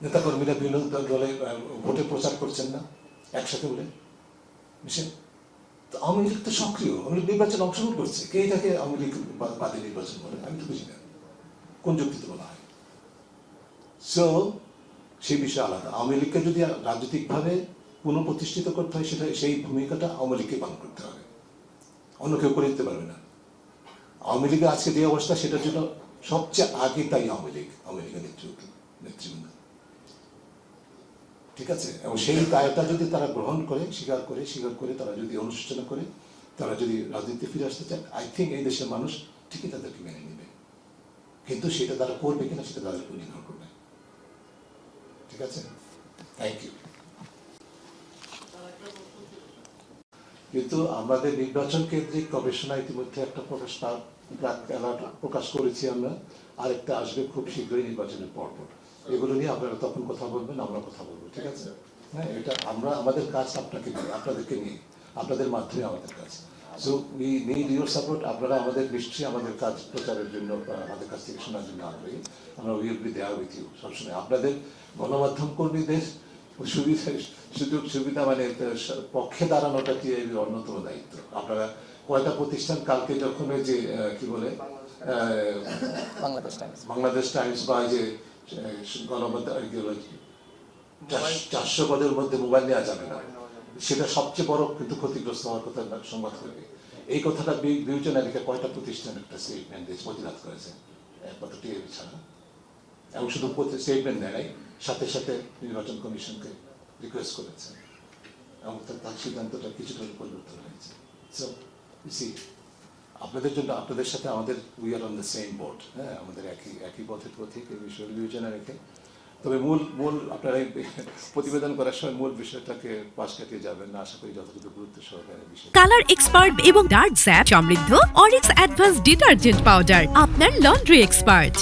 নেতা কর্মীরা বিভিন্ন দলে ভোটে প্রচার করছেন না একসাথে বলে মিশেন। তো আওয়ামী লীগ তো সক্রিয়, আওয়ামী লীগ নির্বাচনে অংশগ্রহণ করছে। কে এটাকে আওয়ামী লীগ বাদে নির্বাচন বলে? আমি তো বুঝি না কোন যুক্তিতে বলা হয়। সো সেই বিষয় আলাদা। আওয়ামী লীগকে যদি রাজনৈতিকভাবে পুনঃপ্রতিষ্ঠিত করতে হয়, সেটা সেই ভূমিকাটা আওয়ামী লীগকে পালন করতে হবে, অন্য কেউ করে দিতে পারবে না। আওয়ামী লীগের আজকে যে অবস্থা, সেটার জন্য সবচেয়ে আগে তাই আওয়ামী লীগের নেতৃবৃন্দ, ঠিক আছে? এবং সেই দায়টা যদি তারা গ্রহণ করে, স্বীকার করে তারা যদি অনুশোচনা করে, তারা যদি রাজনীতি ফিরে আসতে চায়, আই থিঙ্ক এই দেশের মানুষ ঠিকই তাদেরকে মেনে নেবে। কিন্তু সেটা তারা করবে কিনা সেটা তাদের উপর নির্ভর করবে। ঠিক আছে, থ্যাংক ইউ। কিন্তু আমাদের নির্বাচন কেন্দ্রিক গবেষণা ইতিমধ্যে একটা প্রকাশ করেছি আমরা, আরেকটা আসবে খুব শীঘ্রই নির্বাচনের পরপর। এগুলো নিয়ে আপনারা তখন কথা বলবেন, আমরা কথা বলবো, ঠিক আছে? হ্যাঁ, এটা আমাদের কাজ আপনাকে নিয়ে, আপনাদেরকে নিয়ে, আপনাদের মাধ্যমে আমাদের কাজ। So we need your support. আপনারা আমাদের নিশ্চয়ই আমাদের কাজ প্রচারের জন্য, আমাদের কাছ থেকে শোনার জন্য আগ্রহী। আমরা will be there with you সবসময়। আপনাদের গণমাধ্যম কর্মীদের সুযোগ সুবিধা মানে পক্ষে দাঁড়ানোটা কি অন্যতম দায়িত্ব। আপনারা কয়টা প্রতিষ্ঠান কালকে যখন ওই যে কি বলে
বাংলাদেশ টাইমস
বাংলাদেশ টাইমস বা যে গণমাধ্যম 400 পদের মধ্যে মোবাইল নেওয়া যাবে না, সেটা সবচেয়ে বড় কিন্তু ক্ষতিগ্রস্ত হওয়ার কথা সংবাদ করবে। এই কথাটা বিবেচনা রেখে কয়টা প্রতিষ্ঠান একটা স্টেটমেন্ট দিয়ে প্রতিবাদ করেছে একমাত্র টিভি ছাড়া, এবং শুধু স্টেটমেন্ট নেয় নাই, সাথে সাথে নির্বাচন কমিশনকে রিকোয়েস্ট করেছে এবং তার সিদ্ধান্তটা কিছুটা পরিবর্তন হয়েছে। সো সি আপনাদের জন্য, আপনাদের সাথে আমাদের we are on the same boat, হ্যাঁ, আমাদের একই পথের পথিক, এই বিষয়ে বিবেচনা রেখে। তবে মূল আপনারা এই প্রতিবেদন করার সময় মূল বিষয়টাকে পাশ কাটিয়ে যাবেন না, আশা করি যতটুকু গুরুত্ব সহকারে বিষয়।
কালার এক্সপার্ট এবং ডার্ক স্যাপ সমৃদ্ধ অরিক্স অ্যাডভান্স ডিটারজেন্ট পাউডার আপনার লন্ড্রি এক্সপার্ট।